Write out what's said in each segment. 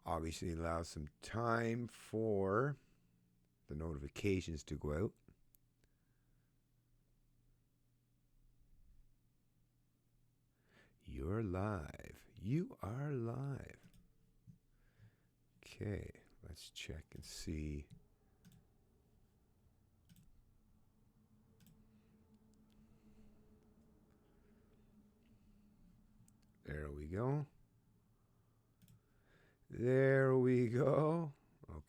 Obviously, allow some time for the notifications to go out. You're live. You are live. Okay, let's check and see. There we go. There we go.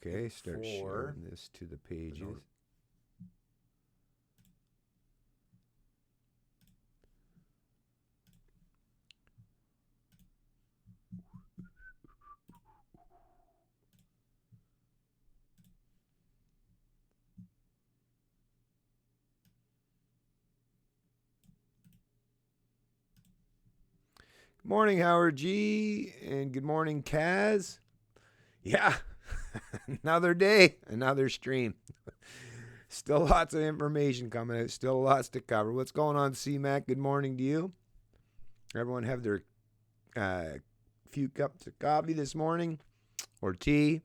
Okay, start sharing this to the pages. Good morning, Howard G. And good morning, Kaz. Yeah, another day, another stream. Still lots of information coming out. Still lots to cover. What's going on, C-Mac? Good morning to you. Everyone have their few cups of coffee this morning, or tea,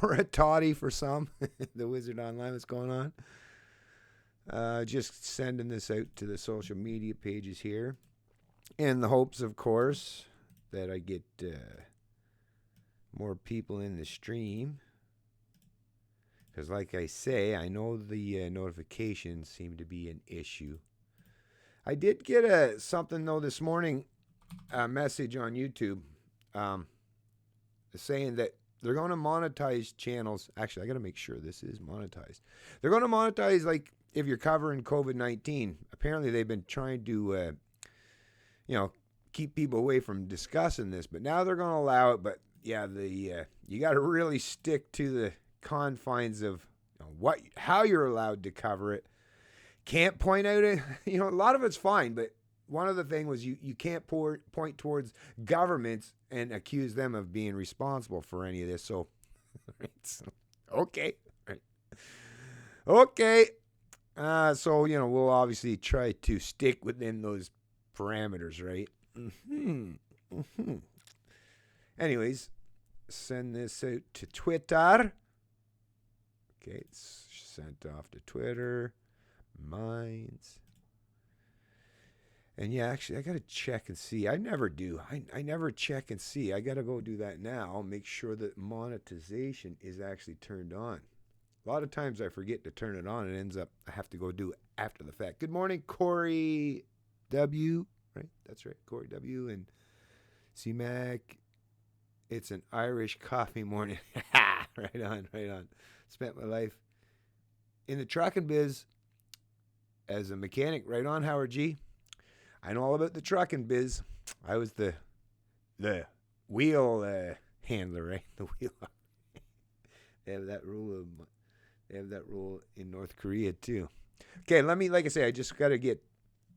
or a toddy for some. The Wizard Online, what's going on? Just sending this out to the social media pages here, in the hopes, of course, that I get more people in the stream. Because like I say, I know the notifications seem to be an issue. I did get something, though, this morning, a message on YouTube saying that they're going to monetize channels. Actually, I got to make sure this is monetized. They're going to monetize, like, if you're covering COVID-19. Apparently, they've been trying to, keep people away from discussing this. But now they're going to allow it. But, yeah, you got to really stick to the confines of how you're allowed to cover it. Can't point out it. A lot of it's fine, but one of the things was you can't point towards governments and accuse them of being responsible for any of this. So, okay. Okay. So, we'll obviously try to stick within those parameters, right? Anyways, send this out to Twitter. Okay, it's sent off to Twitter. Minds. And yeah, actually, I got to check and see. I never do. I never check and see. I got to go do that now. Make sure that monetization is actually turned on. A lot of times I forget to turn it on. And it ends up I have to go do it after the fact. Good morning, Corey W. Right? That's right. Corey W. And C-Mac. It's an Irish coffee morning. Right on, right on. Spent my life in the trucking biz as a mechanic. Right on, Howard G. I know all about the trucking biz. I was the wheel handler, right? The wheel. They have that rule. They have that rule in North Korea too. Okay, like I say, I just got to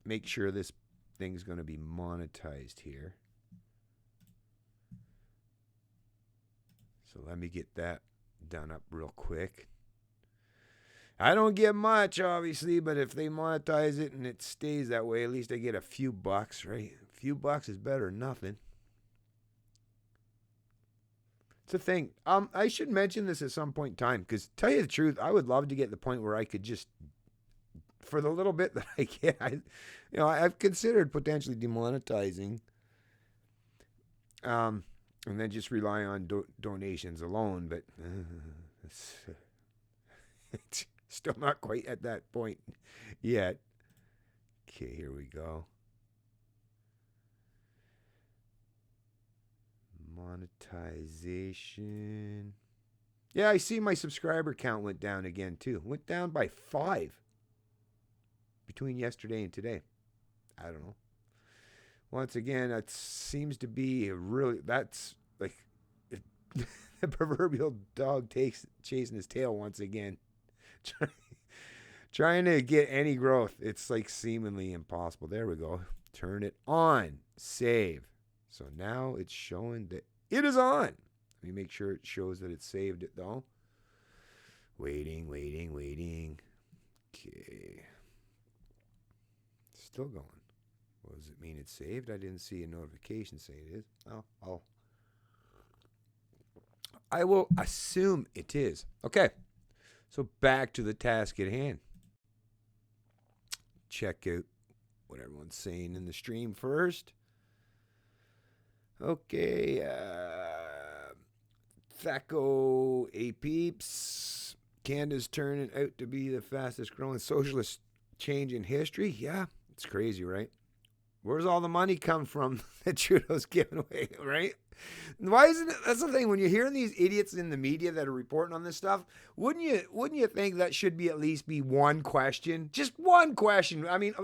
make sure this thing's going to be monetized here. So let me get that done up real quick. I don't get much, obviously, but if they monetize it and it stays that way, at least I get a few bucks, right? A few bucks is better than nothing. It's a thing. I should mention this at some point in time, because tell you the truth, I would love to get to the point where I could just, for the little bit that I get, I've considered potentially demonetizing, and then just rely on donations alone, but it's still not quite at that point yet. Okay, here we go. Monetization. Yeah, I see my subscriber count went down again too. Went down by 5 between yesterday and today. I don't know. Once again, that seems to be that's like the proverbial dog chasing his tail once again. Trying to get any growth. It's like seemingly impossible. There we go. Turn it on. Save. So now it's showing that it is on. Let me make sure it shows that it saved it though. Waiting. Okay. Still going. What does it mean it's saved? I didn't see a notification saying it is. Oh. I will assume it is. Okay, so back to the task at hand. Check out what everyone's saying in the stream first. Okay, Thaco A Peeps. Canada's turning out to be the fastest growing socialist change in history. Yeah, it's crazy, right? Where's all the money come from that Trudeau's giving away, right? Why isn't it? That's the thing. When you're hearing these idiots in the media that are reporting on this stuff, wouldn't you think that should be at least be one question? Just one question. I mean,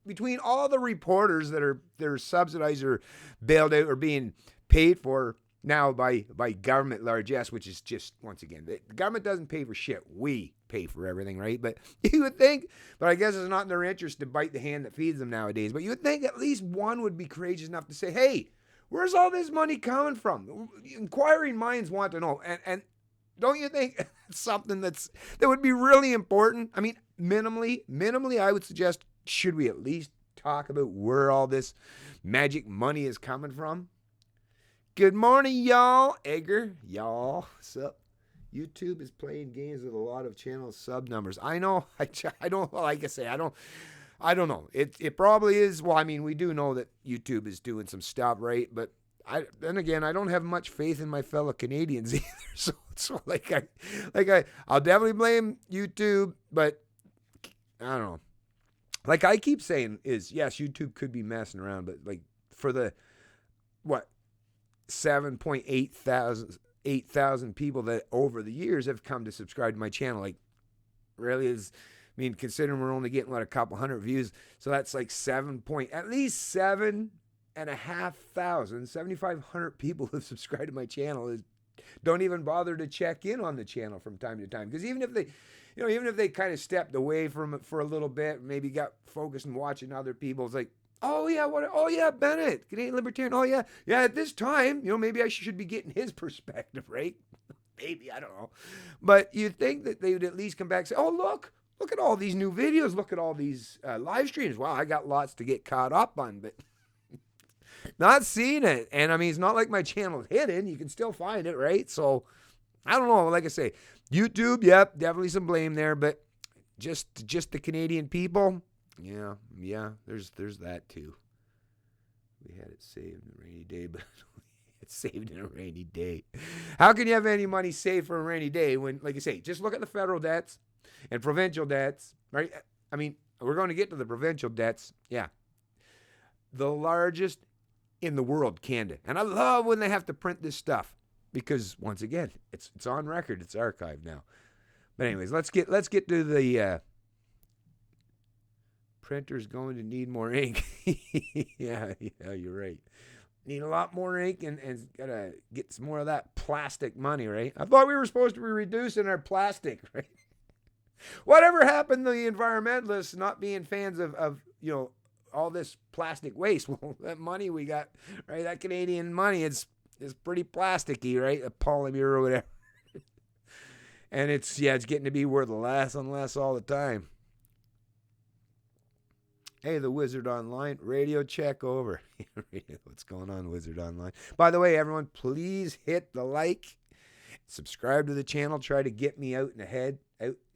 between all the reporters that are subsidized or bailed out or being paid for now by government largesse, which is just, once again, the government doesn't pay for shit. We pay for everything, right? But you would think, but I guess it's not in their interest to bite the hand that feeds them nowadays. But you would think at least one would be courageous enough to say, hey, where's all this money coming from? Inquiring minds want to know. And don't you think it's something that would be really important? I mean, minimally, I would suggest, should we at least talk about where all this magic money is coming from? Good morning, y'all. Edgar, y'all. What's up? YouTube is playing games with a lot of channel sub numbers. I know. I don't, like I say, I don't know. It probably is. Well, I mean, we do know that YouTube is doing some stuff, right? But then again, I don't have much faith in my fellow Canadians either. So I'll definitely blame YouTube, but I don't know. Like I keep saying is, yes, YouTube could be messing around, but like for the, 8,000 people that over the years have come to subscribe to my channel, like really is, I mean, considering we're only getting a couple hundred views, so that's like at least 7,500 people who have subscribed to my channel don't even bother to check in on the channel from time to time. Because even if they kind of stepped away from it for a little bit, maybe got focused on watching other people, it's like, oh yeah, Bennett, Canadian Libertarian. Oh yeah, at this time, maybe I should be getting his perspective, right? Maybe, I don't know. But you'd think that they would at least come back and say, oh, look at all these new videos. Look at all these live streams. Wow, I got lots to get caught up on, but not seeing it. And I mean, it's not like my channel's hidden. You can still find it, right? So I don't know. Like I say, YouTube, yep, definitely some blame there, but just the Canadian people. Yeah, there's that too. We had it saved in a rainy day, but it's saved in a rainy day. How can you have any money saved for a rainy day when, like I say, just look at the federal debts and provincial debts, right? I mean, we're going to get to the provincial debts. Yeah. The largest in the world, Canada. And I love when they have to print this stuff because, once again, it's on record. It's archived now. But anyways, let's get to the... printer's going to need more ink. yeah, you're right. Need a lot more ink and gotta get some more of that plastic money, right? I thought we were supposed to be reducing our plastic, right? Whatever happened to the environmentalists not being fans of all this plastic waste? Well, that money we got, right? That Canadian money is pretty plasticky, right? A polymer or whatever. And it's getting to be worth less and less all the time. Hey, the Wizard Online, radio check over. What's going on, Wizard Online? By the way, everyone, please hit the like, subscribe to the channel, try to get me out in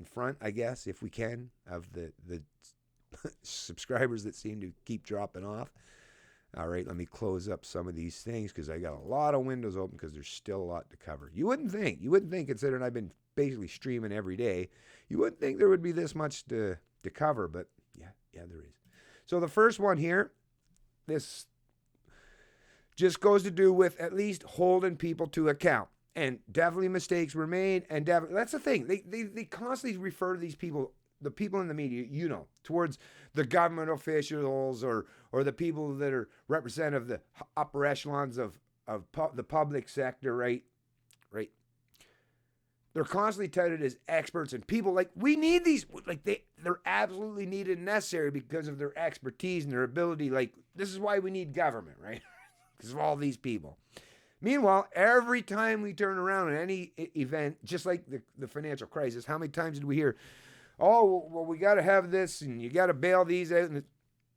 front, I guess, if we can, of the subscribers that seem to keep dropping off. All right, let me close up some of these things because I got a lot of windows open because there's still a lot to cover. You wouldn't think, considering I've been basically streaming every day, you wouldn't think there would be this much to cover, but yeah, there is. So the first one here, this just goes to do with at least holding people to account. And definitely mistakes were made. And definitely, that's the thing. They constantly refer to these people, the people in the media, towards the government officials or the people that are representative of the upper echelons of the public sector, right? Right. They're constantly touted as experts and people like we need these, like they're absolutely needed and necessary because of their expertise and their ability. Like this is why we need government, right? Because of all these people. Meanwhile, every time we turn around in any event, just like the financial crisis, how many times did we hear, oh, well, we got to have this and you got to bail these out.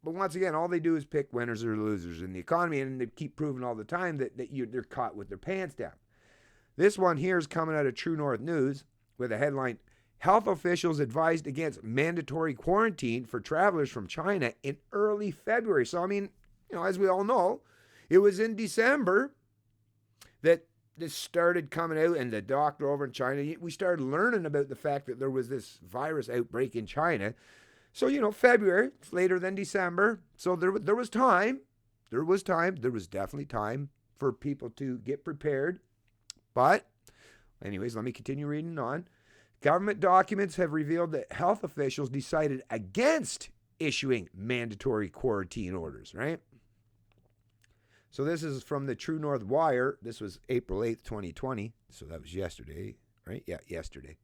But once again, all they do is pick winners or losers in the economy, and they keep proving all the time that they're caught with their pants down. This one here is coming out of True North News with a headline, Health officials advised against mandatory quarantine for travelers from China in early February. So, I mean, as we all know, it was in December that this started coming out, and the doctor over in China, we started learning about the fact that there was this virus outbreak in China. So, February, it's later than December. So there was time. There was definitely time for people to get prepared. But anyways, let me continue reading on. Government documents have revealed that health officials decided against issuing mandatory quarantine orders, right? So this is from the True North Wire. This was April 8th, 2020. So that was yesterday, right? Yeah, yesterday.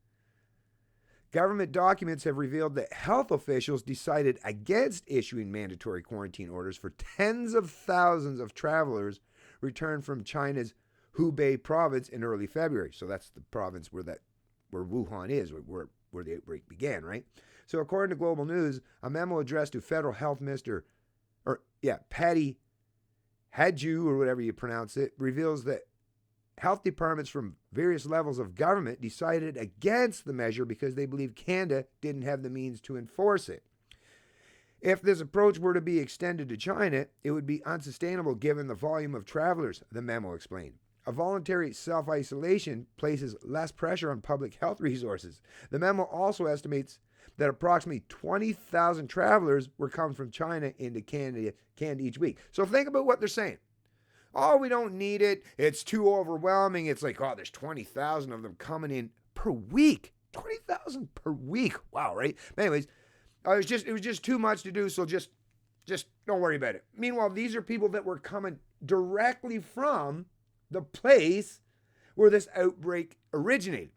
Government documents have revealed that health officials decided against issuing mandatory quarantine orders for tens of thousands of travelers returned from China's Hubei province in early February. So that's the province where Wuhan is, where the outbreak began, right? So according to Global News, a memo addressed to Federal Health Minister, Patty Hadju, or whatever you pronounce it, reveals that health departments from various levels of government decided against the measure because they believed Canada didn't have the means to enforce it. If this approach were to be extended to China, it would be unsustainable given the volume of travelers, the memo explained. A voluntary self-isolation places less pressure on public health resources. The memo also estimates that approximately 20,000 travelers were coming from China into Canada each week. So think about what they're saying. Oh, we don't need it. It's too overwhelming. It's like, there's 20,000 of them coming in per week. 20,000 per week. Wow, right? But anyways, it was just too much to do, so just don't worry about it. Meanwhile, these are people that were coming directly from the place where this outbreak originated.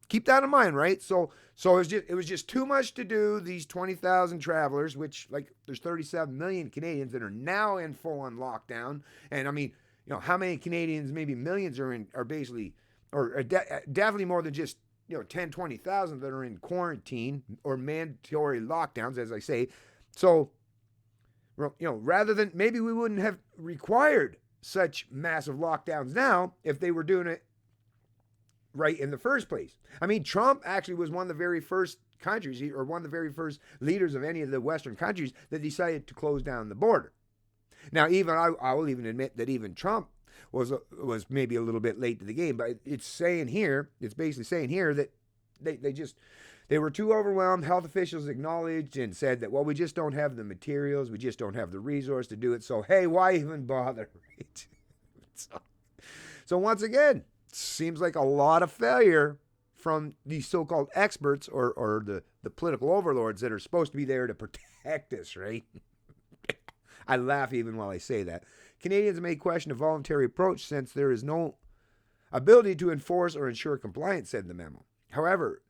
Keep that in mind, right? So it was just too much to do. These 20,000 travelers, which there's 37 million Canadians that are now in full-on lockdown, and I mean, how many Canadians, maybe millions, are basically, or definitely more than just 10, 20,000 that are in quarantine or mandatory lockdowns, as I say. So, rather than, maybe we wouldn't have required such massive lockdowns now if they were doing it right in the first place. I mean, Trump actually was one of the very first countries, or one of the very first leaders of any of the Western countries that decided to close down the border. Now, even I will even admit that even Trump was maybe a little bit late to the game, but it's basically saying here that they were too overwhelmed. Health officials acknowledged and said that, we just don't have the materials, we just don't have the resource to do it. So, hey, why even bother? Right? So once again, seems like a lot of failure from these so-called experts or the political overlords that are supposed to be there to protect us, right? I laugh even while I say that. Canadians may question a voluntary approach since there is no ability to enforce or ensure compliance, said the memo. However,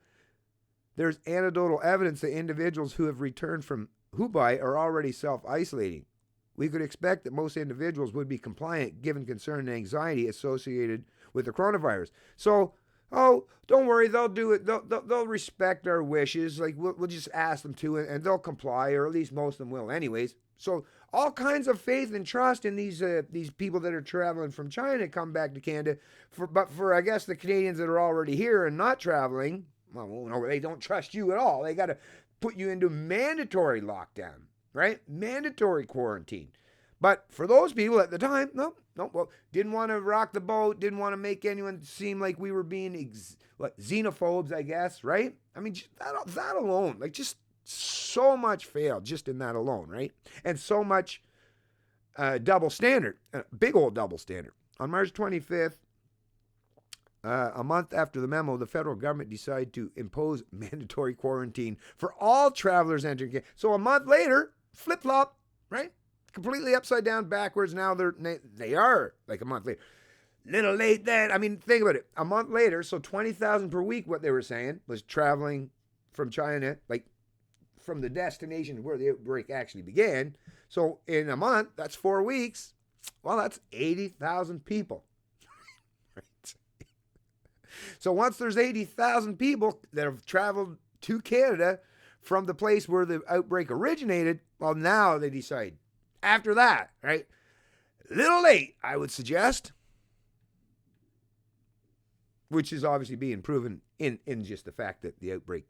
there's anecdotal evidence that individuals who have returned from Hubei are already self-isolating. We could expect that most individuals would be compliant given concern and anxiety associated with the coronavirus. So, don't worry, they'll do it. They'll respect our wishes. We'll just ask them to, and they'll comply, or at least most of them will anyways. So all kinds of faith and trust in these people that are traveling from China come back to Canada. But for I guess the Canadians that are already here and not traveling, no, they don't trust you at all. They got to put you into mandatory lockdown, right? Mandatory quarantine. But for those people at the time, didn't want to rock the boat, didn't want to make anyone seem like we were being xenophobes, I guess, right? I mean, that alone, just so much failed just in that alone, right? And so much double standard, big old double standard. On March 25th, a month after the memo, the federal government decided to impose mandatory quarantine for all travelers entering Canada. So a month later, flip-flop, right? Completely upside down, backwards. Now they are a month later. Little late then. I mean, think about it. A month later, so 20,000 per week, what they were saying was traveling from China, from the destination where the outbreak actually began. So in a month, that's 4 weeks. Well, that's 80,000 people. Right? So once there's 80,000 people that have traveled to Canada from the place where the outbreak originated, well, now they decide. After that, right? Little late, I would suggest. which is obviously being proven in just the fact that the outbreak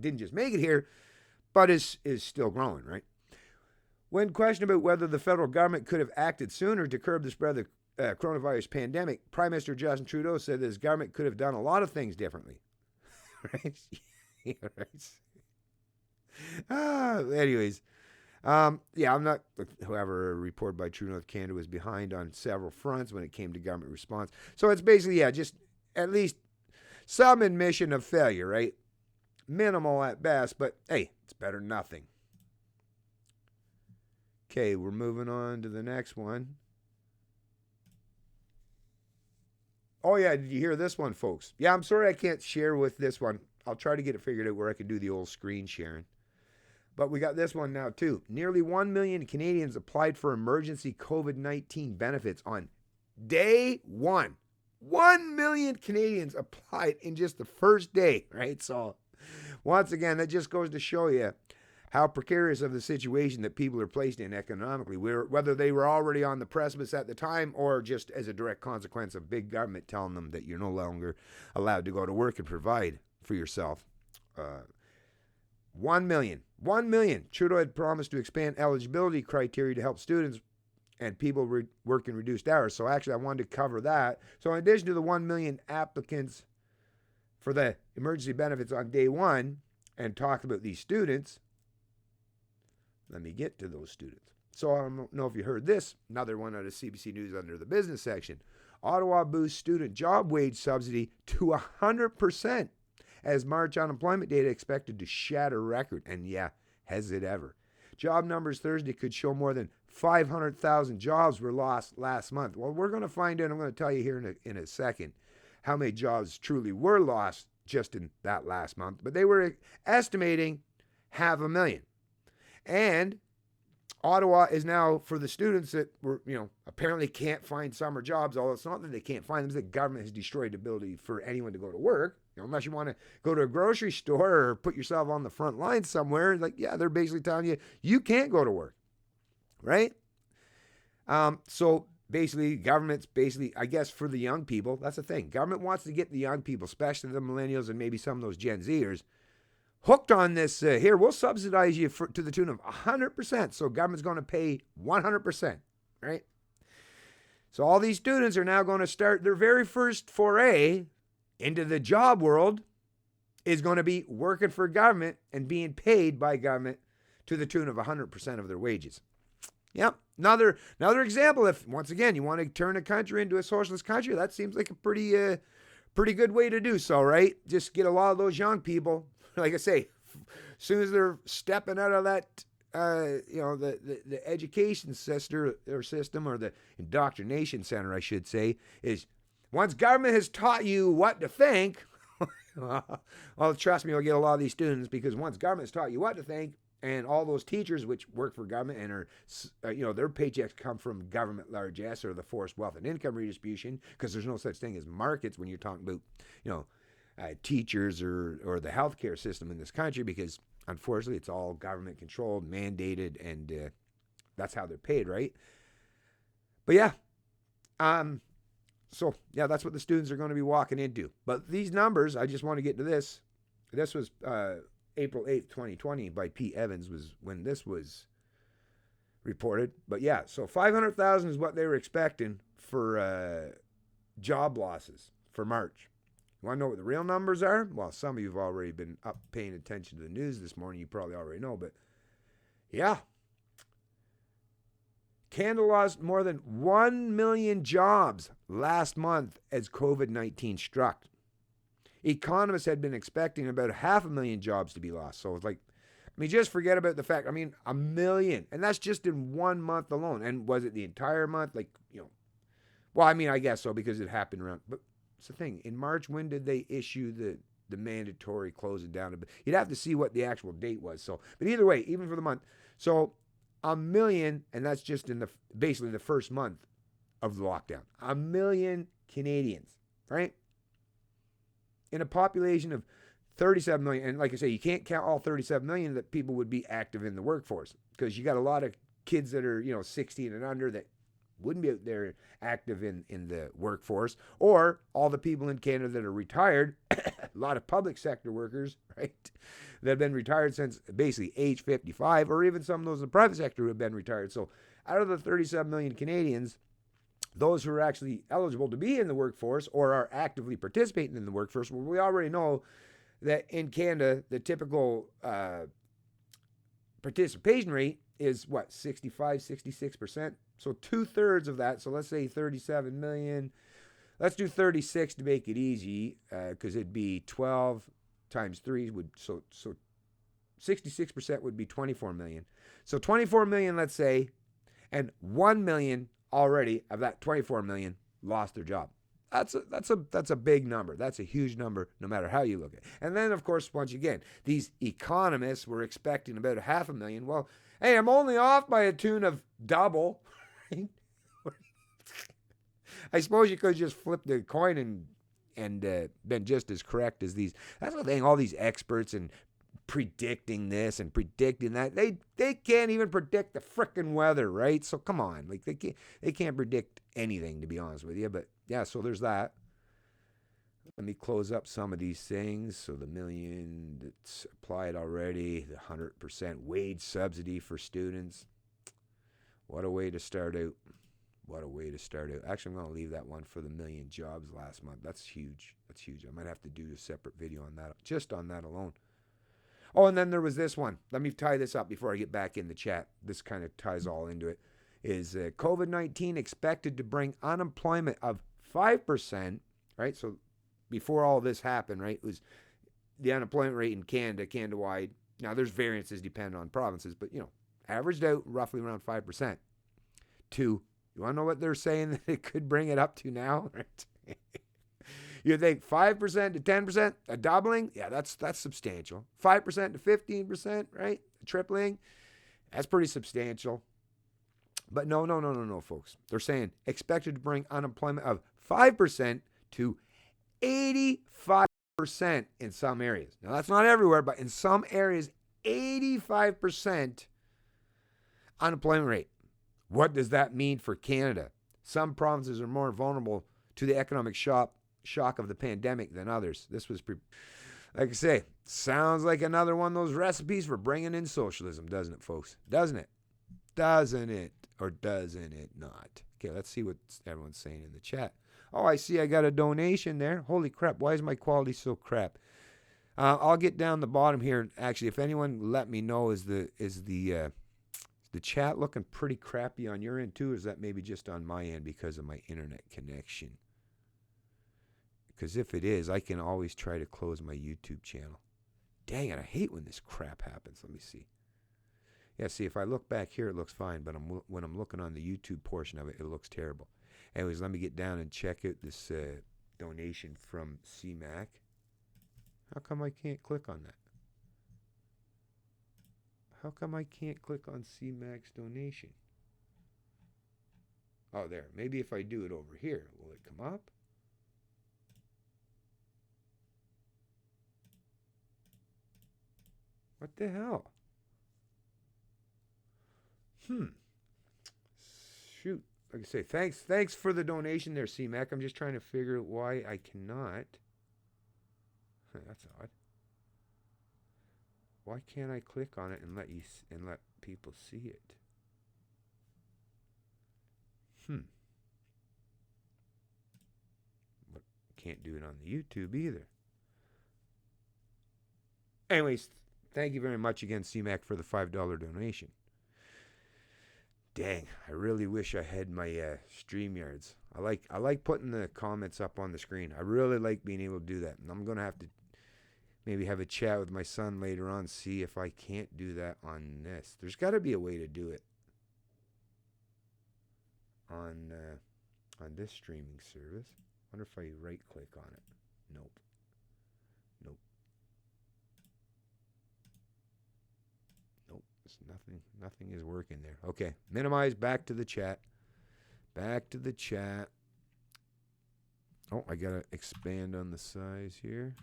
didn't just make it here, but is still growing, right? When questioned about whether the federal government could have acted sooner to curb the spread of the coronavirus pandemic, Prime Minister Justin Trudeau said that his government could have done a lot of things differently. Right? Yeah, right. Anyways, I'm not. However, a report by True North Canada was behind on several fronts when it came to government response. So it's basically, just at least some admission of failure, right? Minimal at best, but hey, it's better than nothing. Okay, we're moving on to the next one. Oh, yeah, did you hear this one, folks? Yeah, I'm sorry I can't share with this one. I'll try to get it figured out where I can do the old screen sharing. But we got this one now, too. Nearly 1 million Canadians applied for emergency COVID-19 benefits on day one. 1 million Canadians applied in just the first day, right? So, once again, that just goes to show you how precarious of the situation that people are placed in economically, whether they were already on the precipice at the time or just as a direct consequence of big government telling them that you're no longer allowed to go to work and provide for yourself. 1 million. 1 million. Trudeau had promised to expand eligibility criteria to help students and people working reduced hours. So actually, I wanted to cover that. So in addition to the 1 million applicants for the emergency benefits on day one and talk about these students, let me get to those students. So I don't know if you heard this, another one out of CBC News under the business section. Ottawa boosts student job wage subsidy to 100% as March unemployment data expected to shatter record. And yeah, has it ever. Job numbers Thursday could show more than 500,000 jobs were lost last month. Well, we're going to find out. I'm going to tell you here in a second how many jobs truly were lost just in that last month. But they were estimating 500,000. And Ottawa is now, for the students that were, apparently can't find summer jobs, although it's not that they can't find them, it's that government has destroyed the ability for anyone to go to work. Unless you want to go to a grocery store or put yourself on the front line somewhere, they're basically telling you can't go to work, right? So basically, government's I guess, for the young people, that's the thing. Government wants to get the young people, especially the millennials and maybe some of those Gen Zers, hooked on this. Here, we'll subsidize you to the tune of 100%. So government's going to pay 100%, right? So all these students are now going to start their very first foray into the job world is going to be working for government and being paid by government to the tune of 100% of their wages. Yep. Another example. If once again you want to turn a country into a socialist country, that seems like a pretty good way to do so, right? Just get a lot of those young people. Like I say, as soon as they're stepping out of that, the education system or the indoctrination center, I should say, is once government has taught you what to think, well, trust me, you'll get a lot of these students because once government's taught you what to think, and all those teachers which work for government and are, their paychecks come from government largesse or the forced wealth and income redistribution, because there's no such thing as markets when you're talking about, teachers or the healthcare system in this country, because unfortunately it's all government controlled, mandated, and that's how they're paid, right? But yeah, so yeah, that's what the students are going to be walking into. But these numbers, I just want to get to this. This was April 8th, 2020 by Pete Evans was when this was reported. But yeah, so 500,000 is what they were expecting for job losses for March. You want to know what the real numbers are? Well, some of you have already been up paying attention to the news this morning. You probably already know, but yeah. Canada lost more than 1 million jobs last month as COVID-19 struck. Economists had been expecting about 500,000 jobs to be lost. So it's like, just forget about the fact, 1 million. And that's just in 1 month alone. And was it the entire month? Well, I guess so because it happened around. But it's the thing. In March, when did they issue the mandatory closing down? You'd have to see what the actual date was. So, but either way, even for the month. So 1 million, and that's just in basically the first month of the lockdown. 1 million Canadians, right? In a population of 37 million, and like I say, you can't count all 37 million that people would be active in the workforce because you got a lot of kids that are 16 and under that wouldn't be out there active in the workforce, or all the people in Canada that are retired, a lot of public sector workers, right, that have been retired since basically age 55, or even some of those in the private sector who have been retired. So out of the 37 million Canadians, those who are actually eligible to be in the workforce or are actively participating in the workforce, well, we already know that in Canada, the typical participation rate is what, 65, 66%? So 2/3 of that, so let's say 37 million. Let's do 36 to make it easy, because it'd be 12 times 3 would, so 66% would be 24 million. So 24 million, let's say, and 1 million already of that 24 million lost their job. That's a big number. That's a huge number, no matter how you look at it. And then, of course, once again, these economists were expecting about 500,000. Well, hey, I'm only off by a tune of double. I suppose you could just flip the coin and been just as correct as these. That's the thing. All these experts and predicting this and predicting that, they can't even predict the frickin' weather, right? So come on, like they can't predict anything, to be honest with you. But yeah, so there's that. Let me close up some of these things. So the million that's applied already, the 100% wage subsidy for students. What a way to start out. What a way to start out. Actually, I'm going to leave that one for the million jobs last month. That's huge. That's huge. I might have to do a separate video on that, just on that alone. Oh, and then there was this one. Let me tie this up before I get back in the chat. This kind of ties all into it. Is COVID-19 expected to bring unemployment of 5%, right? So before all this happened, right, it was the unemployment rate in Canada, Canada-wide. Now, there's variances depending on provinces, but, averaged out roughly around 5%. To, you want to know what they're saying that it could bring it up to now? Right? You think 5% to 10%, a doubling? Yeah, that's substantial. 5% to 15%, right? A tripling, that's pretty substantial. But no, folks. They're saying expected to bring unemployment of 5% to 85% in some areas. Now, that's not everywhere, but in some areas, 85% unemployment rate. What does that mean for Canada? Some provinces are more vulnerable to the economic shock of the pandemic than others. This was, like I say, sounds like another one of those recipes for bringing in socialism, doesn't it, folks? Doesn't it? Doesn't it? Or doesn't it not? Okay, let's see what everyone's saying in the chat. Oh, I see I got a donation there. Holy crap, why is my quality so crap? I'll get down the bottom here. Actually, if anyone let me know, is the chat looking pretty crappy on your end too? Or is that maybe just on my end because of my internet connection? Because if it is, I can always try to close my YouTube channel. Dang it, I hate when this crap happens. Let me see. Yeah, see, if I look back here, it looks fine. But when I'm looking on the YouTube portion of it, it looks terrible. Anyways, let me get down and check out this donation from CMAC. How come I can't click on that? How come I can't click on CMAC's donation? Oh, there. Maybe if I do it over here, will it come up? What the hell? Shoot. Like I say, thanks for the donation there, CMAC. I'm just trying to figure out why I cannot. That's odd. Why can't I click on it and let people see it? But can't do it on the YouTube either. Anyways, thank you very much again, CMAC, for the $5 donation. Dang, I really wish I had my StreamYards. I like putting the comments up on the screen. I really like being able to do that. And I'm going to have to maybe have a chat with my son later on, see if I can't do that on this. There's got to be a way to do it on this streaming service. I wonder if I right click on it. Nope. It's nothing is working there. Okay, minimize, back to the chat. Oh, I gotta expand on the size here.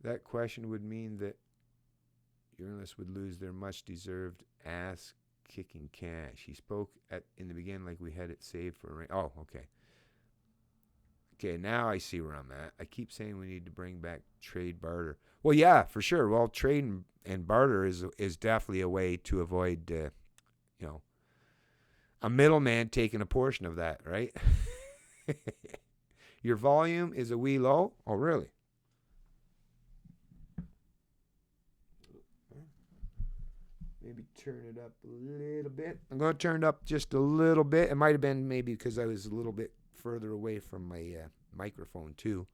That question would mean that journalists would lose their much-deserved ass-kicking cash. He spoke in the beginning like we had it saved for rain. Oh, okay. Okay, now I see where I'm at. I keep saying we need to bring back trade barter. Well, yeah, for sure. Well, trade and barter is definitely a way to avoid, a middleman taking a portion of that, right? Your volume is a wee low. Oh, really? Maybe turn it up a little bit. I'm going to turn it up just a little bit. It might have been maybe because I was a little bit further away from my microphone too.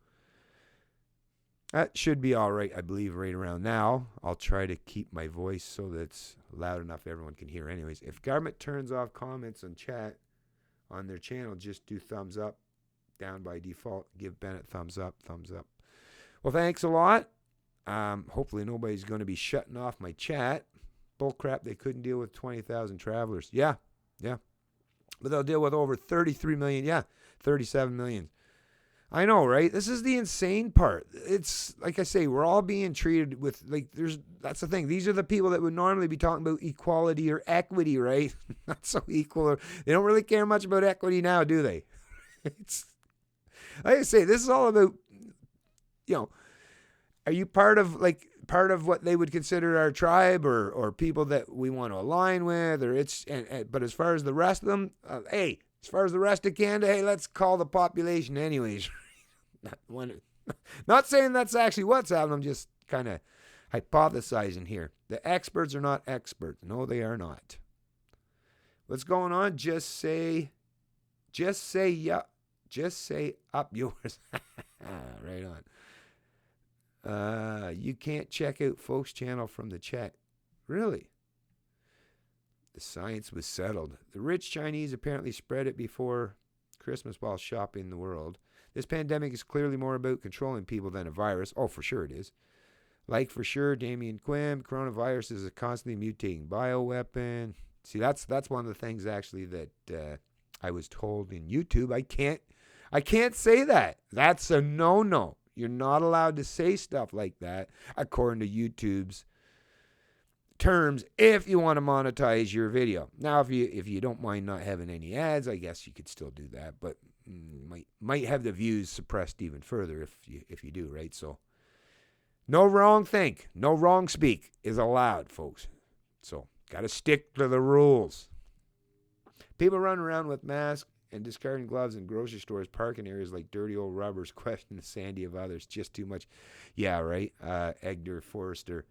That should be all right, I believe, right around now. I'll try to keep my voice so that it's loud enough everyone can hear. Anyways, if government turns off comments on chat on their channel, just do thumbs up. Down by default. Give Bennett thumbs up, thumbs up. Well, thanks a lot. Hopefully nobody's going to be shutting off my chat. Bullcrap, they couldn't deal with 20,000 travelers. Yeah. But they'll deal with over 33 million. Yeah, 37 million. I know, right? This is the insane part. It's like I say, we're all being treated with that's the thing. These are the people that would normally be talking about equality or equity, right? Not so equal. They don't really care much about equity now, do they? It's like I say, this is all about, are you part of what they would consider our tribe or people that we want to align with, but as far as the rest of them, as far as the rest of Canada, hey, let's call the population anyways. Not saying that's actually what's happening. I'm just kind of hypothesizing here. The experts are not experts. No, they are not. What's going on? Just say yeah. Just say up yours. Right on. You can't check out folks' channel from the chat. Really? The science was settled. The rich Chinese apparently spread it before Christmas while shopping the world. This pandemic is clearly more about controlling people than a virus. Oh, for sure it is. Like for sure, Damien Quinn, coronavirus is a constantly mutating bioweapon. See, that's one of the things actually that I was told in YouTube. I can't say that. That's a no-no. You're not allowed to say stuff like that according to YouTube's terms if you want to monetize your video. Now, if you don't mind not having any ads, I guess you could still do that, but might have the views suppressed even further if you do, right? So no wrong think, no wrong speak is allowed, folks. So got to stick to the rules. People run around with masks and discarding gloves in grocery stores, parking areas like dirty old rubbers, question the sanity of others. Just too much. Yeah, right. Egner Forrester.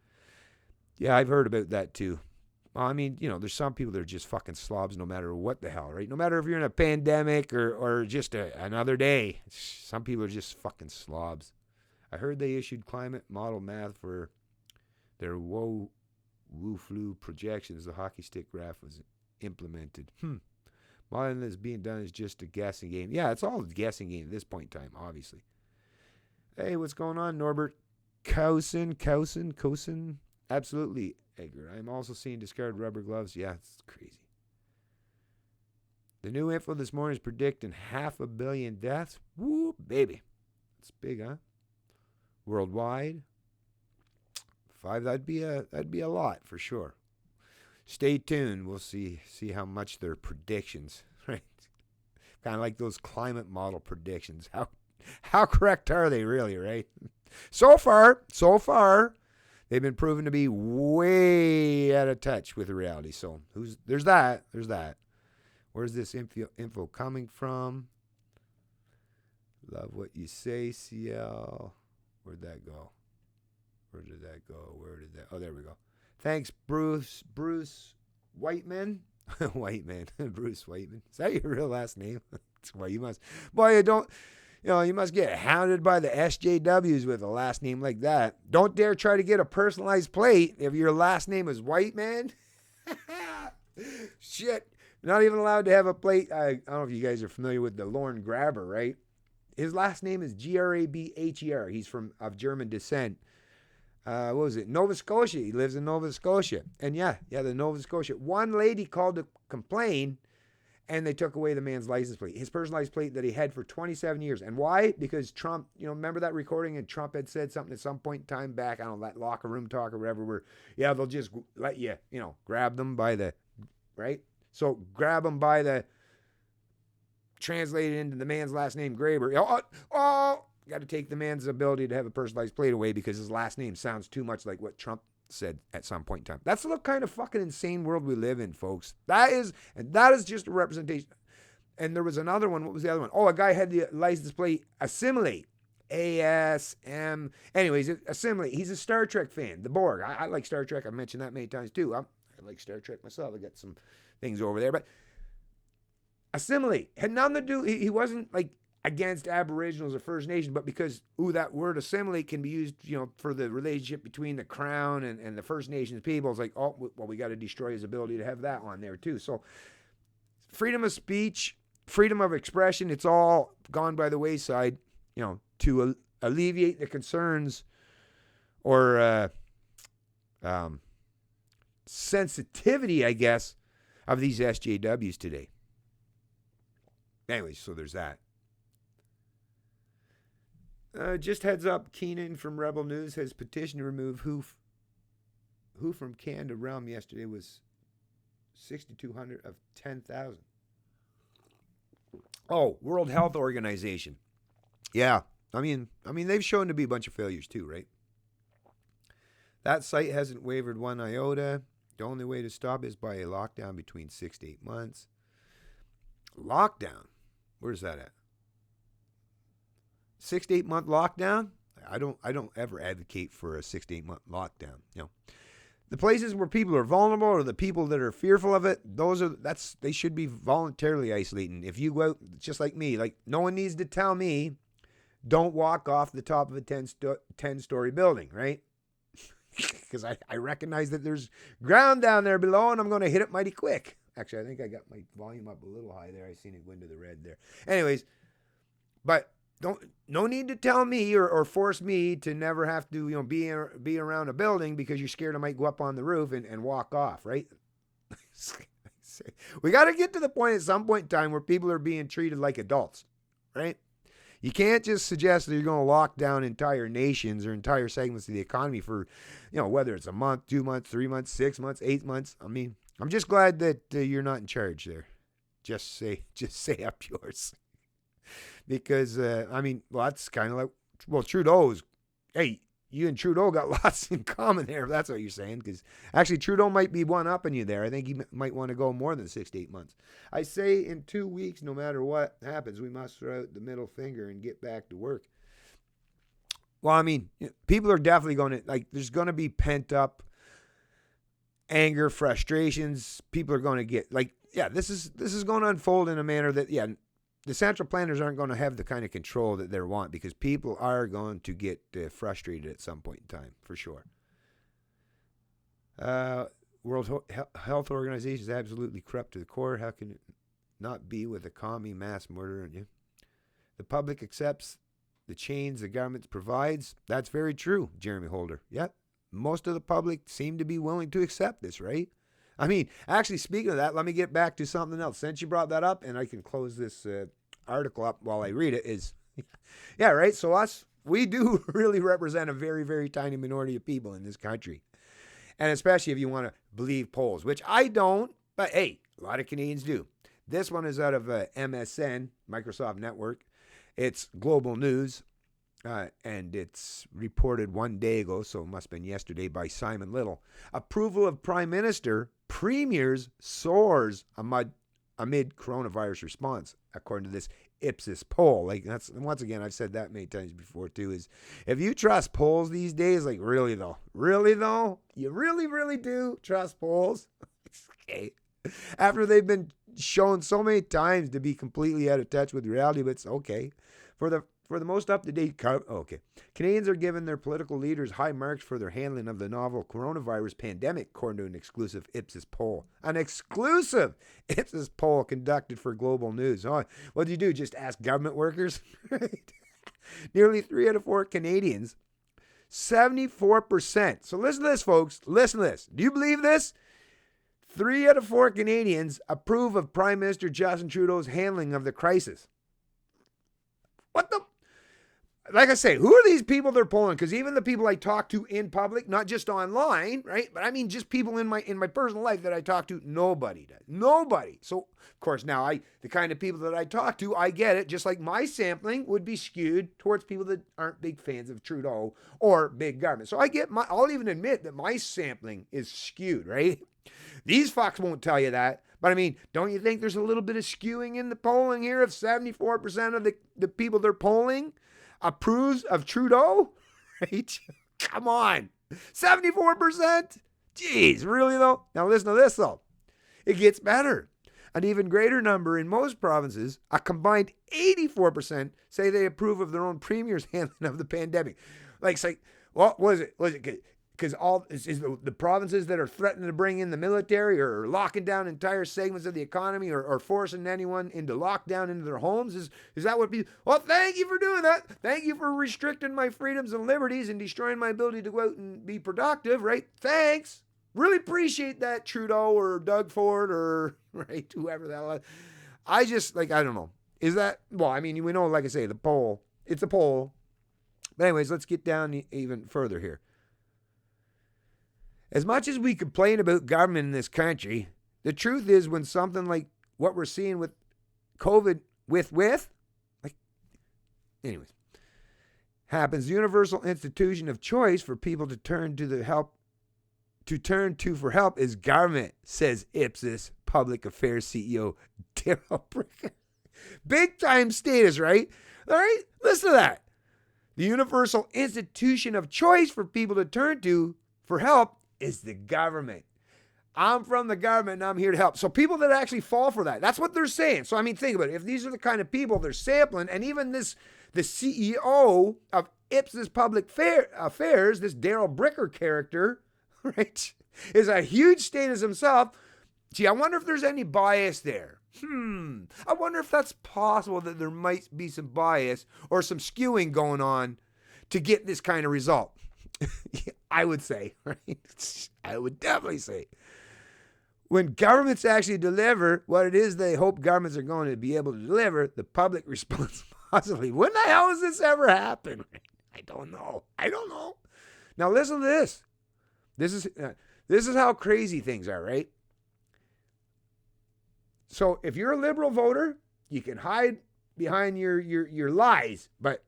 Yeah, I've heard about that too. Well, I mean, there's some people that are just fucking slobs no matter what the hell, right? No matter if you're in a pandemic or just another day. Some people are just fucking slobs. I heard they issued climate model math for their Wu flu projections. The hockey stick graph was implemented. Modeling that's being done is just a guessing game. Yeah, it's all a guessing game at this point in time, obviously. Hey, what's going on, Norbert? Cousin? Absolutely, Edgar. I'm also seeing discarded rubber gloves. Yeah, it's crazy. The new info this morning is predicting 500 million deaths. Woo, baby. It's big, huh? Worldwide. 5, that'd be a lot for sure. Stay tuned. We'll see how much their predictions, right? Kind of like those climate model predictions. How correct are they really, right? So far, they've been proven to be way out of touch with reality. So there's that. Where's this info coming from? Love what you say, CL. Where'd that go? Where did that go? Oh, there we go. Thanks, Bruce Whiteman. Whiteman. Bruce Whiteman. Is that your real last name? Well, you must. Boy, you must get hounded by the SJWs with a last name like that. Don't dare try to get a personalized plate if your last name is Whiteman. Shit. Not even allowed to have a plate. I don't know if you guys are familiar with the Lorne Grabber, right? His last name is Grabher. He's of German descent. What was it? Nova Scotia. He lives in Nova Scotia. And yeah, the Nova Scotia. One lady called to complain, and they took away the man's license plate, his personal license plate that he had for 27 years. And why? Because Trump, remember that recording, and Trump had said something at some point in time back, I don't know, that locker room talk or whatever, where, yeah, they'll just let you, grab them by the, right? So grab them by the, translated into the man's last name, Graber. Got to take the man's ability to have a personalized plate away because his last name sounds too much like what Trump said at some point in time. That's the kind of fucking insane world we live in, folks. That is just a representation. And there was another one. What was the other one? Oh, a guy had the license plate Assimilate. ASM. Anyways, Assimilate. He's a Star Trek fan. The Borg. I like Star Trek. I've mentioned that many times too. I like Star Trek myself. I got some things over there. But Assimilate had nothing to do. He wasn't like against Aboriginals or First Nations, but because, that word assimilate can be used, for the relationship between the Crown and the First Nations people. It's like, we got to destroy his ability to have that on there too. So freedom of speech, freedom of expression, it's all gone by the wayside, to alleviate the concerns or sensitivity, I guess, of these SJWs today. Anyways, so there's that. Just heads up, Keenan from Rebel News has petitioned to remove who from Canada realm yesterday was 6,200 of 10,000. Oh, World Health Organization. Yeah, I mean they've shown to be a bunch of failures too, right? That site hasn't wavered one iota. The only way to stop is by a lockdown between 6 to 8 months. Lockdown? Where's that at? 6 to 8 month lockdown? I don't ever advocate for a 6 to 8 month lockdown. The places where people are vulnerable or the people that are fearful of it, they should be voluntarily isolating. If you go out, just like me, like no one needs to tell me, don't walk off the top of a 10-story building, right? Because I recognize that there's ground down there below and I'm going to hit it mighty quick. Actually, I think I got my volume up a little high there. I seen it go into the red there. Anyways, but no need to tell me or force me to never have to be around a building because you're scared I might go up on the roof and walk off, right? We got to get to the point at some point in time where people are being treated like adults, right? You can't just suggest that you're going to lock down entire nations or entire segments of the economy for, whether it's a month, 2 months, 3 months, 6 months, 8 months. I mean, I'm just glad that you're not in charge there. Just say up yours. Because, that's kind of like, Trudeau's, hey, you and Trudeau got lots in common there, if that's what you're saying. Because actually, Trudeau might be one-upping you there. I think he might want to go more than 6 to 8 months. I say in 2 weeks, no matter what happens, we must throw out the middle finger and get back to work. Well, people are definitely going to, there's going to be pent-up anger, frustrations. People are going to get, this is going to unfold in a manner that, the central planners aren't going to have the kind of control that they want because people are going to get frustrated at some point in time, for sure. World Health Organization is absolutely corrupt to the core. How can it not be with a commie mass murder? The public accepts the chains the government provides. That's very true, Jeremy Holder. Yep. Most of the public seem to be willing to accept this, right? Actually, speaking of that, let me get back to something else. Since you brought that up, and I can close this article up while I read it, yeah, right? So we do really represent a very, very tiny minority of people in this country. And especially if you want to believe polls, which I don't, but hey, a lot of Canadians do. This one is out of MSN, Microsoft Network. It's global news. And it's reported 1 day ago, so it must have been yesterday, by Simon Little. Approval of Prime Minister, Premiers soars amid coronavirus response, according to this Ipsos poll. That's, once again, I've said that many times before too, is if you trust polls these days, really though, you really do trust polls? Okay. After they've been shown so many times to be completely out of touch with reality, but it's okay. For the most up-to-date, Canadians are giving their political leaders high marks for their handling of the novel coronavirus pandemic, according to an exclusive Ipsos poll. An exclusive Ipsos poll conducted for Global News. Oh, what do you do? Just ask government workers? Nearly 3 out of 4 Canadians, 74%. So listen to this, folks. Listen to this. Do you believe this? 3 out of 4 Canadians approve of Prime Minister Justin Trudeau's handling of the crisis. What the? Like I say, who are these people they're polling? Because even the people I talk to in public, not just online, right? But I mean just people in my personal life that I talk to, nobody does. Nobody. So, of course, now the kind of people that I talk to, I get it. Just like my sampling would be skewed towards people that aren't big fans of Trudeau or big government. So I'll even admit that my sampling is skewed, right? These fucks won't tell you that. But I mean, don't you think there's a little bit of skewing in the polling here if 74% of the people they're polling approves of Trudeau? Right? Come on. 74%? Jeez, really though? Now listen to this though. It gets better. An even greater number in most provinces, a combined 84%, say they approve of their own premier's handling of the pandemic. Like, say, what was it? Was it because all is the provinces that are threatening to bring in the military or locking down entire segments of the economy or forcing anyone into lockdown into their homes? Is that what people? Well, thank you for doing that. Thank you for restricting my freedoms and liberties and destroying my ability to go out and be productive, right? Thanks. Really appreciate that, Trudeau or Doug Ford or, right, whoever the hell. I just, I don't know. Is that, well, I mean, we know, like I say, the poll, it's a poll. But anyways, let's get down even further here. As much as we complain about government in this country, the truth is when something like what we're seeing with COVID happens, the universal institution of choice for people to turn to for help is government, says Ipsos Public Affairs CEO Daryl Bricker. Big time status, right? All right, listen to that. The universal institution of choice for people to turn to for help is the government. I'm from the government and I'm here to help. So people that actually fall for that, that's what they're saying. So I mean, think about it. If these are the kind of people they're sampling, and even the CEO of Ipsos Public Affairs, this Daryl Bricker character, right, is a huge status himself. Gee, I wonder if there's any bias there. I wonder if that's possible that there might be some bias or some skewing going on to get this kind of result. I would say, right? I would definitely say. When governments actually deliver what it is they hope governments are going to be able to deliver, the public responds positively. When the hell has this ever happened? I don't know. Now listen to this. This is how crazy things are, right? So if you're a liberal voter, you can hide behind your lies, but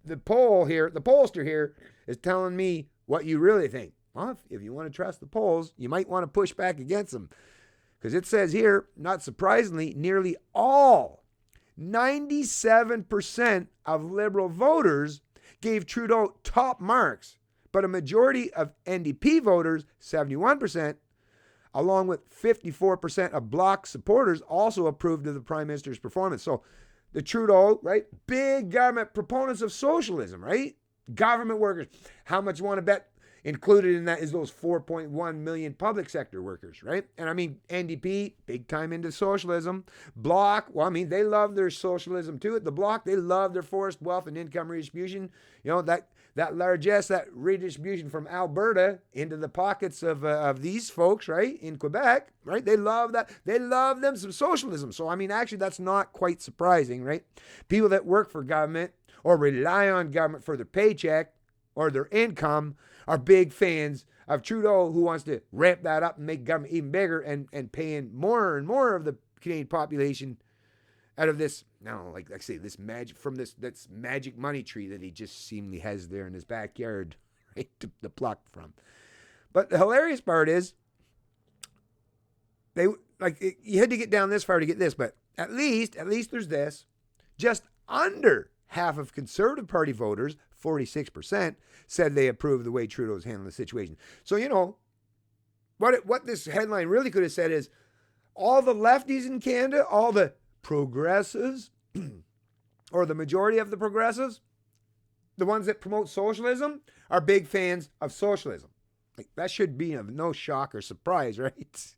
the pollster here is telling me what you really think. Well, if you want to trust the polls, you might want to push back against them. Because it says here, not surprisingly, nearly all, 97% of liberal voters gave Trudeau top marks, but a majority of NDP voters, 71%, along with 54% of Bloc supporters, also approved of the Prime Minister's performance. So the Trudeau, right, big government proponents of socialism, right? Government workers. How much you want to bet included in that is those 4.1 million public sector workers, right? And I mean, NDP, big time into socialism. Bloc, well, I mean, they love their socialism too. At the Bloc, they love their forced wealth and income redistribution. You know, that largesse, that redistribution from Alberta into the pockets of these folks, right, in Quebec, right? They love that. They love them some socialism. So, I mean, actually, that's not quite surprising, right? People that work for government or rely on government for their paycheck or their income are big fans of Trudeau, who wants to ramp that up and make government even bigger and paying more and more of the Canadian population out of this, like I say, this magic from this magic money tree that he just seemingly has there in his backyard, right, to pluck from. But the hilarious part is, you had to get down this far to get this, but at least there's this. Just under half of Conservative Party voters, 46%, said they approved the way Trudeau's handling the situation. So, you know, what this headline really could have said is, all the lefties in Canada, all the progressives, or the majority of the progressives, the ones that promote socialism, are big fans of socialism. Like, that should be of no shock or surprise, right?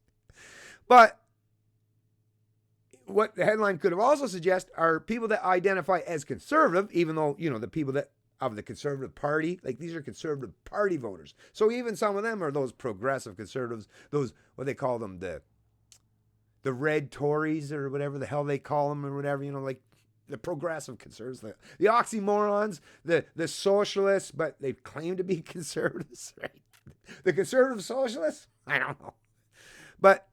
But what the headline could have also suggested are people that identify as conservative, even though, you know, the people that of the Conservative Party. Like, these are Conservative Party voters. So even some of them are those progressive conservatives, those, what they call them, the red Tories or whatever the hell they call them or whatever, like the progressive conservatives, the oxymorons, the socialists, but they claim to be conservatives, right? The conservative socialists? I don't know. But,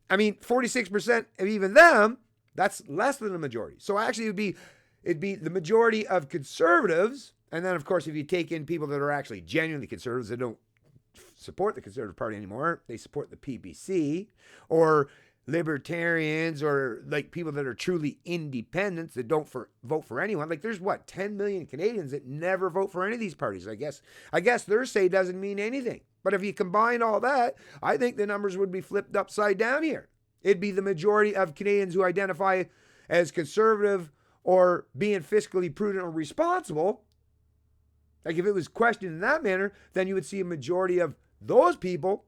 46% of even them, that's less than a majority. So actually it'd be the majority of conservatives. And then, of course, if you take in people that are actually genuinely conservatives that don't support the Conservative Party anymore, they support the PPC, or libertarians, or like people that are truly independents that don't vote for anyone. Like, there's 10 million Canadians that never vote for any of these parties. I guess their say doesn't mean anything. But if you combine all that, I think the numbers would be flipped upside down here. It'd be the majority of Canadians who identify as conservative or being fiscally prudent or responsible. Like, if it was questioned in that manner, then you would see a majority of those people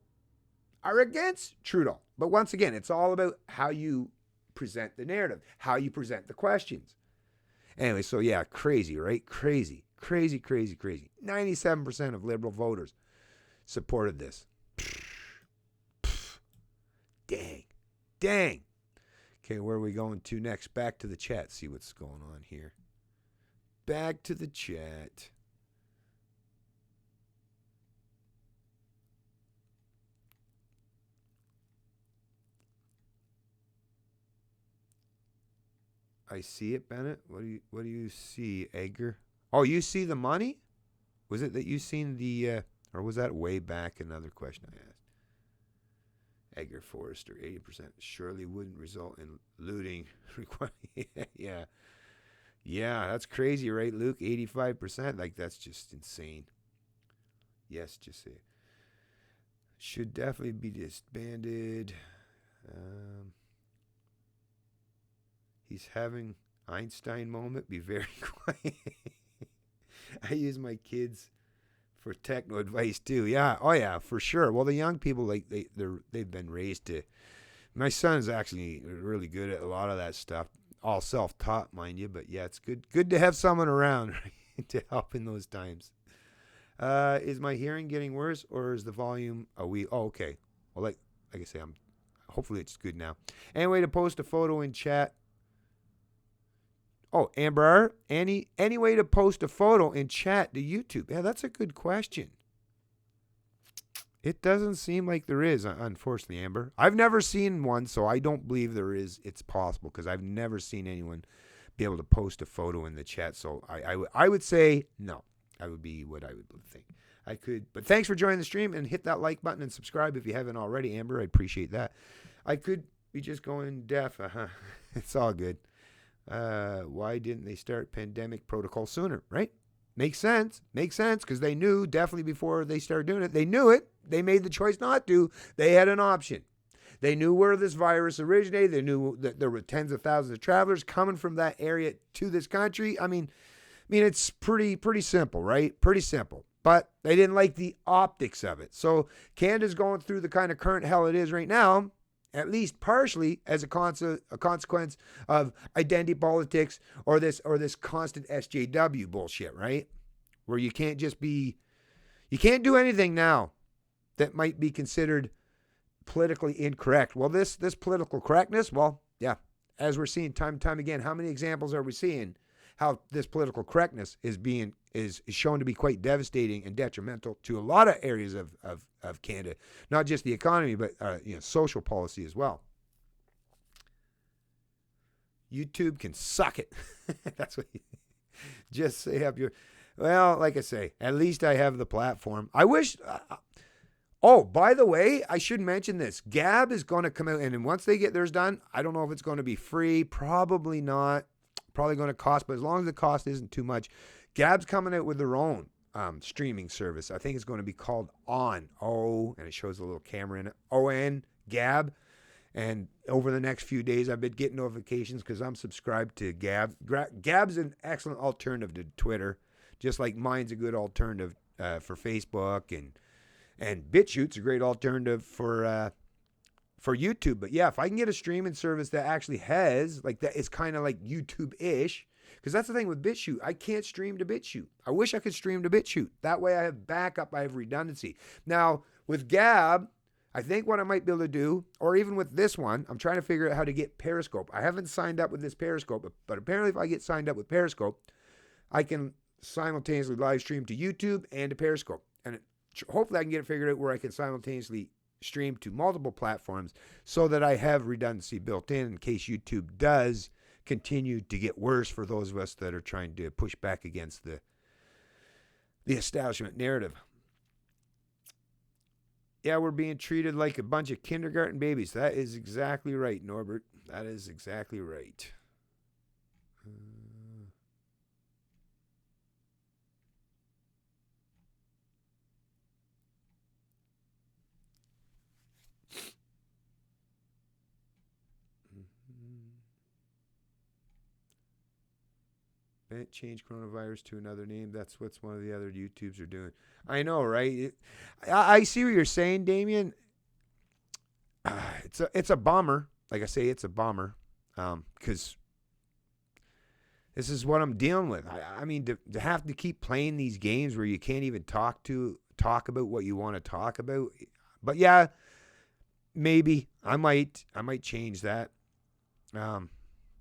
are against Trudeau. But once again, it's all about how you present the narrative, how you present the questions. Anyway, so yeah, crazy, right? Crazy. 97% of Liberal voters supported this. Dang. Okay, where are we going to next? Back to the chat. See what's going on here. Back to the chat. I see it, Bennett. What do you see, Edgar? Oh, you see the money? Was it that you seen the or was that way back another question I asked? Edgar Forrester, 80% surely wouldn't result in looting. Yeah, that's crazy, right, Luke? 85%, like, that's just insane. Yes, just say it. Should definitely be disbanded. He's having Einstein moment. Be very quiet. I use my kids for techno advice too. Yeah. Oh yeah, for sure. Well, the young people, like, they've been raised to. My son's actually really good at a lot of that stuff. All self-taught, mind you. But yeah, it's good to have someone around, right, to help in those times. Is my hearing getting worse, or is the volume a wee? Oh, okay. Well, like I say, hopefully it's good now. Anyway, to post a photo in chat. Oh, Amber, any way to post a photo in chat to YouTube? Yeah, that's a good question. It doesn't seem like there is, unfortunately, Amber. I've never seen one, so I don't believe there is. It's possible, because I've never seen anyone be able to post a photo in the chat. So I would say no. That would be what I would think. I could, but thanks for joining the stream, and hit that like button and subscribe if you haven't already, Amber. I'd appreciate that. I could be just going deaf. It's all good. Why didn't they start pandemic protocol sooner, right? Makes sense, because they knew definitely before they started doing it. They knew it. They made the choice not to. They had an option. They knew where this virus originated. They knew that there were tens of thousands of travelers coming from that area to this country. I mean, it's pretty simple, right? Pretty simple. But they didn't like the optics of it. So Canada's going through the kind of current hell it is right now, at least partially as a consequence of identity politics or this constant SJW bullshit, right? Where you can't do anything now that might be considered politically incorrect. Well, this political correctness, well, yeah, as we're seeing time and time again, how many examples are we seeing how this political correctness is shown to be quite devastating and detrimental to a lot of areas of Canada, not just the economy, but social policy as well. YouTube can suck it. That's what just say up your. Well, like I say, at least I have the platform. I wish. Oh, by the way, I should mention this. Gab is going to come out, and once they get theirs done, I don't know if it's going to be free. Probably not. Probably going to cost, but as long as the cost isn't too much, Gab's coming out with their own streaming service. I think it's going to be called On. And it shows a little camera in it. ON, Gab. And over the next few days, I've been getting notifications because I'm subscribed to Gab. Gab's an excellent alternative to Twitter, just like mine's a good alternative for Facebook, and BitChute's a great alternative for YouTube. But yeah, if I can get a streaming service that actually has, like, that is kind of like YouTube-ish, Because that's the thing with BitChute. I can't stream to BitChute. I wish I could stream to BitChute. That way I have backup, I have redundancy. Now, with Gab, I think what I might be able to do, or even with this one, I'm trying to figure out how to get Periscope. I haven't signed up with this Periscope, but apparently if I get signed up with Periscope, I can simultaneously live stream to YouTube and to Periscope. And hopefully I can get it figured out where I can simultaneously stream to multiple platforms so that I have redundancy built in case YouTube does continue to get worse for those of us that are trying to push back against the establishment narrative. Yeah, we're being treated like a bunch of kindergarten babies. That is exactly right, Norbert. That is exactly right. Bennett changed coronavirus to another name. That's what's one of the other YouTubes are doing. I know, right? I see what you're saying, Damien. It's a bummer. Like I say, it's a bummer because this is what I'm dealing with. I mean, to have to keep playing these games where you can't even talk about what you want to talk about. But yeah, maybe I might change that.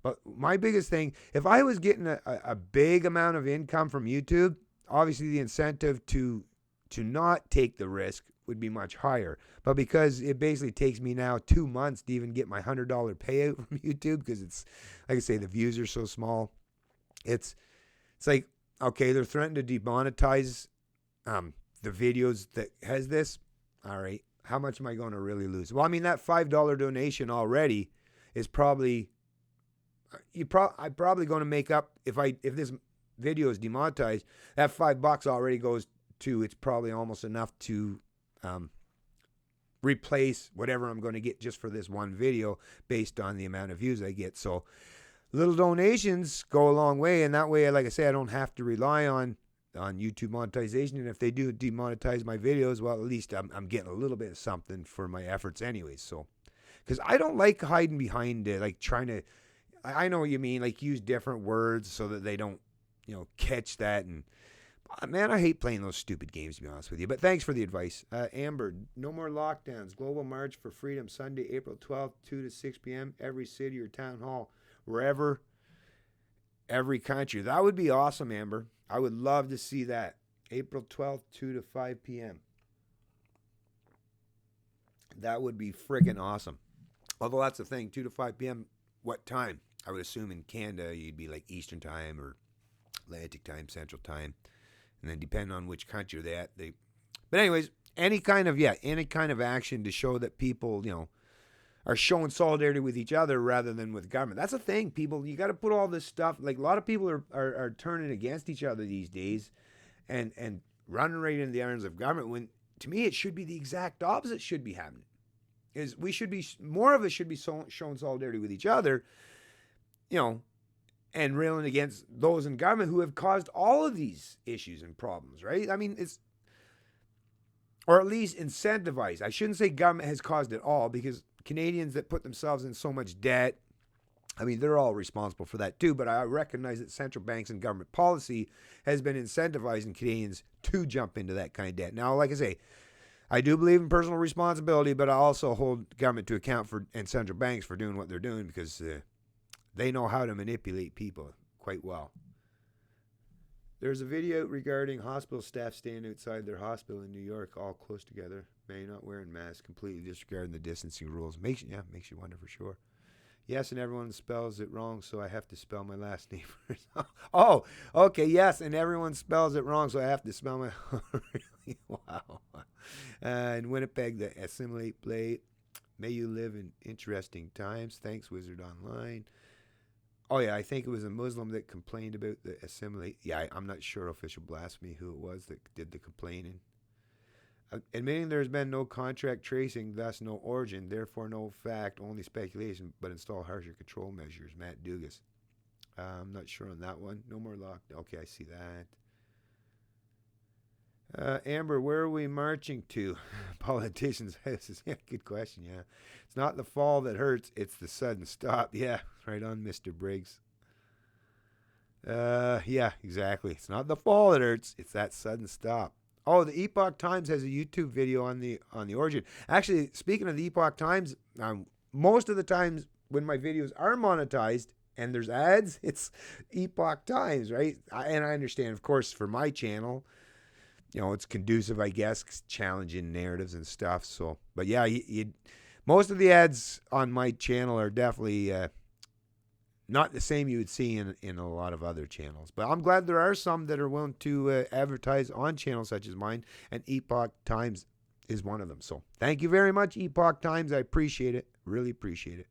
But my biggest thing, if I was getting a big amount of income from YouTube, obviously the incentive to not take the risk would be much higher. But because it basically takes me now 2 months to even get my $100 payout from YouTube, because it's, like I say, the views are so small. It's like, okay, they're threatening to demonetize the videos that has this. All right, how much am I going to really lose? Well, I mean, that $5 donation already is probably... I'm probably going to make up if this video is demonetized. That $5 already goes to. It's probably almost enough to replace whatever I'm going to get just for this one video based on the amount of views I get. So little donations go a long way, and that way, like I say, I don't have to rely on YouTube monetization. And if they do demonetize my videos, well, at least I'm getting a little bit of something for my efforts, anyways. So because I don't like hiding behind it, like trying to. I know what you mean, like use different words so that they don't, catch that. And man, I hate playing those stupid games, to be honest with you. But thanks for the advice. Amber, no more lockdowns. Global March for Freedom, Sunday, April 12th, 2 to 6 p.m. Every city or town hall, wherever, every country. That would be awesome, Amber. I would love to see that. April 12th, 2 to 5 p.m. That would be freaking awesome. Although that's the thing, 2 to 5 p.m., what time? I would assume in Canada you'd be like Eastern time or Atlantic time, Central time, and then depending on which country they're at, But anyways, any kind of action to show that people, are showing solidarity with each other rather than with government. That's the thing, people. You got to put all this stuff. Like a lot of people are turning against each other these days, and running right into the arms of government. When to me it should be the exact opposite. Should be happening. Is we should be more of us should be showing solidarity with each other. And railing against those in government who have caused all of these issues and problems, right? I mean, or at least incentivized. I shouldn't say government has caused it all, because Canadians that put themselves in so much debt, I mean, they're all responsible for that too, but I recognize that central banks and government policy has been incentivizing Canadians to jump into that kind of debt. Now, like I say, I do believe in personal responsibility, but I also hold government to account and central banks for doing what they're doing, because they know how to manipulate people quite well. There's a video regarding hospital staff standing outside their hospital in New York, all close together, many not wearing masks, completely disregarding the distancing rules. Makes you wonder for sure. Yes, and everyone spells it wrong, so I have to spell my last name first. Oh, okay, yes, and everyone spells it wrong, so I have to spell my... Really? Wow. In Winnipeg, the Assimilate Plate. May you live in interesting times. Thanks, Wizard Online. Oh, yeah, I think it was a Muslim that complained about the Assimilate. Yeah, I'm not sure official blasphemy who it was that did the complaining. Admitting there has been no contract tracing, thus no origin, therefore no fact, only speculation, but install harsher control measures. Matt Dugas. I'm not sure on that one. No more lockdown. Okay, I see that. Amber, where are we marching to? Politicians' houses. Yeah, good question, yeah. It's not the fall that hurts, it's the sudden stop. Yeah, right on, Mr. Briggs. Yeah, exactly. It's not the fall that hurts; it's that sudden stop. Oh, the Epoch Times has a YouTube video on the origin. Actually, speaking of the Epoch Times, most of the times when my videos are monetized and there's ads, it's Epoch Times, right? And I understand, of course, for my channel, it's conducive, I guess, challenging narratives and stuff. So, but yeah, most of the ads on my channel are definitely not the same you would see in a lot of other channels. But I'm glad there are some that are willing to advertise on channels such as mine, and Epoch Times is one of them. So thank you very much, Epoch Times. I appreciate it. Really appreciate it.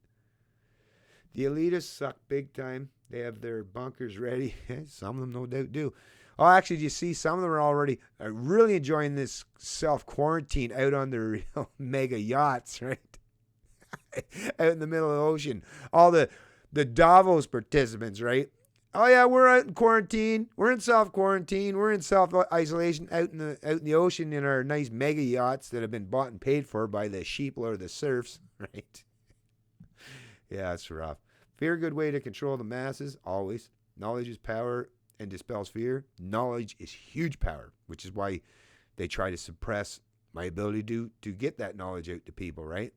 The elitists suck big time. They have their bunkers ready. Some of them no doubt do. Oh, actually, you see, some of them are already really enjoying this self-quarantine out on their mega yachts, right? Out in the middle of the ocean. All the Davos participants, right? Oh yeah, we're out in quarantine. We're in self-quarantine. We're in self-isolation out in the ocean in our nice mega yachts that have been bought and paid for by the sheeple or the serfs, right? Yeah, it's rough. Fear, a good way to control the masses, always. Knowledge is power and dispels fear. Knowledge is huge power, which is why they try to suppress my ability to get that knowledge out to people, right?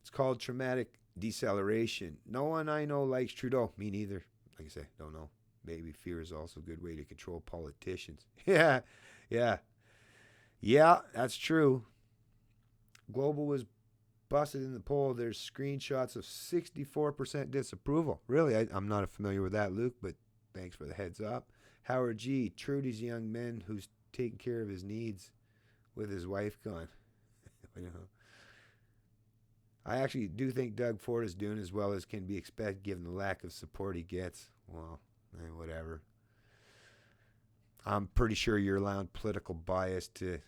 It's called traumatic deceleration. No one I know likes Trudeau. Me neither. Like I say, don't know. Maybe fear is also a good way to control politicians. Yeah, that's true. Global was busted in the poll. There's screenshots of 64% disapproval. Really, I'm not familiar with that, Luke, but thanks for the heads up. Howard G. Trudy's a young man who's taking care of his needs with his wife gone. I actually do think Doug Ford is doing as well as can be expected given the lack of support he gets. Well, whatever. I'm pretty sure you're allowed political bias to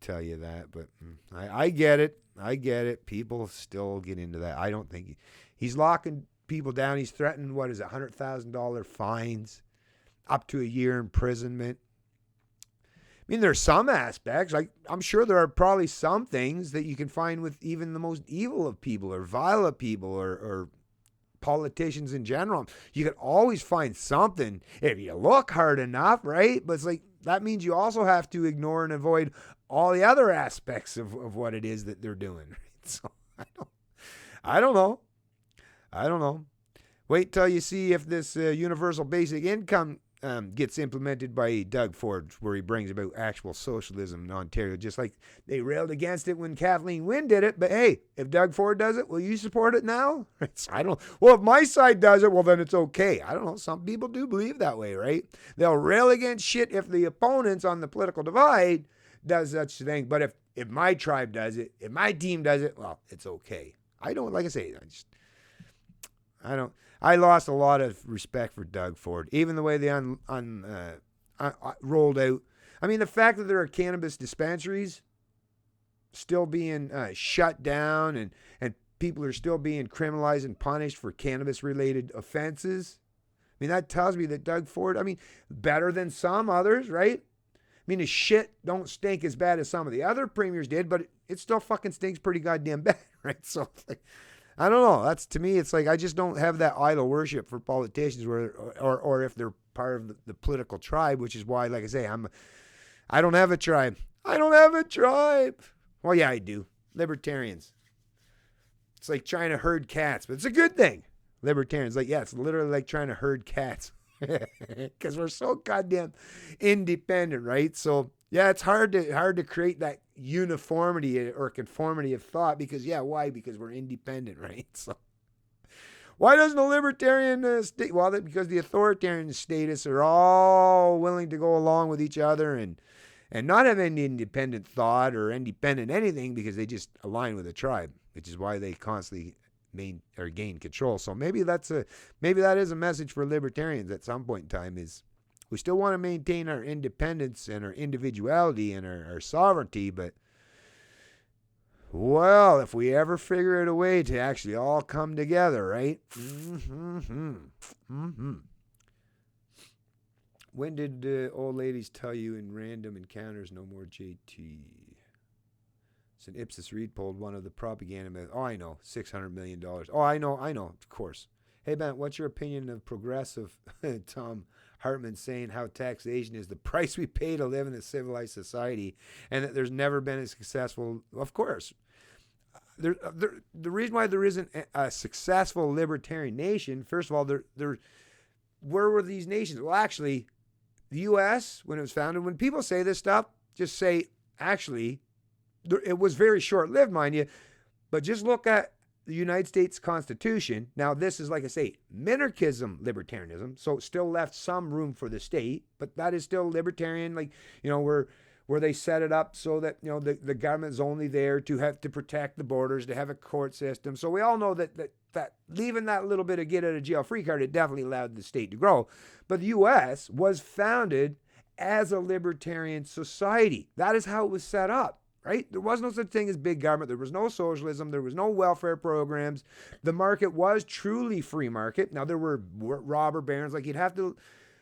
tell you that, but I get it. I get it. People still get into that. I don't think he's locking people down. He's threatened, $100,000 fines, up to a year imprisonment. I mean, there's some aspects. Like, I'm sure there are probably some things that you can find with even the most evil of people or vile of people or politicians in general. You can always find something if you look hard enough, right? But it's like, that means you also have to ignore and avoid all the other aspects of what it is that they're doing. Right? So I don't know. Wait till you see if this universal basic income gets implemented by Doug Ford, where he brings about actual socialism in Ontario, just like they railed against it when Kathleen Wynne did it. But hey, if Doug Ford does it, will you support it now? Well, if my side does it, well, then it's okay. I don't know. Some people do believe that way, right? They'll rail against shit if the opponents on the political divide does such a thing. But if my tribe does it, if my team does it, well, it's okay. Like I say, I lost a lot of respect for Doug Ford, even the way they rolled out. I mean, the fact that there are cannabis dispensaries still being shut down and people are still being criminalized and punished for cannabis-related offenses. I mean, that tells me that Doug Ford, better than some others, right? I mean, his shit don't stink as bad as some of the other premiers did, but it still fucking stinks pretty goddamn bad, right? So, I don't know. That's, to me, it's like I just don't have that idol worship for politicians, or if they're part of the political tribe, which is why, like I say, I don't have a tribe. I don't have a tribe. Well, yeah, I do. Libertarians. It's like trying to herd cats, but it's a good thing. Libertarians, it's literally like trying to herd cats because we're so goddamn independent, right? So yeah, it's hard to create that uniformity or conformity of thought because why? Because we're independent, right? So why doesn't a libertarian state? Well, because the authoritarian statists are all willing to go along with each other and not have any independent thought or independent anything because they just align with a tribe, which is why they constantly gain control. So maybe that is a message for libertarians at some point in time is we still want to maintain our independence and our individuality and our sovereignty, but well, if we ever figure out a way to actually all come together, right? When did old ladies tell you in random encounters no more JT? It's an Ipsos Reid polled one of the propaganda myths. Oh, I know, $600 million. Oh, I know, of course. Hey, Ben, what's your opinion of progressive Tom Hartman saying how taxation is the price we pay to live in a civilized society and that there's never been a successful, of course, the reason why there isn't a successful libertarian nation, first of all, where were these nations? Well, actually, the U.S., when it was founded, when people say this stuff, just say, actually, it was very short-lived, mind you, but just look at the United States Constitution. Now, this is, like I say, minarchism libertarianism, so it still left some room for the state, but that is still libertarian, like, where they set it up so that, the government's only there to have to protect the borders, to have a court system. So we all know that leaving that little bit of get out of jail free card, it definitely allowed the state to grow. But the U.S. was founded as a libertarian society. That is how it was set up. Right? There was no such thing as big government. There was no socialism. There was no welfare programs. The market was truly free market. Now, there were robber barons. Like, you'd have to,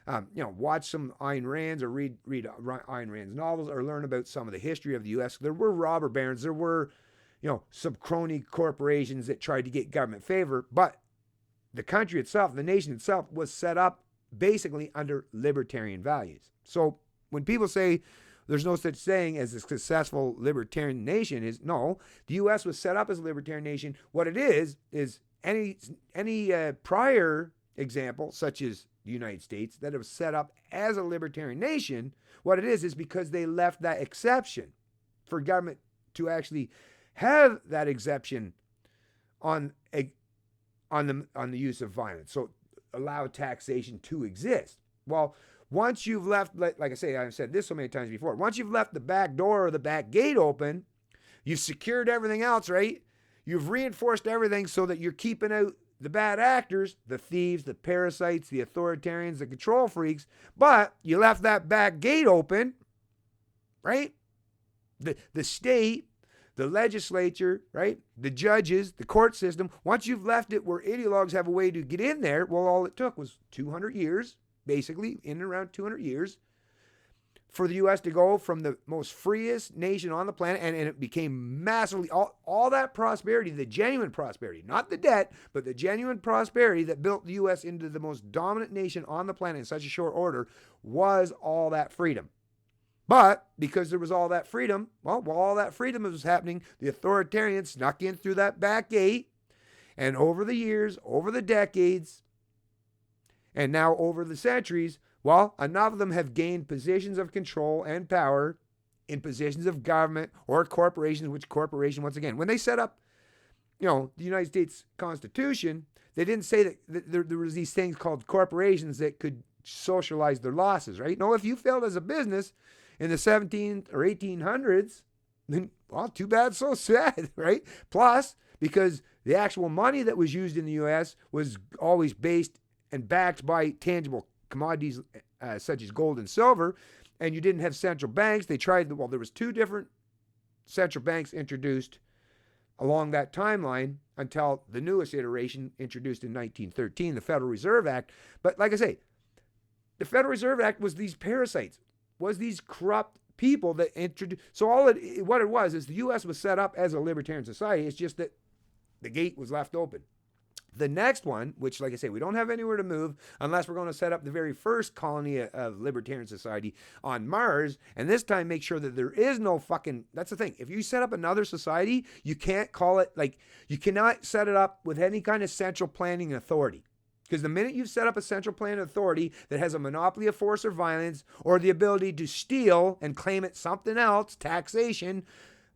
watch some Ayn Rand's or read Ayn Rand's novels or learn about some of the history of the U.S. There were robber barons. There were, some crony corporations that tried to get government favor. But the country itself, the nation itself, was set up basically under libertarian values. So when people say, there's no such thing as a successful libertarian nation, is no. The U.S. was set up as a libertarian nation. What it is any prior example, such as the United States, that was set up as a libertarian nation, what it is because they left that exception for government to actually have that exception on the use of violence. So allow taxation to exist. Well, once you've left, like I say, I've said this so many times before, once you've left the back door or the back gate open, you've secured everything else, right? You've reinforced everything so that you're keeping out the bad actors, the thieves, the parasites, the authoritarians, the control freaks, but you left that back gate open, right? The state, the legislature, right? The judges, the court system, once you've left it where ideologues have a way to get in there, well, all it took was 200 years. Basically, in and around 200 years, for the U.S. to go from the most freest nation on the planet, and it became massively, all that prosperity, the genuine prosperity, not the debt, but the genuine prosperity that built the U.S. into the most dominant nation on the planet in such a short order, was all that freedom. But because there was all that freedom, while all that freedom was happening, the authoritarians snuck in through that back gate, and over the years, over the decades, and now over the centuries, well, enough of them have gained positions of control and power in positions of government or corporations, which corporation, once again, when they set up, the United States Constitution, they didn't say that there was these things called corporations that could socialize their losses, right? No, if you failed as a business in the 17th or 1800s, then, well, too bad, so sad, right? Plus, because the actual money that was used in the U.S. was always based and backed by tangible commodities such as gold and silver, and you didn't have central banks. They tried, there was 2 different central banks introduced along that timeline until the newest iteration introduced in 1913, the Federal Reserve Act. But like I say, the Federal Reserve Act was these parasites, was these corrupt people that introduced. So what it was is the U.S. was set up as a libertarian society. It's just that the gate was left open. The next one, which, like I say, we don't have anywhere to move unless we're going to set up the very first colony of libertarian society on Mars, and this time make sure that there is no fucking, that's the thing. If you set up another society, you can't call it, you cannot set it up with any kind of central planning authority. Because the minute you've set up a central planning authority that has a monopoly of force or violence or the ability to steal and claim it something else, taxation,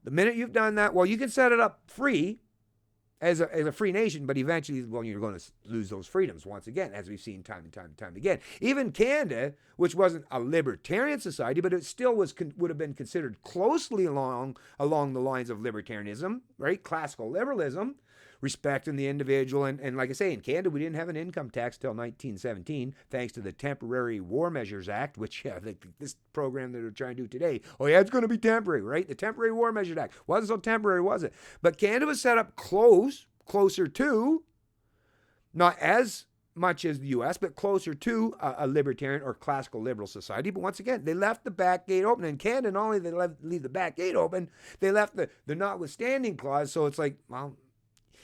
the minute you've done that, well, you can set it up free, as a free nation, but eventually, well, you're going to lose those freedoms once again, as we've seen time and time again. Even Canada, which wasn't a libertarian society, but it still would have been considered closely along the lines of libertarianism, right? Classical liberalism, respecting the individual. And like I say, in Canada, we didn't have an income tax till 1917, thanks to the Temporary War Measures Act, which this program that they're trying to do today, oh yeah, it's going to be temporary, right? The Temporary War Measures Act wasn't so temporary, was it? But Canada was set up closer to, not as much as the U.S., but closer to a libertarian or classical liberal society. But once again, they left the back gate open. In Canada, not only did they leave the back gate open, they left the notwithstanding clause. So it's like, well,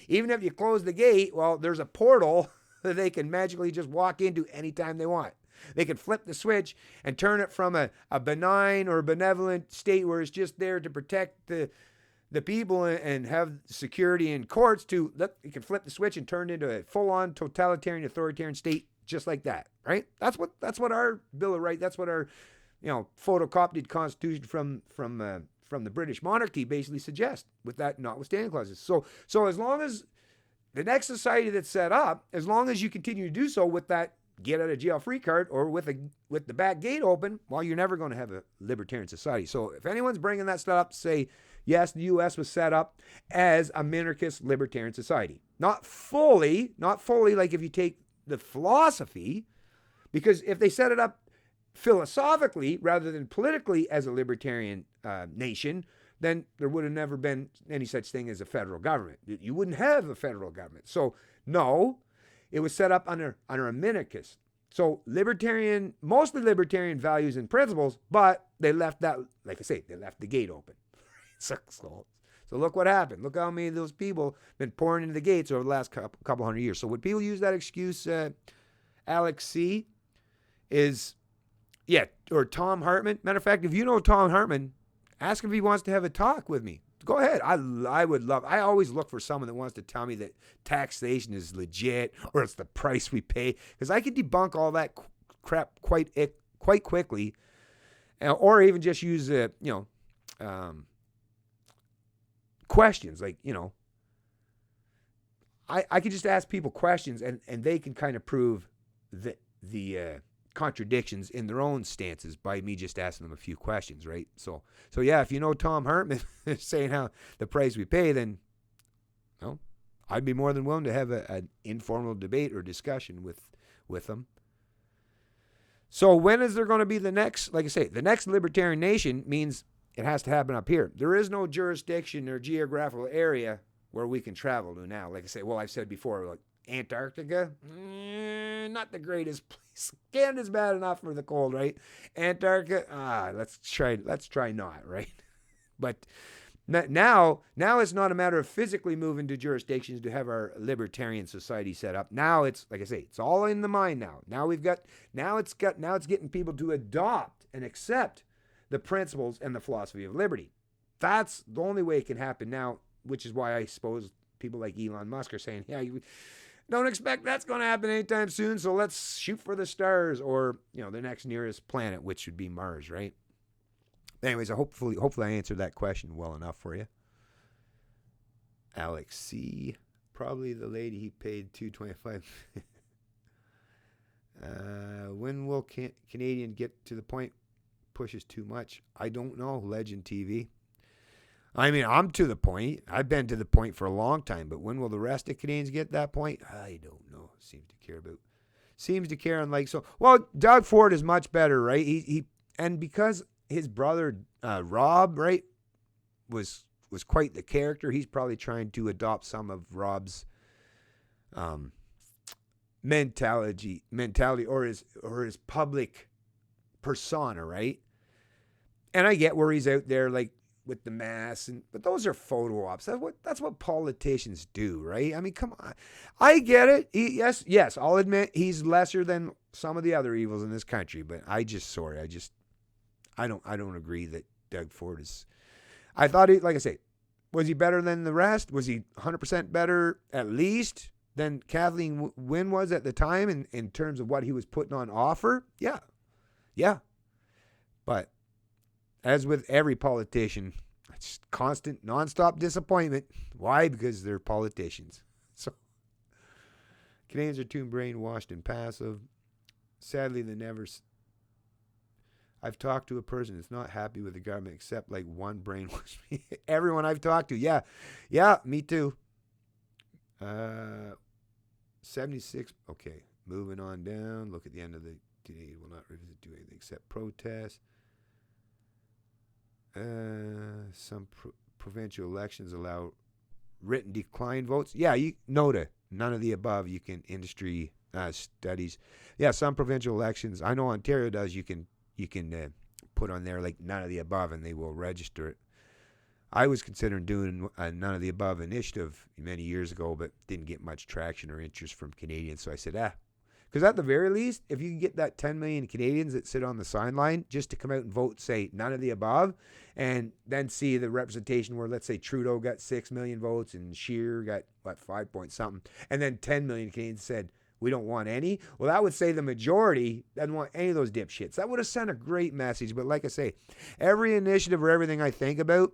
even if you close the gate, well, there's a portal that they can magically just walk into anytime they want. They can flip the switch and turn it from a benign or benevolent state where it's just there to protect the people and have security in courts to, look, you can flip the switch and turn it into a full-on totalitarian, authoritarian state just like that, right? That's what our Bill of Rights, that's what our, photocopied Constitution from the British monarchy basically suggests, with that notwithstanding clauses. So as long as the next society that's set up, as long as you continue to do so with that get out of jail free card or with the back gate open, well, you're never going to have a libertarian society. So if anyone's bringing that stuff up, say, yes, the U.S. was set up as a minarchist libertarian society. Not fully like if you take the philosophy, because if they set it up philosophically rather than politically as a libertarian nation, then there would have never been any such thing as a federal government. You wouldn't have a federal government. So no, it was set up under a minarchist. So libertarian, mostly libertarian values and principles, but they left that, like I say, they left the gate open. So look what happened. Look how many of those people have been pouring into the gates over the last couple hundred years. So would people use that excuse, Alex C., is, yeah, or Tom Hartman? Matter of fact, if you know Tom Hartman, ask him if he wants to have a talk with me. Go ahead. I would love, I always look for someone that wants to tell me that taxation is legit or it's the price we pay, because I could debunk all that crap quite quickly, or even just use, questions. Like, I could just ask people questions and they can kind of prove the contradictions in their own stances by me just asking them a few questions, right? So yeah, if you know Tom Hartman saying how the price we pay, then I'd be more than willing to have an informal debate or discussion with them. So when is there going to be the next, like I say, the next libertarian nation means it has to happen up here. There is no jurisdiction or geographical area where we can travel to now. Like I say, I've said before, like Antarctica, not the greatest place. Canada's bad enough for the cold, right? Antarctica, let's try not, right? But now it's not a matter of physically moving to jurisdictions to have our libertarian society set up. Now it's, like I say, it's all in the mind now. Now it's getting people to adopt and accept the principles and the philosophy of liberty. That's the only way it can happen now, which is why I suppose people like Elon Musk are saying, yeah, you don't expect that's going to happen anytime soon, so let's shoot for the stars, or the next nearest planet, which would be Mars, right? Anyways, hopefully I answered that question well enough for you. Alex C., probably the lady he paid $225. When will Canadian get to the point pushes too much? I don't know. Legend TV. I mean, I'm to the point. I've been to the point for a long time, but when will the rest of Canadians get that point? I don't know. Seems to care on like so. Well, Doug Ford is much better, right? He and because his brother Rob, right, was quite the character. He's probably trying to adopt some of Rob's mentality, or his public persona, right? And I get where he's out there like with the mask, but those are photo ops. That's what politicians do, right? I mean, come on. I get it. Yes, I'll admit he's lesser than some of the other evils in this country, but I don't agree that Doug Ford is. I thought he, like I say, was he better than the rest? Was he 100% better at least than Kathleen Wynne was at the time in terms of what he was putting on offer? Yeah. But as with every politician, it's constant, nonstop disappointment. Why? Because they're politicians. So Canadians are too brainwashed and passive. Sadly, I've talked to a person that's not happy with the government except like one brainwashed me. Everyone I've talked to, yeah, me too. 76. Okay, moving on down. Look at the end of the Canadian will not revisit do anything except protest. Some provincial elections allow written decline votes. Yeah, none of the above. You can industry studies. Yeah, some provincial elections. I know Ontario does. You can put on there like none of the above, and they will register it. I was considering doing a none of the above initiative many years ago, but didn't get much traction or interest from Canadians. So I said, because at the very least, if you can get that 10 million Canadians that sit on the sideline just to come out and vote, say none of the above, and then see the representation where, let's say, Trudeau got 6 million votes and Scheer got, 5 point something, and then 10 million Canadians said, we don't want any. Well, that would say the majority doesn't want any of those dipshits. That would have sent a great message. But like I say, every initiative or everything I think about,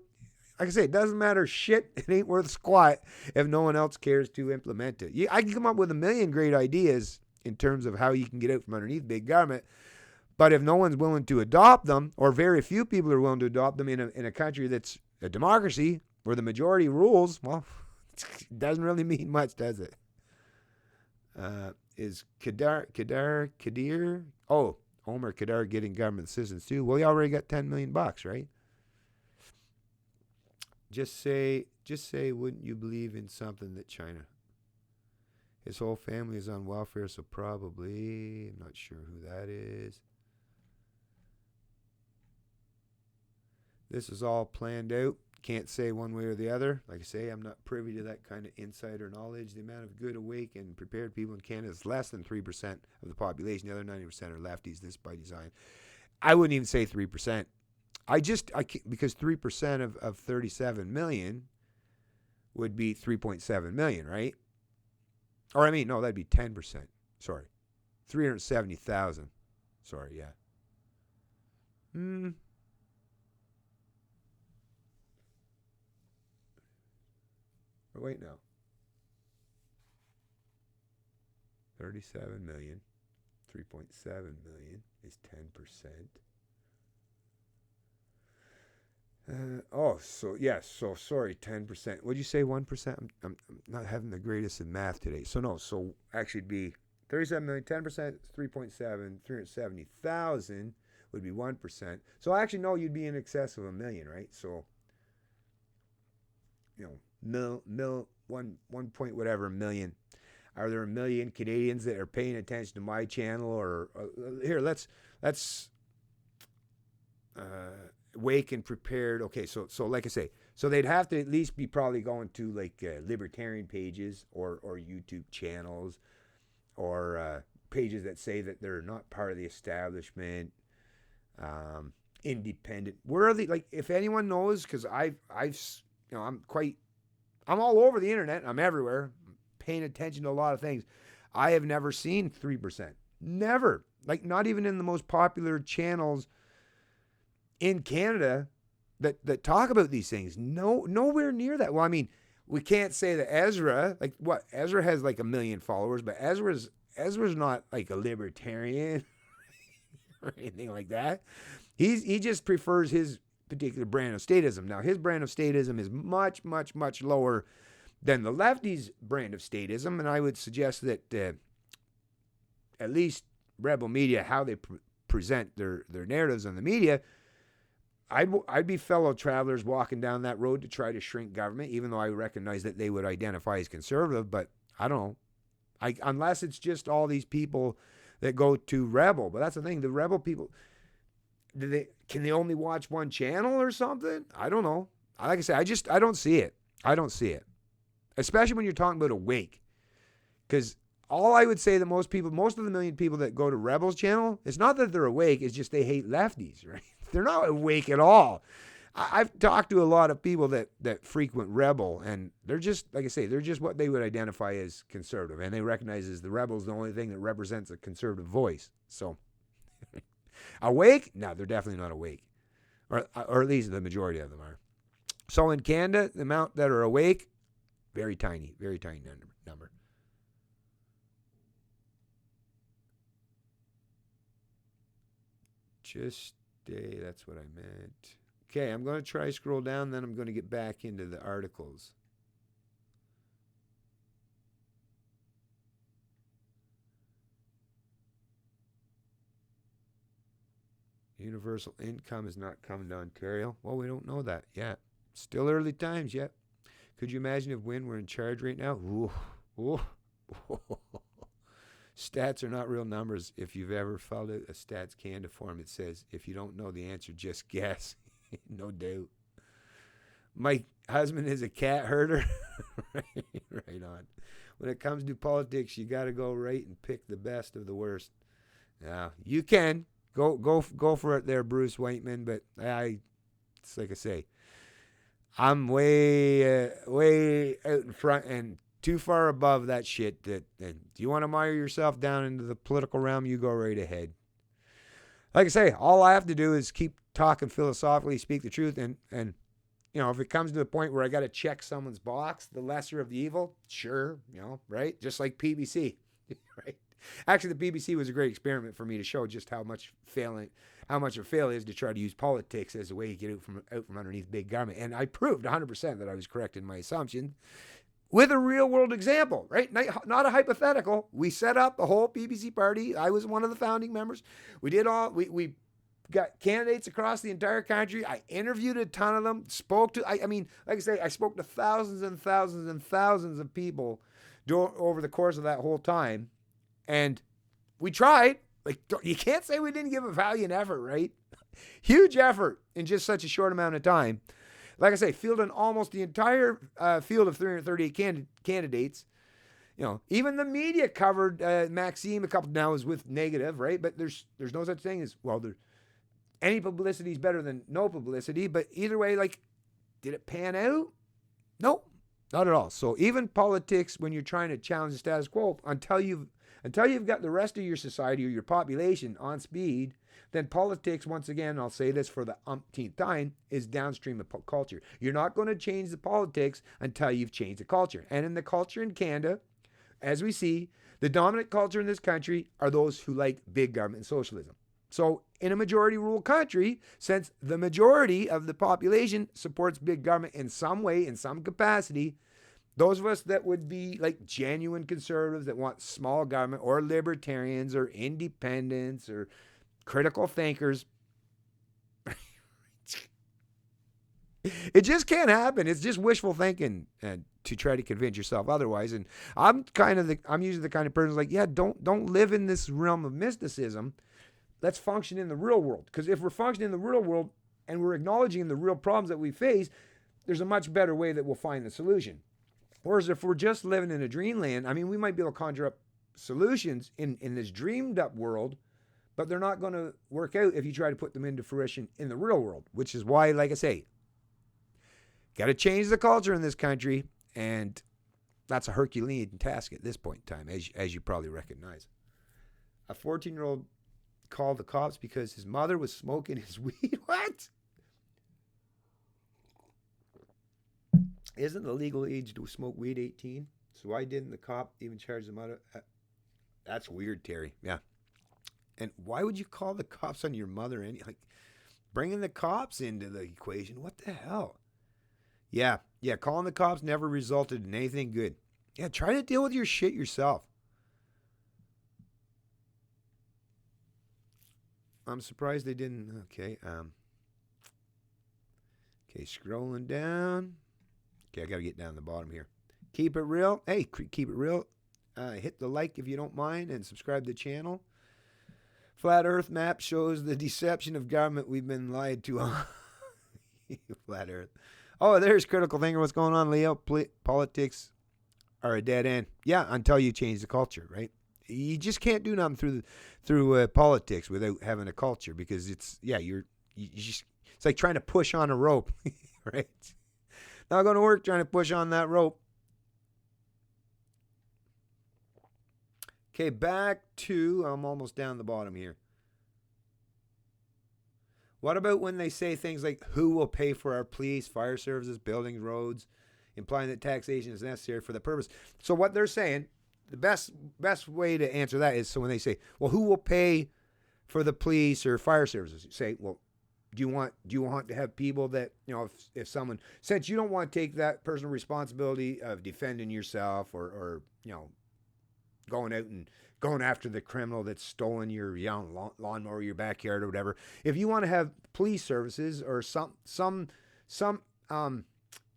like I say, it doesn't matter shit. It ain't worth squat if no one else cares to implement it. I can come up with a million great ideas in terms of how you can get out from underneath big government. But if no one's willing to adopt them, or very few people are willing to adopt them in a country that's a democracy where the majority rules, well, it doesn't really mean much, does it? Is Kadir? Oh, Omar Kadar getting government assistance too? Well, he already got $10 million, right? Just say, wouldn't you believe in something that China? His whole family is on welfare, so probably. I'm not sure who that is. This is all planned out. Can't say one way or the other. Like I say, I'm not privy to that kind of insider knowledge. The amount of good, awake, and prepared people in Canada is less than 3% of the population. The other 90% are lefties. This by design. I wouldn't even say 3%. Because 3% of 37 million would be 3.7 million, right? Or no, that'd be 10%. Sorry. 370,000. Sorry, yeah. Oh, wait, no. 37 million. 3.7 million is 10%. Sorry, 10%. What'd you say, 1%? I'm not having the greatest in math today. So actually it'd be 37 million, 10%, 3.7, 370,000 would be 1%. So actually, no, you'd be in excess of a million, right? So, one point whatever million. Are there a million Canadians that are paying attention to my channel? Or here, let's wake and prepared. Okay, so like I say, so they'd have to at least be probably going to like libertarian pages or YouTube channels or pages that say that they're not part of the establishment, independent. Where are they? Like, if anyone knows, because I'm all over the internet. I'm everywhere. I'm paying attention to a lot of things. I have never seen 3%. Never. Like, not even in the most popular channels in Canada that talk about these things. Nowhere near that. Well, we can't say that Ezra, Ezra has like 1 million followers, but Ezra's not like a libertarian or anything like that. He just prefers his particular brand of statism. Now, his brand of statism is much, much, much lower than the lefties' brand of statism, and I would suggest that at least Rebel Media, how they present their narratives on the media, I'd be fellow travelers walking down that road to try to shrink government, even though I recognize that they would identify as conservative. But I don't know. Unless it's just all these people that go to Rebel. But that's the thing. The Rebel people, can they only watch one channel or something? I don't know. Like I said, I don't see it. I don't see it. Especially when you're talking about awake. Because all I would say that most of the million people that go to Rebel's channel, it's not that they're awake, it's just they hate lefties, right? They're not awake at all. I've talked to a lot of people that frequent Rebel, and they're just, like I say, they're just what they would identify as conservative. And they recognize as the Rebel's the only thing that represents a conservative voice. So, awake? No, they're definitely not awake. Or at least the majority of them are. So in Canada, the amount that are awake, very tiny number. Just stay, that's what I meant. Okay, I'm going to try scroll down, then I'm going to get back into the articles. Universal income has not come to Ontario. Well, we don't know that yet. Still early times yet. Could you imagine if Wynne were in charge right now? Ooh, ooh. Stats are not real numbers. If you've ever filled out a Stats Canada form, it says, if you don't know the answer, just guess. No doubt. My husband is a cat herder. Right on. When it comes to politics, you got to go right and pick the best of the worst. Yeah, you can go for it there, Bruce Whiteman. But it's like I say, I'm way out in front and too far above that shit. That and do you want to mire yourself down into the political realm? You go right ahead. Like I say, all I have to do is keep talking philosophically, speak the truth, and if it comes to the point where I got to check someone's box, the lesser of the evil, sure, right? Just like PBC, right? Actually, the BBC was a great experiment for me to show just how much of a fail is to try to use politics as a way to get out from underneath big government. And I proved 100% that I was correct in my assumption with a real world example, right? Not a hypothetical. We set up the whole BBC party. I was one of the founding members. We got candidates across the entire country. I interviewed a ton of them, I spoke to thousands and thousands and thousands of people over the course of that whole time. And we tried. You can't say we didn't give a valiant effort, right? Huge effort in just such a short amount of time. Like I say, fielding almost the entire field of 338 candidates. Even the media covered Maxime a couple now is with negative, right? But there's no such thing as, any publicity is better than no publicity. But either way, did it pan out? Nope, not at all. So even politics, when you're trying to challenge the status quo, until you've got the rest of your society or your population on speed, then politics, once again, I'll say this for the umpteenth time, is downstream of culture. You're not going to change the politics until you've changed the culture. And in the culture in Canada, as we see, the dominant culture in this country are those who like big government and socialism. So in a majority rule country, since the majority of the population supports big government in some way, in some capacity, those of us that would be genuine conservatives that want small government, or libertarians or independents or critical thinkers, it just can't happen. It's just wishful thinking to try to convince yourself otherwise. And I'm usually the kind of person don't live in this realm of mysticism. Let's function in the real world. Because if we're functioning in the real world and we're acknowledging the real problems that we face, there's a much better way that we'll find the solution. Whereas if we're just living in a dreamland, we might be able to conjure up solutions in this dreamed up world, but they're not going to work out if you try to put them into fruition in the real world, which is why, like I say, got to change the culture in this country. And that's a Herculean task at this point in time, as you probably recognize. A 14-year-old called the cops because his mother was smoking his weed. What? Isn't the legal age to smoke weed 18? So why didn't the cop even charge the mother? That's weird, Terry. Yeah. And why would you call the cops on your mother? Bringing the cops into the equation. What the hell? Yeah. Calling the cops never resulted in anything good. Yeah, try to deal with your shit yourself. I'm surprised they didn't. Okay. Scrolling down. Okay, I got to get down to the bottom here. Keep it real. Hey, keep it real. Hit the like if you don't mind and subscribe to the channel. Flat Earth map shows the deception of government we've been lied to on. Flat Earth. Oh, there's critical thinker. What's going on, Leo? Politics are a dead end. Yeah, until you change the culture, right? You just can't do nothing through politics without having a culture, because it's like trying to push on a rope, right? Not going to work trying to push on that rope. Okay, back to, I'm almost down the bottom here. What about when they say things like, who will pay for our police, fire services, buildings, roads, implying that taxation is necessary for the purpose? So what they're saying, the best way to answer that is, so when they say, well, who will pay for the police or fire services? You say, well, do you want to have people that, if someone, since you don't want to take that personal responsibility of defending yourself or going out and going after the criminal that's stolen your lawnmower, your backyard or whatever. If you want to have police services or some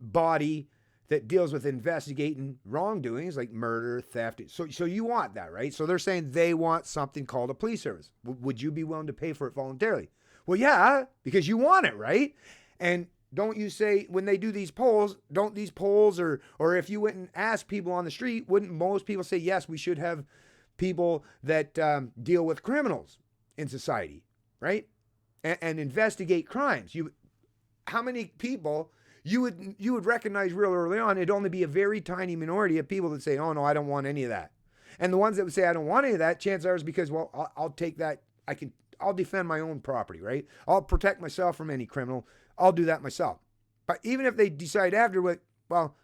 body that deals with investigating wrongdoings like murder, theft. So you want that, right? So they're saying they want something called a police service. Would you be willing to pay for it voluntarily? Well, yeah, because you want it, right? And don't you say when they do these polls, don't these polls or if you went and asked people on the street, wouldn't most people say, yes, we should have people that deal with criminals in society, right? And investigate crimes. How many people you would recognize real early on? It'd only be a very tiny minority of people that say, oh no, I don't want any of that. And the ones that would say, I don't want any of that, chances are is because, well, I'll take that. I'll defend my own property, right? I'll protect myself from any criminal. I'll do that myself. But even if they decide afterward, well,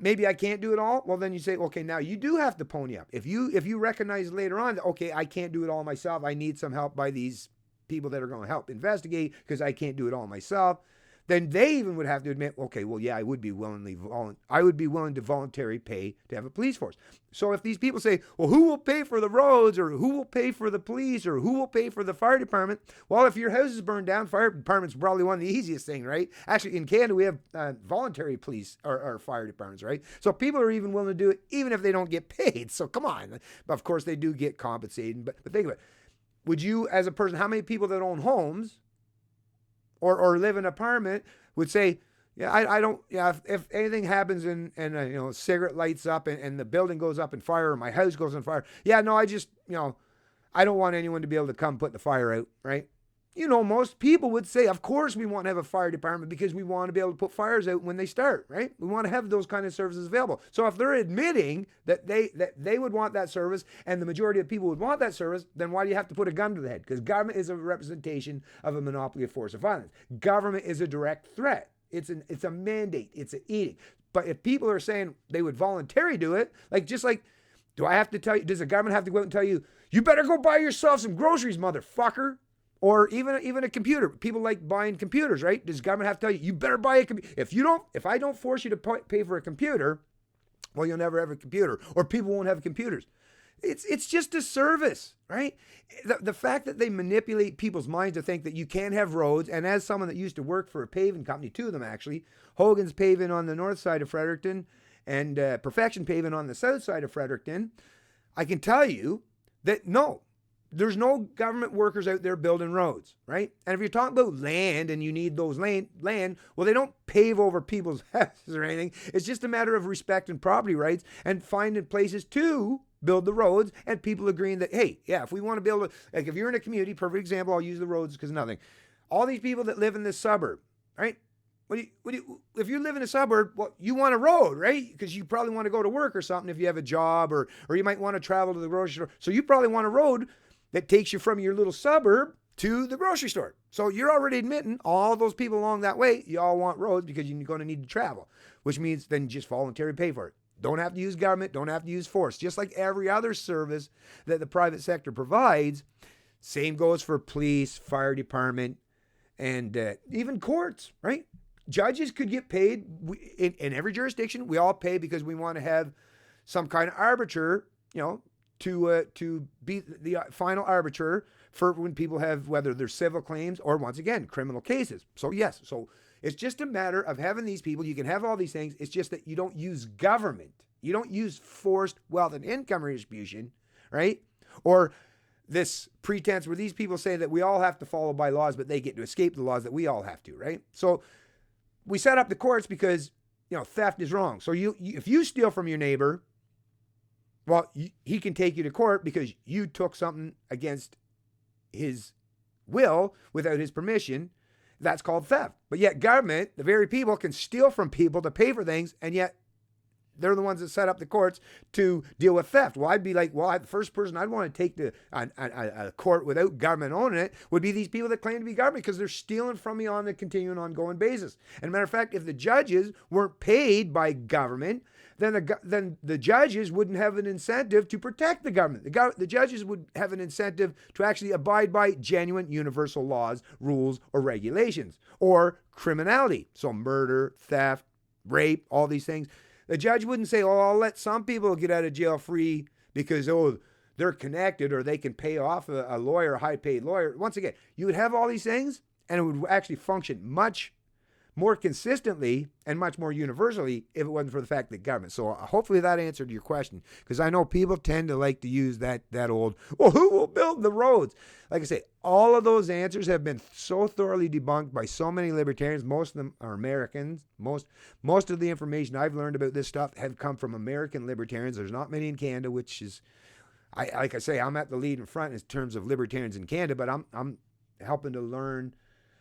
maybe I can't do it all. Well, then you say, okay, now you do have to pony up. If you recognize later on, okay, I can't do it all myself. I need some help by these people that are going to help investigate because I can't do it all myself. Then they even would have to admit, okay, well, yeah, I would be willing to voluntarily pay to have a police force. So if these people say, well, who will pay for the roads, or who will pay for the police, or who will pay for the fire department? Well, if your house is burned down, fire department's probably one of the easiest things, right? Actually, in Canada, we have voluntary police or fire departments, right? So people are even willing to do it, even if they don't get paid. So come on. But of course, they do get compensated. But think of it. Would you, as a person, how many people that own homes or live in an apartment would say, yeah, I don't, yeah, if anything happens and cigarette lights up and the building goes up in fire or my house goes on fire, yeah, no, I just, I don't want anyone to be able to come put the fire out, right? Most people would say, of course we want to have a fire department because we want to be able to put fires out when they start, right? We want to have those kind of services available. So if they're admitting that they would want that service and the majority of people would want that service, then why do you have to put a gun to the head? Because government is a representation of a monopoly of force of violence. Government is a direct threat. It's a mandate. It's an edict. But if people are saying they would voluntarily do it, do I have to tell you, does the government have to go out and tell you, you better go buy yourself some groceries, motherfucker? Or even a computer. People like buying computers, right? Does government have to tell you, you better buy a computer? If I don't force you to pay for a computer, well, you'll never have a computer, or people won't have computers. It's just a service, right? The fact that they manipulate people's minds to think that you can't have roads, and as someone that used to work for a paving company, two of them actually, Hogan's Paving on the north side of Fredericton and Perfection Paving on the south side of Fredericton, I can tell you that no, there's no government workers out there building roads, right? And if you're talking about land and you need those land, well, they don't pave over people's houses or anything. It's just a matter of respecting property rights and finding places to build the roads and people agreeing that, hey, yeah, if we want to build if you're in a community, perfect example, I'll use the roads because nothing. All these people that live in this suburb, right? If you live in a suburb, well, you want a road, right? Because you probably want to go to work or something if you have a job, or you might want to travel to the grocery store. So you probably want a road that takes you from your little suburb to the grocery store. So you're already admitting all those people along that way, you all want roads because you're going to need to travel, which means then just voluntarily pay for it. Don't have to use government, don't have to use force. Just like every other service that the private sector provides, same goes for police, fire department, and even courts, right? Judges could get paid in every jurisdiction. We all pay because we want to have some kind of arbiter, to be the final arbiter for when people have, whether they're civil claims or, once again, criminal cases. So yes, so it's just a matter of having these people. You can have all these things. It's just that you don't use government. You don't use forced wealth and income redistribution, right? Or this pretense where these people say that we all have to follow by laws, but they get to escape the laws that we all have to, right? So we set up the courts because, theft is wrong. So if you steal from your neighbor, well, he can take you to court because you took something against his will without his permission. That's called theft. But yet government, the very people, can steal from people to pay for things, and yet they're the ones that set up the courts to deal with theft. Well, I'd be like, the first person I'd want to take to a court without government owning it would be these people that claim to be government because they're stealing from me on a continuing ongoing basis. And matter of fact, if the judges weren't paid by government, then the judges wouldn't have an incentive to protect the government. The judges would have an incentive to actually abide by genuine universal laws, rules, or regulations, or criminality. So murder, theft, rape, all these things. The judge wouldn't say, I'll let some people get out of jail free because, they're connected or they can pay off a lawyer, a high-paid lawyer. Once again, you would have all these things and it would actually function much more consistently and much more universally if it wasn't for the fact that government. So hopefully that answered your question, because I know people tend to like to use that old, well, who will build the roads? Like I say, all of those answers have been so thoroughly debunked by so many libertarians. Most of them are Americans. Most of the information I've learned about this stuff have come from American libertarians. There's not many in Canada, which is, like I say, I'm at the lead in front in terms of libertarians in Canada, but I'm helping to learn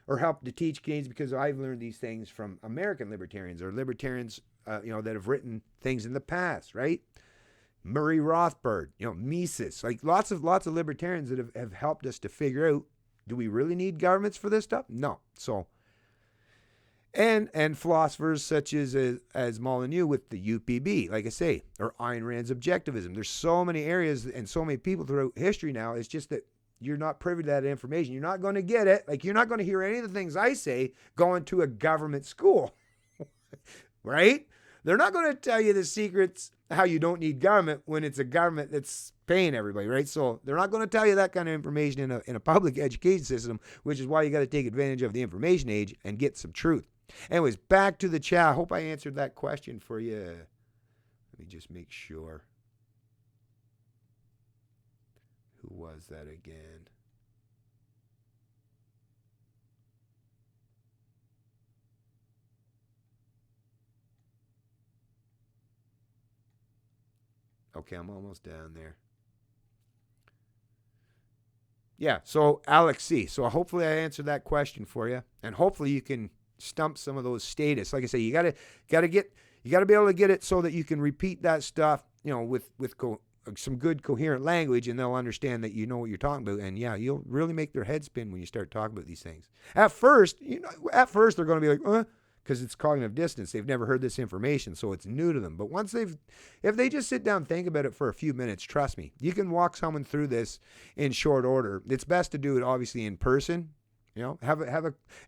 or help to teach Canadians because I've learned these things from American libertarians or libertarians, that have written things in the past, right? Murray Rothbard, Mises, like lots of libertarians that have helped us to figure out, do we really need governments for this stuff? No. So, and philosophers such as Molyneux with the UPB, like I say, or Ayn Rand's objectivism. There's so many areas and so many people throughout history now. It's just that you're not privy to that information. You're not going to get it. Like, you're not going to hear any of the things I say going to a government school, right? They're not going to tell you the secrets how you don't need government when it's a government that's paying everybody, right? So they're not going to tell you that kind of information in a public education system, which is why you got to take advantage of the information age and get some truth. Anyways, back to the chat. I hope I answered that question for you. Let me just make sure. Who was that again? Okay, I'm almost down there. Yeah, so Alex C. So hopefully I answered that question for you, and hopefully you can stump some of those status. Like I say, you gotta be able to get it so that you can repeat that stuff, with some good coherent language, and they'll understand that you know what you're talking about. And yeah, you'll really make their head spin when you start talking about these things. At first they're going to be like, because it's cognitive dissonance. They've never heard this information, so it's new to them. But if they just sit down and think about it for a few minutes, trust me, you can walk someone through this in short order. It's best to do it obviously in person. And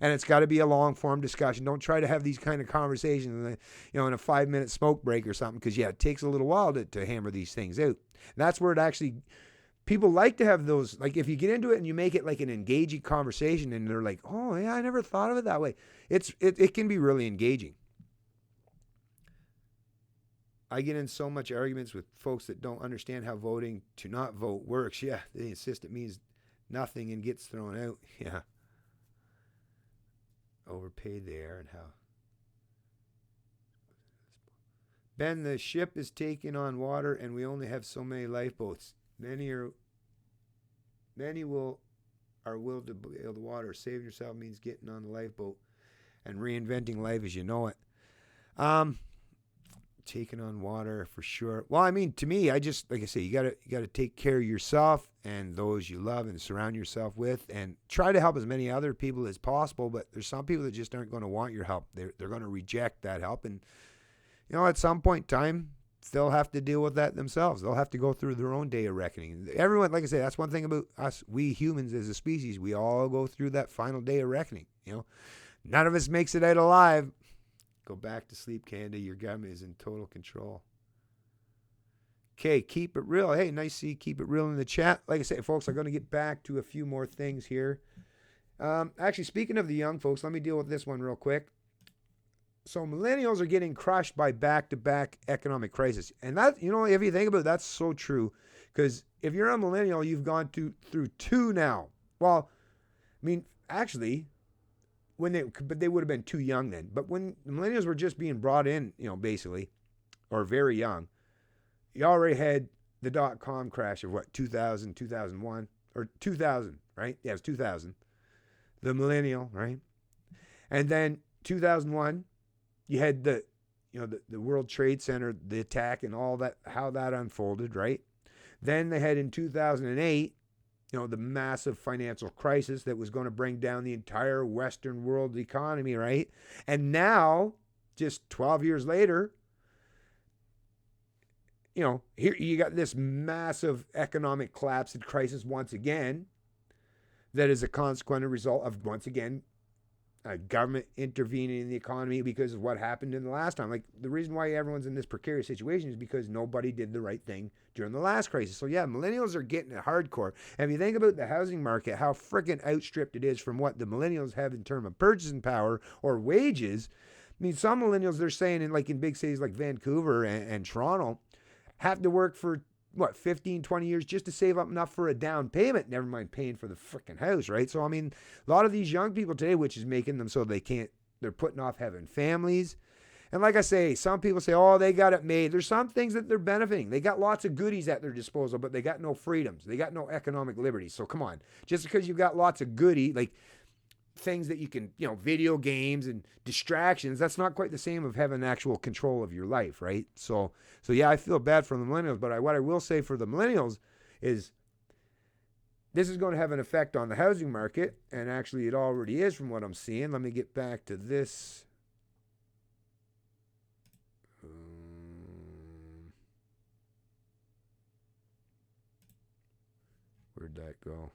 it's got to be a long form discussion. Don't try to have these kind of conversations, in a 5-minute smoke break or something, because it takes a little while to hammer these things out. And that's where it actually, people like to have those, like if you get into it and you make it like an engaging conversation and they're like, oh yeah, I never thought of it that way. It can be really engaging. I get in so much arguments with folks that don't understand how voting to not vote works. Yeah, they insist it means nothing and gets thrown out. Yeah. Overpaid there and how. Ben, the ship is taking on water and we only have so many lifeboats. Many are willed to bail the water. Saving yourself means getting on the lifeboat and reinventing life as you know it. Taking on water for sure. Well, I mean, to me, I just, like I say, you gotta take care of yourself and those you love and surround yourself with, and try to help as many other people as possible. But there's some people that just aren't going to want your help. They're going to reject that help, and at some point in time, they'll have to deal with that themselves. They'll have to go through their own day of reckoning. Everyone, like I say, that's one thing about us, we humans as a species, we all go through that final day of reckoning. None of us makes it out alive. Go back to sleep, Canada. Your government is in total control. Okay, keep it real. Hey, nice to see keep it real in the chat. Like I said, folks, I'm going to get back to a few more things here. Actually, speaking of the young folks, let me deal with this one real quick. So millennials are getting crushed by back-to-back economic crisis. And that, if you think about it, that's so true. Because if you're a millennial, you've gone through two now. Well, I mean, actually, but they would have been too young then. But when the millennials were just being brought in, basically, or very young, you already had the dot-com crash of 2000, 2001, or 2000, right? Yeah, it was 2000. The millennial, right? And then 2001, you had the World Trade Center, the attack and all that, how that unfolded, right? Then they had in 2008, the massive financial crisis that was going to bring down the entire Western world economy, right? And now, just 12 years later, here you got this massive economic collapse and crisis once again that is a consequent result of, once again, government intervening in the economy because of what happened in the last time. Like the reason why everyone's in this precarious situation is because nobody did the right thing during the last crisis. So yeah, millennials are getting it hardcore. And if you think about the housing market, how freaking outstripped it is from what the millennials have in terms of purchasing power or wages. I mean, some millennials, they're saying in big cities like Vancouver and Toronto, have to work for 15, 20 years just to save up enough for a down payment, never mind paying for the freaking house, right? So, I mean, a lot of these young people today, which is making them so they're putting off having families. And like I say, some people say, oh, they got it made. There's some things that they're benefiting. They got lots of goodies at their disposal, but they got no freedoms. They got no economic liberty. So come on, just because you've got lots of goodie, like things that you can, video games and distractions, that's not quite the same of having actual control of your life, right? So yeah, I feel bad for the millennials, but what I will say for the millennials is this is going to have an effect on the housing market, and actually it already is from what I'm seeing. Let me get back to this. Where'd that go?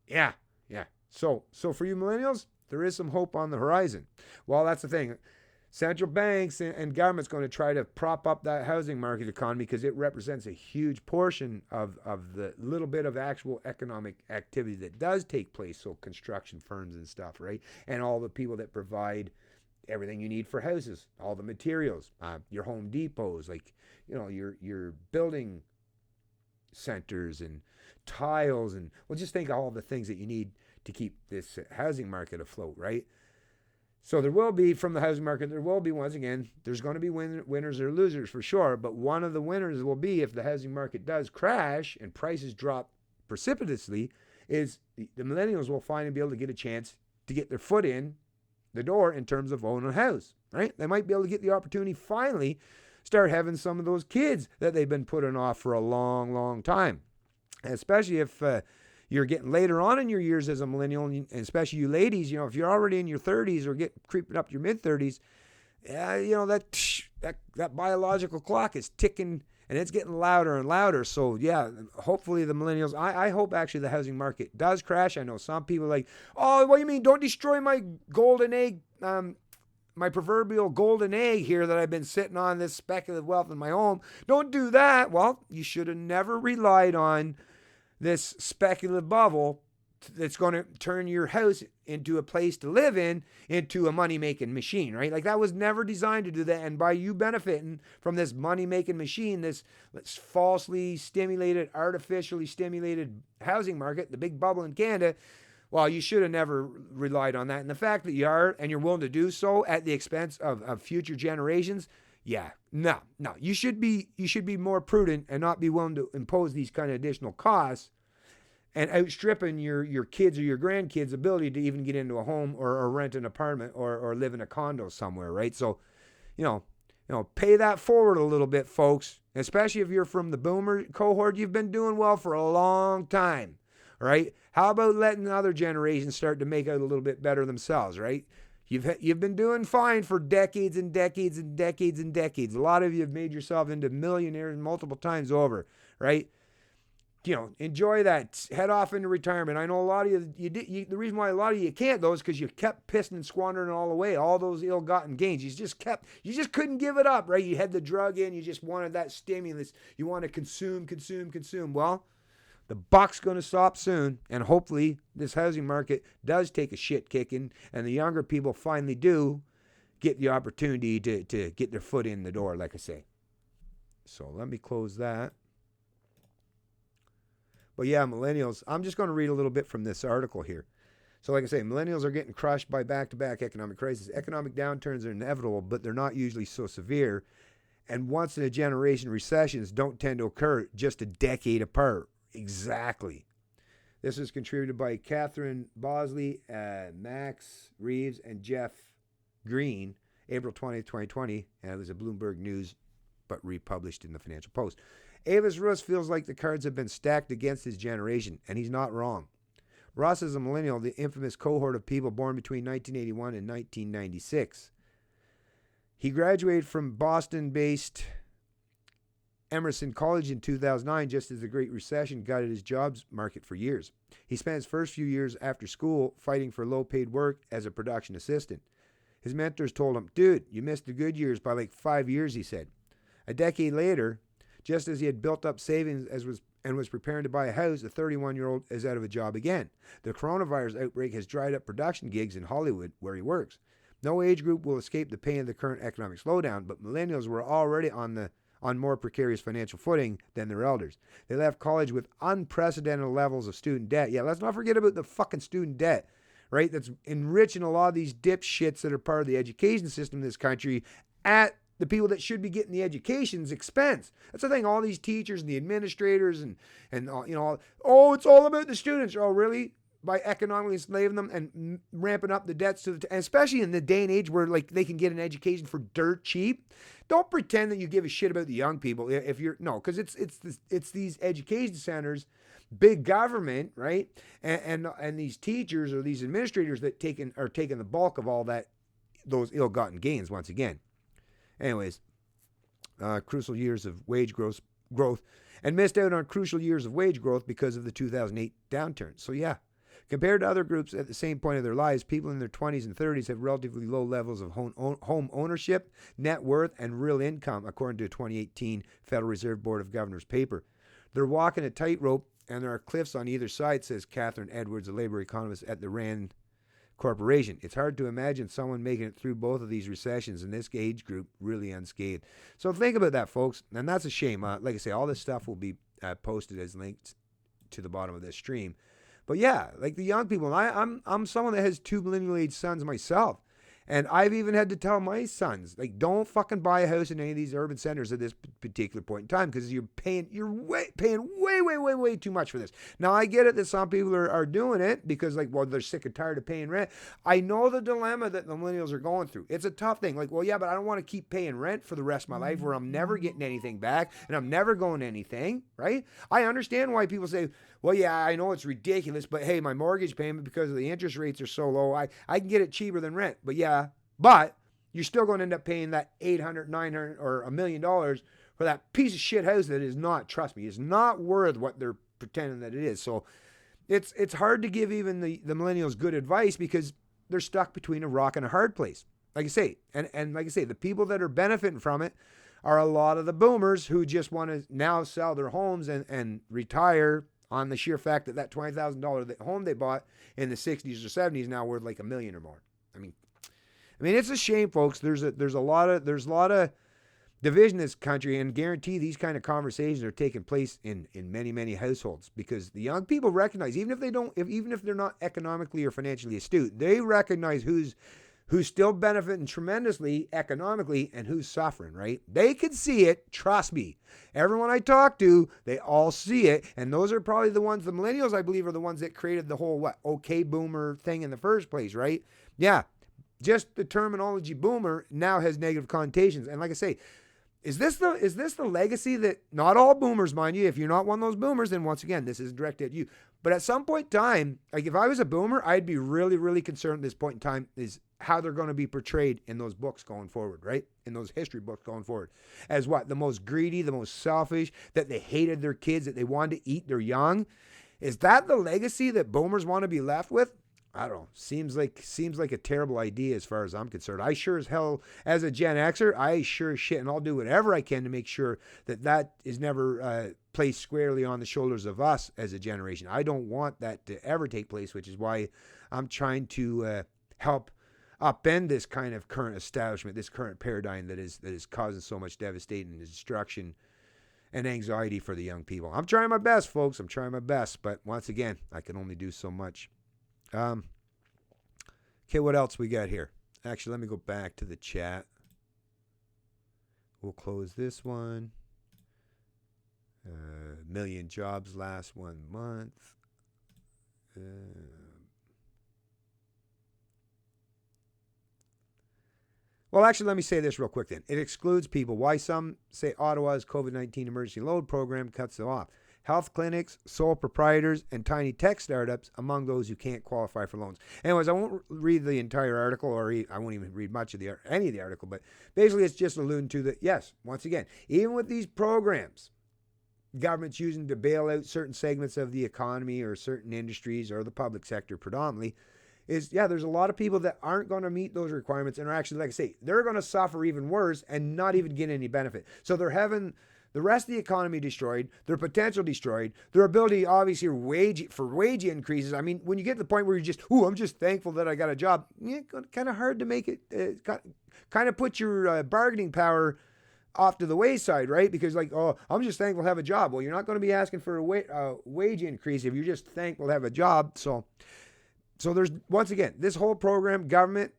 Yeah. So for you millennials, there is some hope on the horizon. Well, that's the thing. Central banks and government's going to try to prop up that housing market economy because it represents a huge portion of the little bit of actual economic activity that does take place. So construction firms and stuff, right? And all the people that provide everything you need for houses, all the materials, your Home Depots, your building centers and tiles, and just think of all the things that you need to keep this housing market afloat, right? So there will be, from the housing market, once again, there's going to be winners or losers for sure, but one of the winners will be, if the housing market does crash and prices drop precipitously, is the millennials will finally be able to get a chance to get their foot in the door in terms of owning a house, right? They might be able to get the opportunity finally start having some of those kids that they've been putting off for a long, long time. Especially if you're getting later on in your years as a millennial, and especially you ladies, if you're already in your 30s or creeping up your mid 30s, that biological clock is ticking and it's getting louder and louder. So yeah, hopefully the millennials, I hope actually the housing market does crash. I know some people are like, oh, what do you mean? Don't destroy my golden egg, my proverbial golden egg here that I've been sitting on, this speculative wealth in my home. Don't do that. Well, you should have never relied on this speculative bubble that's going to turn your house into a place to live into a money-making machine, right? Like that was never designed to do that. And by you benefiting from this money-making machine, this falsely stimulated, artificially stimulated housing market, the big bubble in Canada, well, you should have never relied on that. And the fact that you are, and you're willing to do so at the expense of future generations, yeah, no. You should be more prudent and not be willing to impose these kind of additional costs and outstripping your kids or your grandkids' ability to even get into a home or rent an apartment or live in a condo somewhere, right? So, pay that forward a little bit, folks. Especially if you're from the boomer cohort, you've been doing well for a long time, right? How about letting other generations start to make out a little bit better themselves, right? You've been doing fine for decades and decades and decades and decades. A lot of you have made yourself into millionaires multiple times over, right? Enjoy that. Head off into retirement. I know a lot of you the reason why a lot of you can't though is because you kept pissing and squandering all away, all those ill-gotten gains. You just couldn't give it up, right? You had the drug in, you just wanted that stimulus. You want to consume. Well, the buck's going to stop soon, and hopefully this housing market does take a shit kicking, and the younger people finally do get the opportunity to get their foot in the door, like I say. So let me close that. But yeah, millennials, I'm just going to read a little bit from this article here. So like I say, millennials are getting crushed by back-to-back economic crises. Economic downturns are inevitable, but they're not usually so severe. And once-in-a-generation recessions don't tend to occur just a decade apart. Exactly. This is contributed by Catherine Bosley, Max Reeves, and Jeff Green, April 20th, 2020. And it was a Bloomberg News, but republished in the Financial Post. Avis Russ feels like the cards have been stacked against his generation, and he's not wrong. Russ is a millennial, the infamous cohort of people born between 1981 and 1996. He graduated from Boston-based Emerson College in 2009, just as the Great Recession gutted his jobs market for years. He spent his first few years after school fighting for low-paid work as a production assistant. His mentors told him, "Dude, you missed the good years by like 5 years," he said. A decade later, just as he had built up savings and was preparing to buy a house, the 31-year-old is out of a job again. The coronavirus outbreak has dried up production gigs in Hollywood, where he works. No age group will escape the pain of the current economic slowdown, but millennials were already on more precarious financial footing than their elders. They left college with unprecedented levels of student debt. Yeah, let's not forget about the fucking student debt, right? That's enriching a lot of these dipshits that are part of the education system in this country at the people that should be getting the education's expense. That's the thing. All these teachers and the administrators and oh, it's all about the students. Oh, really? By economically enslaving them and ramping up the debts and especially in the day and age where like they can get an education for dirt cheap. Don't pretend that you give a shit about the young people. If you're because it's these education centers, big government, right, and these teachers or these administrators that are taking the bulk of all those ill-gotten gains once again. Anyways, crucial years of wage growth and missed out on crucial years of wage growth because of the 2008 downturn. So yeah, compared to other groups at the same point of their lives, people in their 20s and 30s have relatively low levels of home ownership, net worth, and real income, according to a 2018 Federal Reserve Board of Governors paper. They're walking a tightrope, and there are cliffs on either side, says Catherine Edwards, a labor economist at the Rand Corporation. It's hard to imagine someone making it through both of these recessions in this age group really unscathed. So think about that, folks, and that's a shame. Like I say, all this stuff will be posted as links to the bottom of this stream. But yeah, like the young people, and I'm someone that has 2 millennial age sons myself. And I've even had to tell my sons, like, don't fucking buy a house in any of these urban centers at this particular point in time because you're paying way too much for this. Now, I get it that some people are doing it because, like, well, they're sick and tired of paying rent. I know the dilemma that the millennials are going through. It's a tough thing. Like, well, yeah, but I don't want to keep paying rent for the rest of my life where I'm never getting anything back and I'm never going to anything, right? I understand why people say, well, yeah, I know it's ridiculous, but hey, my mortgage payment, because of the interest rates are so low, I can get it cheaper than rent. But yeah, but you're still going to end up paying that $800, $900, or $1 million for that piece of shit house that is not, trust me, is not worth what they're pretending that it is. So it's hard to give even the millennials good advice because they're stuck between a rock and a hard place. Like I say, and like I say, the people that are benefiting from it are a lot of the boomers who just want to now sell their homes and retire on the sheer fact that $20,000 home they bought in the 60s or 70s now worth like $1 million or more. I mean, it's a shame, folks. There's a lot of division in this country, and guarantee these kind of conversations are taking place in many households because the young people recognize, even if they're not economically or financially astute, they recognize who's still benefiting tremendously economically and who's suffering, right? They can see it. Trust me. Everyone I talk to, they all see it. And those are probably the ones, the millennials, I believe, are the ones that created the whole, okay boomer thing in the first place, right? Yeah. Just the terminology boomer now has negative connotations. And like I say, is this the legacy that, not all boomers, mind you, if you're not one of those boomers, then once again, this is directed at you. But at some point in time, like if I was a boomer, I'd be really, really concerned at this point in time is how they're going to be portrayed in those books going forward, right? In those history books going forward. As what? The most greedy, the most selfish, that they hated their kids, that they wanted to eat their young. Is that the legacy that boomers want to be left with? I don't know. Seems like a terrible idea as far as I'm concerned. I sure as hell, as a Gen Xer, I sure as shit, and I'll do whatever I can to make sure that is never placed squarely on the shoulders of us as a generation. I don't want that to ever take place, which is why I'm trying to help upend this kind of current establishment, this current paradigm that is causing so much devastation and destruction and anxiety for the young people. I'm trying my best, folks. I'm trying my best, but once again, I can only do so much. Okay, what else we got here? Actually, let me go back to the chat. We'll close this one. Million jobs last 1 month. Well, actually, let me say this real quick then. It excludes people. Why some say Ottawa's COVID-19 emergency load program cuts them off. health clinics, sole proprietors, and tiny tech startups among those who can't qualify for loans. Anyways, I won't read the entire article, or I won't even read much of any of the article, but basically it's just alluding to that, yes, once again, even with these programs, government's using to bail out certain segments of the economy or certain industries or the public sector predominantly, there's a lot of people that aren't going to meet those requirements and are actually, like I say, they're going to suffer even worse and not even get any benefit. So they're having the rest of the economy destroyed, their potential destroyed, their ability, obviously, for wage increases. I mean, when you get to the point where you're just, I'm just thankful that I got a job, kind of hard to make it, kind of put your bargaining power off to the wayside, right? Because I'm just thankful to have a job. Well, you're not going to be asking for a wage increase if you're just thankful to have a job. So there's, once again, this whole program, government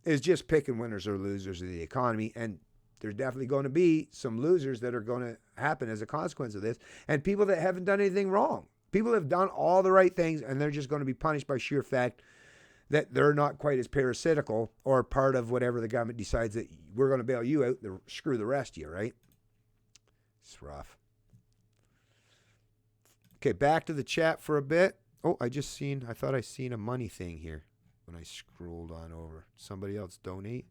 is just picking winners or losers of the economy. And there's definitely going to be some losers that are going to happen as a consequence of this. And people that haven't done anything wrong. People have done all the right things, and they're just going to be punished by sheer fact that they're not quite as parasitical or part of whatever the government decides that we're going to bail you out, screw the rest of you, right? It's rough. Okay, back to the chat for a bit. Oh, I thought I seen a money thing here when I scrolled on over. Somebody else donate?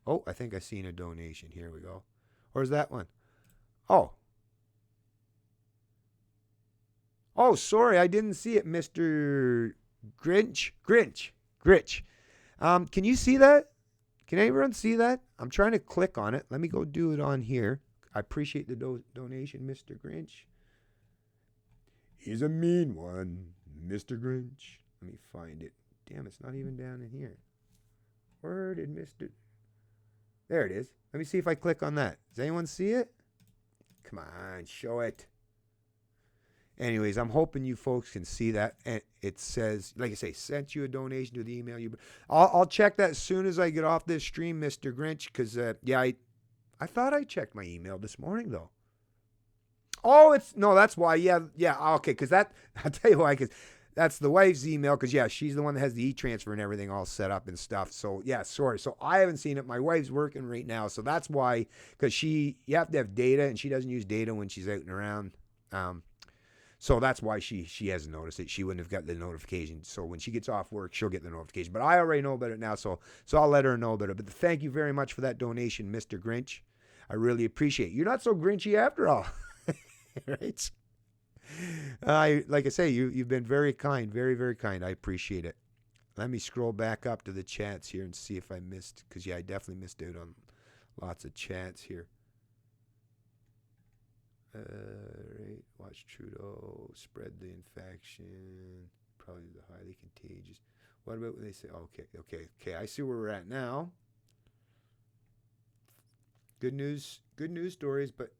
Oh, I think I seen a donation. Here we go. Where's that one? Oh, sorry, I didn't see it, Mr. Grinch. Can you see that? Can everyone see that? I'm trying to click on it. Let me go do it on here. I appreciate the donation, Mr. Grinch. He's a mean one, Mr. Grinch. Let me find it. Damn, it's not even down in here. Where did Mr. There it is. Let me see if I click on that. Does anyone see it? Come on, show it. Anyways, I'm hoping you folks can see that. And it says, like I say, sent you a donation to the email. I'll check that as soon as I get off this stream, Mr. Grinch, because, I thought I checked my email this morning, though. Oh, that's why. Yeah, okay, because I'll tell you why, because that's the wife's email, because, she's the one that has the e-transfer and everything all set up and stuff. So, sorry. So, I haven't seen it. My wife's working right now, so that's why, because you have to have data, and she doesn't use data when she's out and around. So that's why she hasn't noticed it. She wouldn't have got the notification. So when she gets off work, she'll get the notification. But I already know about it now, so I'll let her know about it. But thank you very much for that donation, Mr. Grinch. I really appreciate it. You're not so grinchy after all. Right? Like I say, you've been very kind, very, very kind. I appreciate it. Let me scroll back up to the chats here and see if I missed, because I definitely missed out on lots of chats here. Right. Watch Trudeau spread the infection. Probably the highly contagious. What about when they say, okay. I see where we're at now. Good news stories, but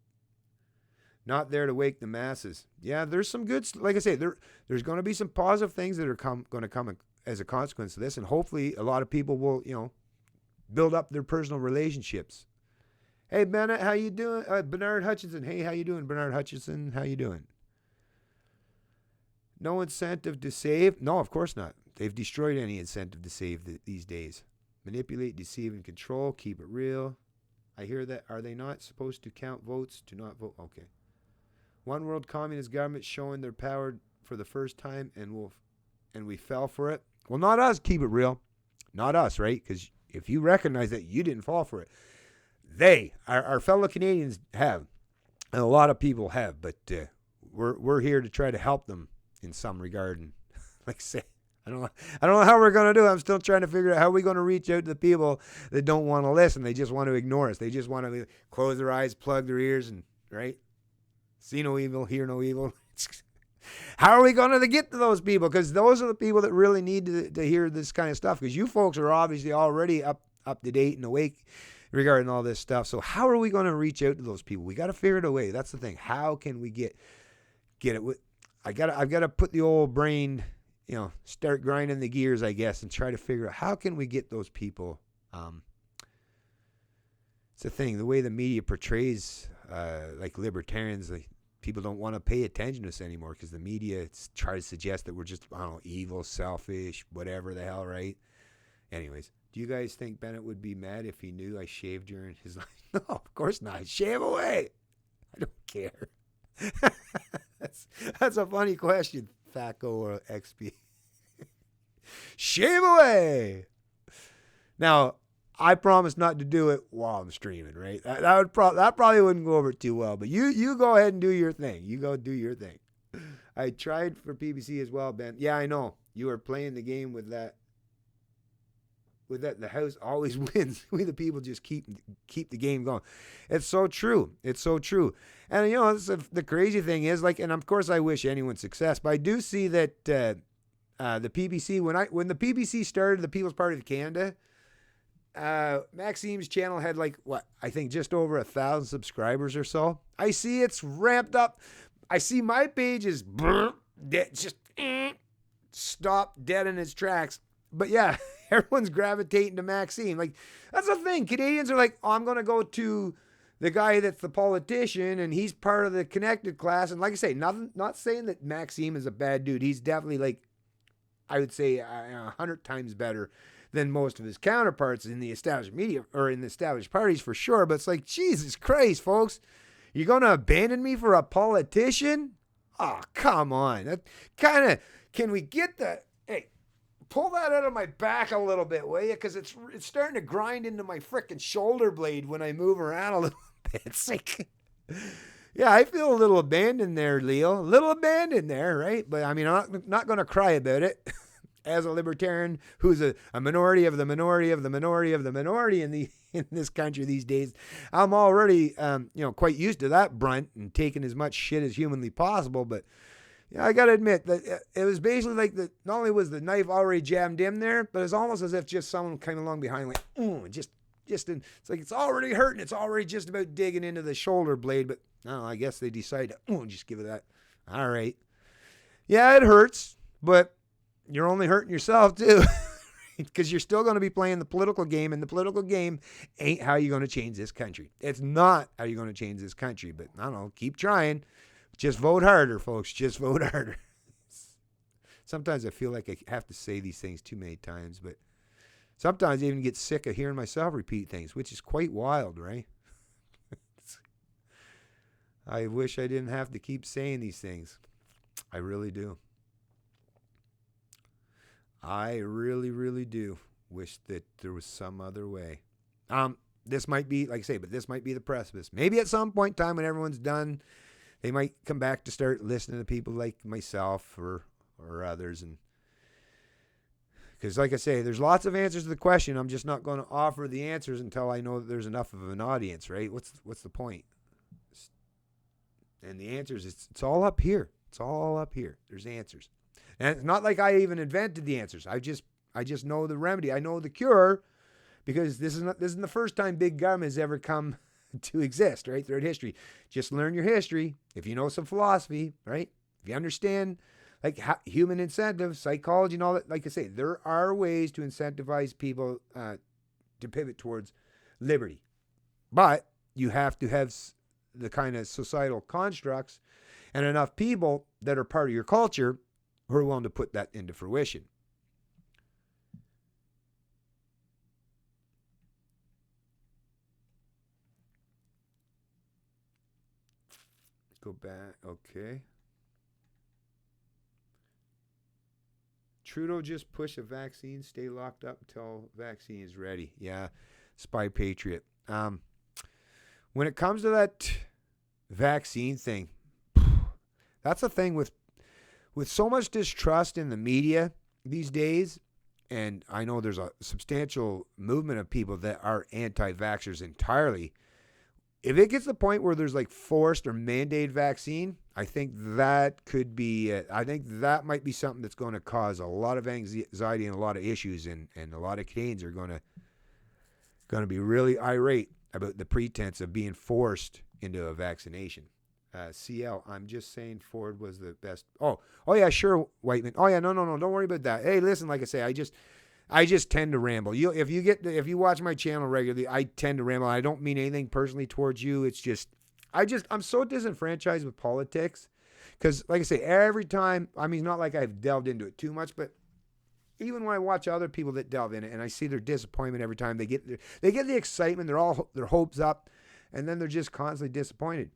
not there to wake the masses. Yeah, there's some good, like I say, there's going to be some positive things that are going to come as a consequence of this, and hopefully a lot of people will, build up their personal relationships. Hey, Bennett, how you doing? Bernard Hutchinson. Hey, how you doing, Bernard Hutchinson? How you doing? No incentive to save? No, of course not. They've destroyed any incentive to save these days. Manipulate, deceive, and control. Keep it real. I hear that. Are they not supposed to count votes? Do not vote. Okay. One world communist government showing their power for the first time, and we fell for it. Well, not us. Keep it real. Not us, right? Because if you recognize that, you didn't fall for it. They, our fellow Canadians have, and a lot of people have, but we're here to try to help them in some regard. And like I say, I don't know how we're going to do it. I'm still trying to figure out how we're going to reach out to the people that don't want to listen. They just want to ignore us. They just want to close their eyes, plug their ears, and right, see no evil, hear no evil. How are we going to get to those people? Because those are the people that really need to hear this kind of stuff. Because you folks are obviously already up to date and awake regarding all this stuff. So how are we going to reach out to those people? We got to figure it a way. That's the thing. How can we get it? I've got to put the old brain, start grinding the gears, I guess, and try to figure out how can we get those people. It's the thing. The way the media portrays like libertarians, like people don't want to pay attention to us anymore because the media tries to suggest that we're just, evil, selfish, whatever the hell, right? Anyways. Do you guys think Bennett would be mad if he knew I shaved during his life? No, of course not. Shave away. I don't care. that's a funny question, Thaco or XP. Shave away. Now, I promise not to do it while I'm streaming, right? That probably wouldn't go over too well. But you go ahead and do your thing. You go do your thing. I tried for PBC as well, Ben. Yeah, I know. You were playing the game with that. With that, the house always wins. We the people just keep the game going. It's so true. It's so true. And the crazy thing is, like, and of course I wish anyone success, but I do see that the PBC when the PBC started, the People's Party of Canada, Maxime's channel had I think just over 1,000 subscribers or so. I see it's ramped up. I see my page is just stopped dead in its tracks. But yeah, everyone's gravitating to Maxime. Like, that's the thing. Canadians are like, oh, I'm going to go to the guy that's the politician and he's part of the connected class. And like I say, not saying that Maxime is a bad dude. He's definitely, I would say 100 times better than most of his counterparts in the established media or in the established parties for sure. But it's like, Jesus Christ, folks, you're going to abandon me for a politician? Oh, come on. That kind of, can we get that? Hey, pull that out of my back a little bit, will you? Because it's starting to grind into my freaking shoulder blade when I move around a little bit. It's like, yeah, I feel a little abandoned there, Leo. A little abandoned there, right? But I mean, I'm not going to cry about it. As a libertarian who's a minority of the minority of the minority of the minority in this country these days, I'm already quite used to that brunt and taking as much shit as humanly possible. But I got to admit that it was basically like not only was the knife already jammed in there, but it's almost as if just someone came along behind, like, it's like it's already hurting. It's already just about digging into the shoulder blade. But no, I guess they decided to just give it that. All right. Yeah, it hurts, but you're only hurting yourself too, because you're still going to be playing the political game, and the political game ain't how you're going to change this country. It's not how you're going to change this country, but I don't know, keep trying. Just vote harder, folks. Just vote harder. Sometimes I feel like I have to say these things too many times, but sometimes I even get sick of hearing myself repeat things, which is quite wild, right? I wish I didn't have to keep saying these things. I really do. I really, really do wish that there was some other way. This might be, like I say, but this might be the precipice. Maybe at some point in time when everyone's done, they might come back to start listening to people like myself or others. And because, like I say, there's lots of answers to the question. I'm just not going to offer the answers until I know that there's enough of an audience, right? What's the point? And the answers, it's all up here. It's all up here. There's answers. And it's not like I even invented the answers. I just know the remedy. I know the cure, because this isn't the first time big government has ever come to exist, right? Throughout history. Just learn your history. If you know some philosophy, right? If you understand human incentives, psychology, and all that, like I say, there are ways to incentivize people to pivot towards liberty. But you have to have the kind of societal constructs and enough people that are part of your culture who are willing to put that into fruition. Go back. Okay. Trudeau just push a vaccine, stay locked up until vaccine is ready. Yeah, Spy Patriot. When it comes to that vaccine thing, that's the thing with so much distrust in the media these days, and I know there's a substantial movement of people that are anti-vaxxers entirely. If it gets to the point where there's like forced or mandated vaccine, I think that could be, I think that might be something that's going to cause a lot of anxiety and a lot of issues, and a lot of Canadians are going to be really irate about the pretense of being forced into a vaccination. CL, I'm just saying Ford was the best. Oh yeah, sure, Whiteman. Oh yeah, no, don't worry about that. Hey, listen, like I say, I just tend to ramble. If you watch my channel regularly, I tend to ramble. I don't mean anything personally towards you. It's just, I'm so disenfranchised with politics, because, like I say, every time, I mean, not like I've delved into it too much, but even when I watch other people that delve in it, and I see their disappointment every time, they get the excitement, their hopes up, and then they're just constantly disappointed.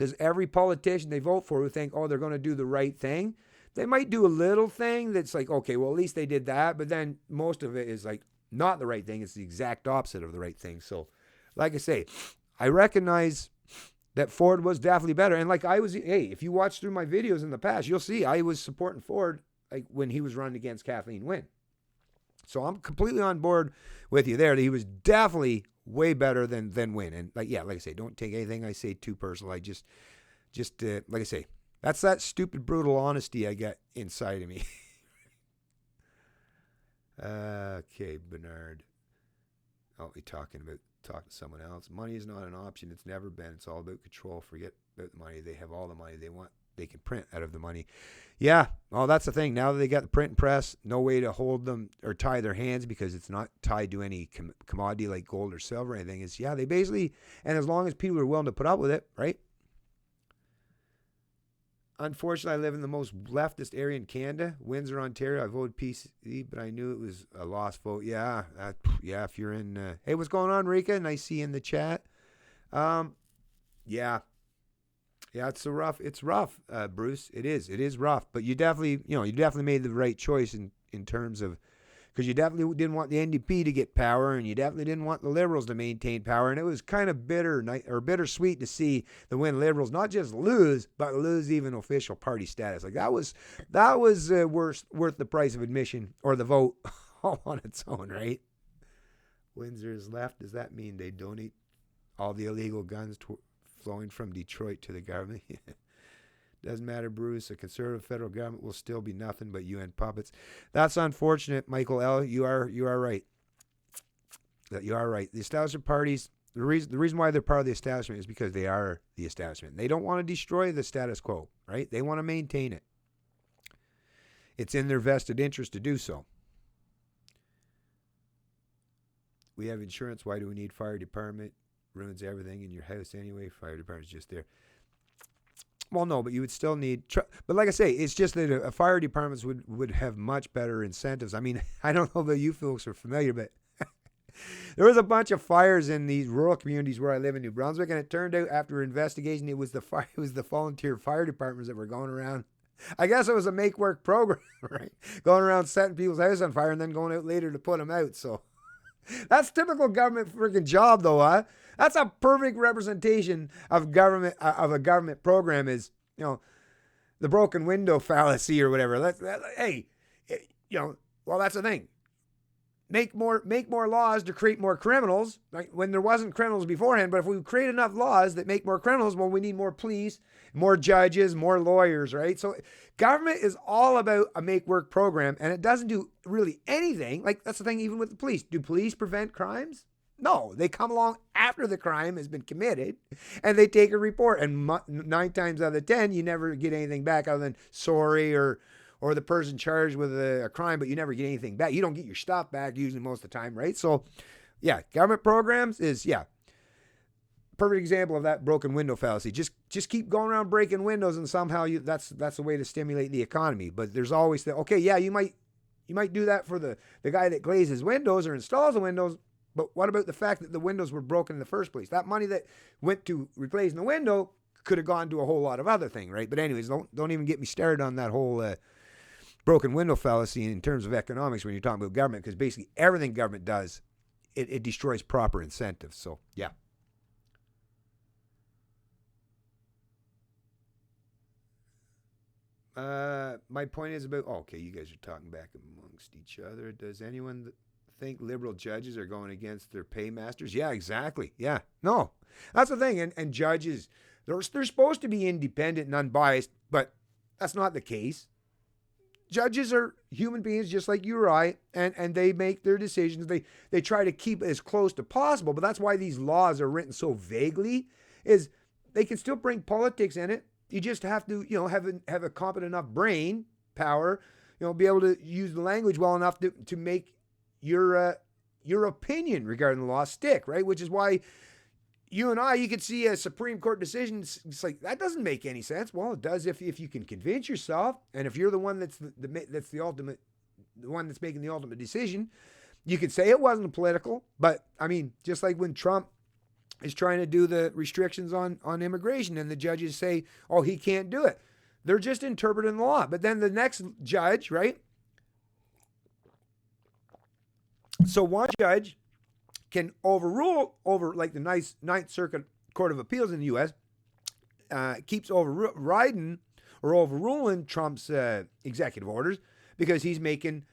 Does every politician they vote for who think, oh, they're going to do the right thing? They might do a little thing that's like, okay, well, at least they did that. But then most of it is like not the right thing. It's the exact opposite of the right thing. So, like I say, I recognize that Ford was definitely better. And like if you watch through my videos in the past, you'll see I was supporting Ford like when he was running against Kathleen Wynne. So I'm completely on board with you there. He was definitely way better than Wynne. And like I say, don't take anything I say too personal. I just like I say, that's that stupid, brutal honesty I got inside of me. Okay, Bernard. Oh, we're talking to someone else. Money is not an option. It's never been. It's all about control. Forget about the money. They have all the money they want. They can print out of the money. Yeah, well, that's the thing. Now that they got the print press, no way to hold them or tie their hands because it's not tied to any commodity like gold or silver or anything. It's, they basically, and as long as people are willing to put up with it, right? Unfortunately, I live in the most leftist area in Canada, Windsor, Ontario. I voted PC, but I knew it was a lost vote. Yeah, if you're in... hey, what's going on, Rika? Nice see you in the chat. Yeah, it's rough, Bruce. It is rough. But you definitely made the right choice in terms of... Because you definitely didn't want the NDP to get power, and you definitely didn't want the Liberals to maintain power. And it was kind of bittersweet to see the Wynne Liberals not just lose, but lose even official party status. Like that was worth the price of admission or the vote all on its own, right? Windsor's left. Does that mean they donate all the illegal guns flowing from Detroit to the government? Doesn't matter, Bruce. A conservative federal government will still be nothing but UN puppets. That's unfortunate, Michael L. You are right. You are right. The establishment parties, the reason why they're part of the establishment is because they are the establishment. They don't want to destroy the status quo, right? They want to maintain it. It's in their vested interest to do so. We have insurance. Why do we need fire department? Ruins everything in your house anyway. Fire department's just there. Well, no, but you would still need... But like I say, it's just that a fire departments would have much better incentives. I mean, I don't know if you folks are familiar, but there was a bunch of fires in these rural communities where I live in New Brunswick, and it turned out after investigation it was the volunteer fire departments that were going around. I guess it was a make-work program, right? Going around setting people's houses on fire and then going out later to put them out, so... That's typical government freaking job, though, huh? That's a perfect representation of a government program is, the broken window fallacy or whatever. Hey, well, that's the thing. Make more laws to create more criminals, right? When there wasn't criminals beforehand. But if we create enough laws that make more criminals, well, we need more police, more judges, more lawyers, right? So government is all about a make work program, and it doesn't do really anything. Like that's the thing, even with the police. Do police prevent crimes? No, they come along after the crime has been committed, and they take a report. And 9 times out of 10, you never get anything back other than sorry or the person charged with a crime, but you never get anything back. You don't get your stuff back usually most of the time, right? So, yeah, government programs is, perfect example of that broken window fallacy. Just keep going around breaking windows, and somehow that's the way to stimulate the economy. But there's always you might do that for the guy that glazes windows or installs the windows, but what about the fact that the windows were broken in the first place? That money that went to replacing the window could have gone to a whole lot of other things, right? But anyways, don't even get me started on that whole broken window fallacy in terms of economics when you're talking about government, because basically everything government does, it destroys proper incentives. So, yeah. My point is about, okay, you guys are talking back amongst each other. Does anyone think liberal judges are going against their paymasters? Yeah, exactly. Yeah. No, that's the thing. And judges, they're supposed to be independent and unbiased, but that's not the case. Judges are human beings just like you or I, and they make their decisions. They try to keep it as close to possible, but that's why these laws are written so vaguely, is they can still bring politics in it. You just have to, have a competent enough brain power, be able to use the language well enough to make your opinion regarding the law stick, right? Which is why you and I, you could see a Supreme Court decision. It's like, that doesn't make any sense. Well, it does if you can convince yourself, and if you're the one that's the ultimate, the one that's making the ultimate decision, you could say it wasn't political. But I mean, just like when Trump is trying to do the restrictions on immigration, and the judges say, oh, he can't do it. They're just interpreting the law. But then the next judge, right? So one judge can overrule over, like the Ninth Circuit Court of Appeals in the U.S., keeps overriding or overruling Trump's executive orders because he's making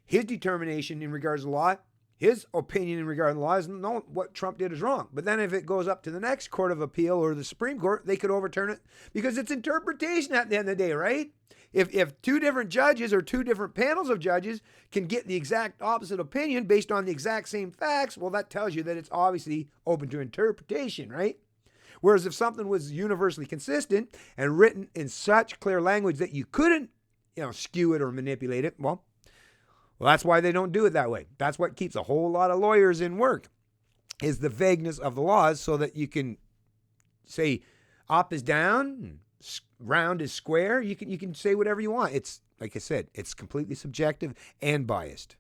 his determination in regards to the law. His opinion in regard to the law is no, what Trump did is wrong. But then if it goes up to the next Court of Appeal or the Supreme Court, they could overturn it because it's interpretation at the end of the day, right? If two different judges or two different panels of judges can get the exact opposite opinion based on the exact same facts, well, that tells you that it's obviously open to interpretation, right? Whereas if something was universally consistent and written in such clear language that you couldn't, skew it or manipulate it, well, that's why they don't do it that way. That's what keeps a whole lot of lawyers in work, is the vagueness of the laws, so that you can say up is down, round is square. You can say whatever you want. It's, like I said, it's completely subjective and biased.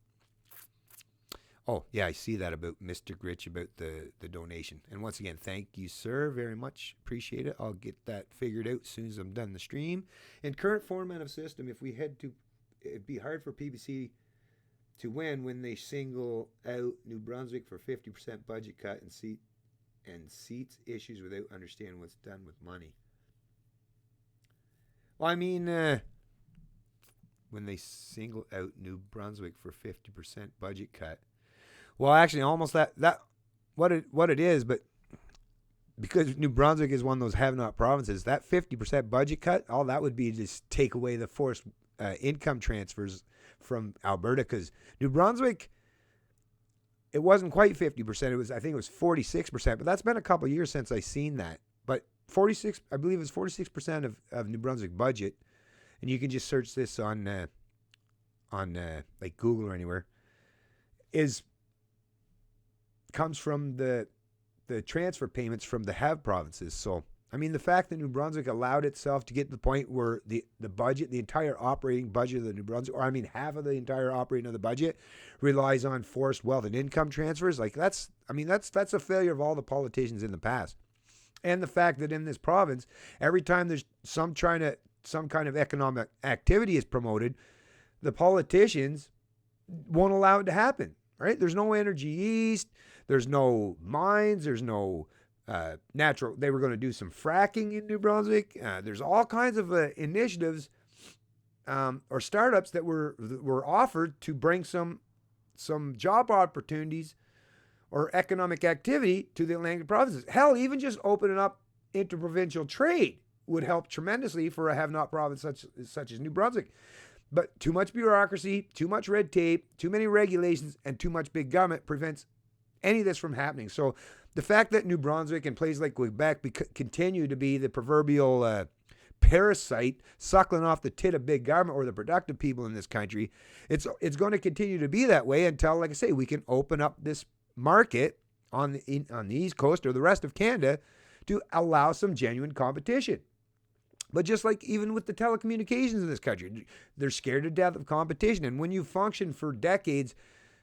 Oh, yeah, I see that about Mr. Gritch, about the donation. And once again, thank you, sir, very much. Appreciate it. I'll get that figured out as soon as I'm done the stream. In current format of system, if we head to, it'd be hard for PBC to win when they single out New Brunswick for 50% budget cut and seats issues without understanding what's done with money. Well, I mean, when they single out New Brunswick for 50% budget cut. Well, actually, almost that what it is, but because New Brunswick is one of those have-not provinces, that 50% budget cut, all that would be just take away the forced income transfers from Alberta, because New Brunswick, it wasn't quite 50%. I think it was 46%, but that's been a couple of years since I seen that. But 46, I believe it's 46% of New Brunswick budget, and you can just search this on like Google or anywhere, comes from the transfer payments from the have provinces. So, I mean, the fact that New Brunswick allowed itself to get to the point where the budget, the entire operating budget of the New Brunswick, or I mean, half of the entire operating of the budget relies on forced wealth and income transfers. Like that's a failure of all the politicians in the past. And the fact that in this province, every time there's some kind of economic activity is promoted, the politicians won't allow it to happen, right? There's no Energy East. There's no mines. There's no natural. They were going to do some fracking in New Brunswick. There's all kinds of initiatives or startups that were offered to bring some job opportunities or economic activity to the Atlantic provinces. Hell, even just opening up interprovincial trade would help tremendously for a have-not province such as New Brunswick. But too much bureaucracy, too much red tape, too many regulations, and too much big government prevents any of this from happening. So the fact that New Brunswick and places like Quebec continue to be the proverbial parasite suckling off the tit of big government or the productive people in this country, it's going to continue to be that way until, like I say, we can open up this market on the East Coast or the rest of Canada to allow some genuine competition. But just like even with the telecommunications in this country, they're scared to death of competition. And when you function for decades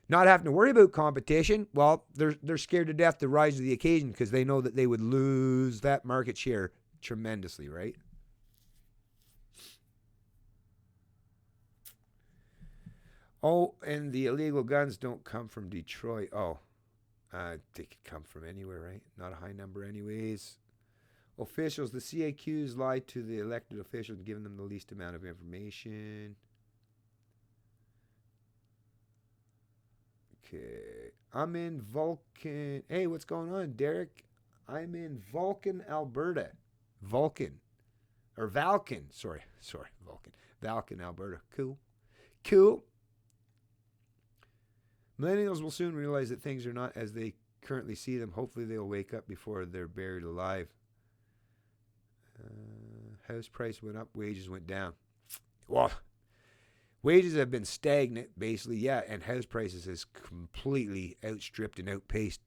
not having to worry about competition, well, they're scared to death to rise to the occasion because they know that they would lose that market share tremendously, right? Oh, and the illegal guns don't come from Detroit. Oh, they could come from anywhere, right? Not a high number anyways. Officials, the CAQs lied to the elected officials, giving them the least amount of information. Okay. I'm in Vulcan. Hey, what's going on, Derek? I'm in Vulcan, Alberta. Vulcan. Or Valken. Sorry, Vulcan. Valken, Alberta. Cool. Millennials will soon realize that things are not as they currently see them. Hopefully they'll wake up before they're buried alive. House price went up, wages went down. Well, wages have been stagnant, basically, yeah, and house prices has completely outstripped and outpaced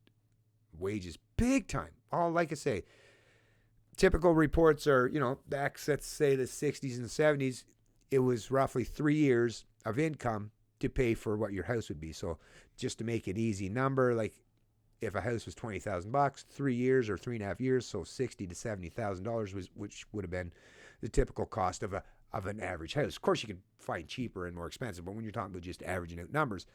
wages big time. Oh, like I say, typical reports are, back, let's say, the 60s and 70s, it was roughly 3 years of income to pay for what your house would be. So just to make it easy number, like if a house was $20,000, 3 years or 3.5 years, so $60,000 to $70,000 was, which would have been the typical cost of an average house. Of course, you can find cheaper and more expensive, but when you're talking about just averaging out numbers,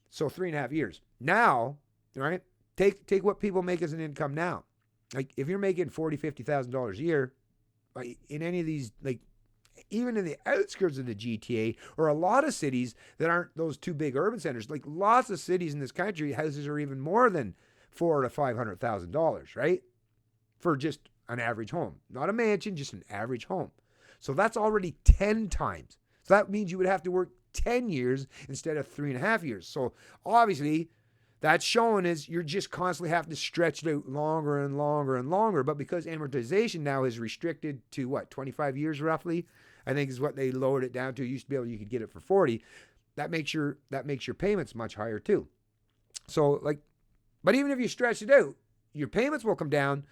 so 3.5 years. Now, right? Take what people make as an income now. Like if you're making $40,000, $50,000 a year, in any of these, like even in the outskirts of the GTA or a lot of cities that aren't those two big urban centers, like lots of cities in this country, houses are even more than $400,000 to $500,000, right? For just an average home, not a mansion, just an average home. So that's already 10 times. So that means you would have to work 10 years instead of 3.5 years. So obviously that's showing is you're just constantly having to stretch it out longer and longer and longer. But because amortization now is restricted to what, 25 years roughly, I think is what they lowered it down to. It used to be able, you could get it for 40. That makes your payments much higher too. So like, but even if you stretch it out, your payments will come down.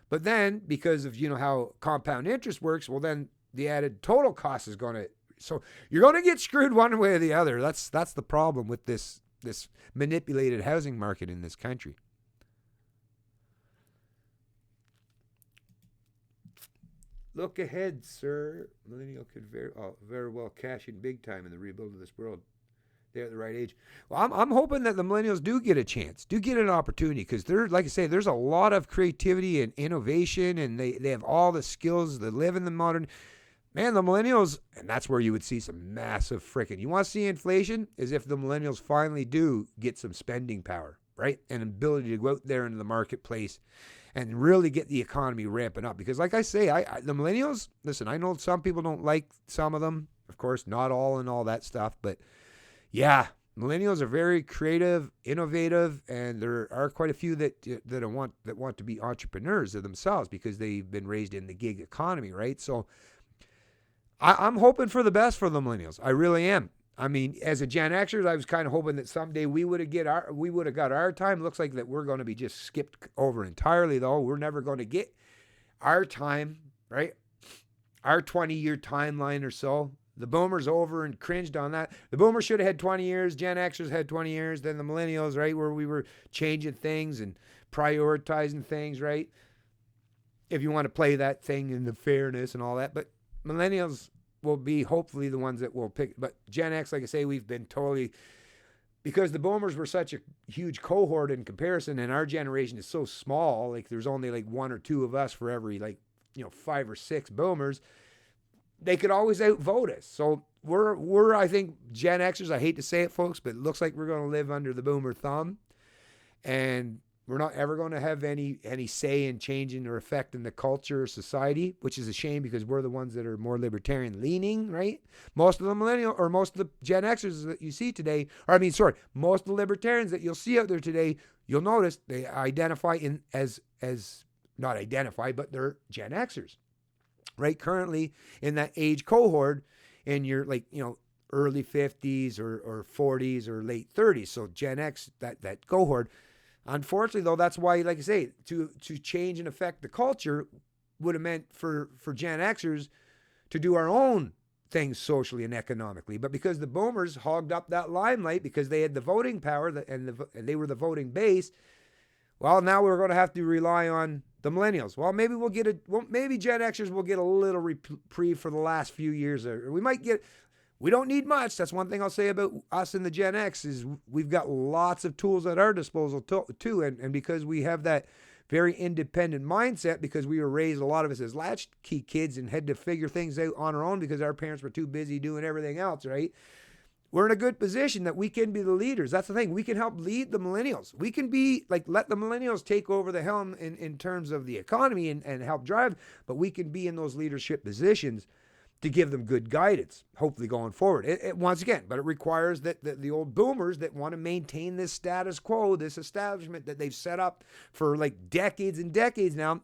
But then because of, how compound interest works, well then the added total cost is going to, so you're going to get screwed one way or the other. That's the problem with this manipulated housing market in this country. Look ahead, sir. Millennial could very well cash in big time in the rebuild of this world. They're at the right age. Well, I'm hoping that the millennials do get a chance, do get an opportunity, because they're, like I say, there's a lot of creativity and innovation, and they have all the skills that live in the modern. Man, the millennials, and that's where you would see some massive frickin'. You want to see inflation? Is if the millennials finally do get some spending power, right? And ability to go out there into the marketplace and really get the economy ramping up. Because like I say, the millennials, listen, I know some people don't like some of them. Of course, not all and all that stuff. But yeah, millennials are very creative, innovative, and there are quite a few that want to be entrepreneurs of themselves because they've been raised in the gig economy, right? So I'm hoping for the best for the millennials. I really am. I mean, as a Gen Xers, I was kind of hoping that someday we would have got our time. Looks like that we're going to be just skipped over entirely, though. We're never going to get our time, right? Our 20-year timeline or so. The boomers over and cringed on that. The boomers should have had 20 years. Gen Xers had 20 years. Then the millennials, right, where we were changing things and prioritizing things, right? If you want to play that thing in the fairness and all that. But millennials will be hopefully the ones that will pick. But Gen X, like I say, we've been totally, because the boomers were such a huge cohort in comparison, and our generation is so small, like there's only like one or two of us for every 5 or 6 boomers. They could always outvote us. So we're I think Gen Xers, I hate to say it, folks, but it looks like we're going to live under the boomer thumb, and we're not ever going to have any say in changing or affecting the culture or society, which is a shame because we're the ones that are more libertarian leaning, right? Most of the millennial or most of the Gen Xers that you see today, most of the libertarians that you'll see out there today, you'll notice they identify as not identify, but they're Gen Xers, right? Currently in that age cohort, in your early 50s or 40s or late 30s. So Gen X, that cohort. Unfortunately, though, that's why, like I say, to change and affect the culture would have meant for Gen Xers to do our own things socially and economically. But because the boomers hogged up that limelight because they had the voting power and they were the voting base, well, now we're going to have to rely on the millennials. Well, maybe maybe Gen Xers will get a little reprieve for the last few years. Or we might get. We don't need much. That's one thing I'll say about us in the Gen X is we've got lots of tools at our disposal too. And because we have that very independent mindset, because we were raised, a lot of us as latchkey kids and had to figure things out on our own because our parents were too busy doing everything else, right? We're in a good position that we can be the leaders. That's the thing. We can help lead the millennials. We can be let the millennials take over the helm in terms of the economy and help drive, but we can be in those leadership positions to give them good guidance, hopefully going forward. Once again, but it requires that the old boomers that want to maintain this status quo, this establishment that they've set up for decades and decades now,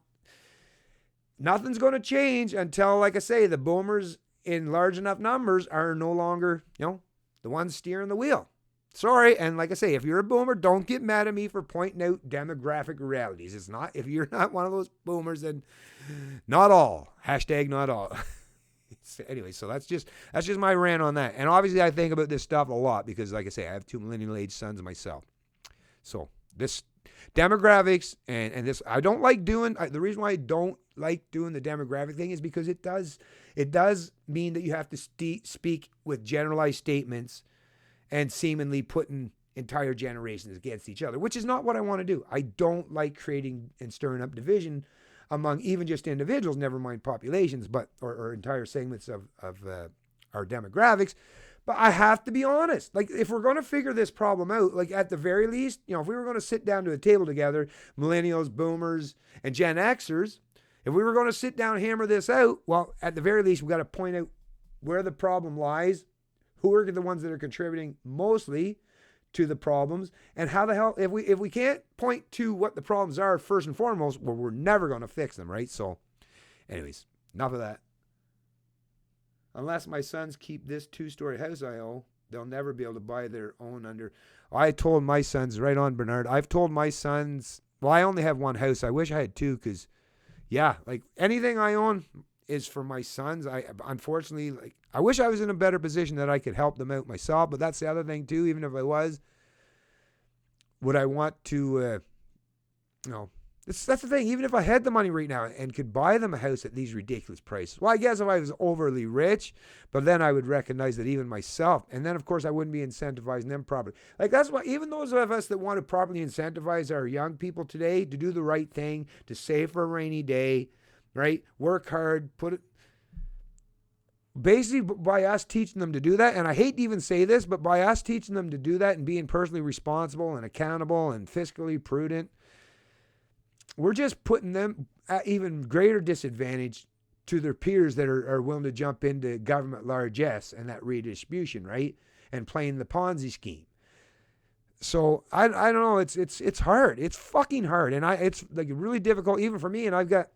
nothing's going to change until, like I say, the boomers in large enough numbers are no longer, the ones steering the wheel. Sorry, and like I say, if you're a boomer, don't get mad at me for pointing out demographic realities. It's not, if you're not one of those boomers, then not all. # not all. Anyway, so that's just my rant on that. And obviously I think about this stuff a lot because, like I say, I have 2 millennial age sons myself. So This demographics and this, I don't like doing, the reason why I don't like doing the demographic thing is because it does mean that you have to speak with generalized statements and seemingly putting entire generations against each other, which is not what I want to do. I don't like creating and stirring up division among even just individuals, never mind populations, but or entire segments of our demographics. But I have to be honest. Like, if we're going to figure this problem out, like at the very least, if we were going to sit down to a table together, millennials, boomers, and Gen Xers, if we were going to sit down and hammer this out, well, at the very least, we got to point out where the problem lies, who are the ones that are contributing mostly to the problems, and how the hell, if we can't point to what the problems are first and foremost, well, we're never going to fix them, right? So, anyways, enough of that. Unless my sons keep this 2-story house I own, they'll never be able to buy their own under. I told my sons, right on, Bernard. I've told my sons, well, I only have one house. I wish I had two because, yeah, like anything I own is for my sons. Unfortunately, like, I wish I was in a better position that I could help them out myself, but that's the other thing too. Even if I was, would I want to, that's the thing. Even if I had the money right now and could buy them a house at these ridiculous prices, well, I guess if I was overly rich, but then I would recognize that even myself, and then of course I wouldn't be incentivizing them properly. Like, that's why even those of us that want to properly incentivize our young people today to do the right thing, to save for a rainy day, right? Work hard, basically by us teaching them to do that, and I hate to even say this, but by us teaching them to do that and being personally responsible and accountable and fiscally prudent, we're just putting them at even greater disadvantage to their peers that are willing to jump into government largesse and that redistribution, right? And playing the Ponzi scheme. So I don't know. It's hard. It's fucking hard, and it's like really difficult even for me. And I've got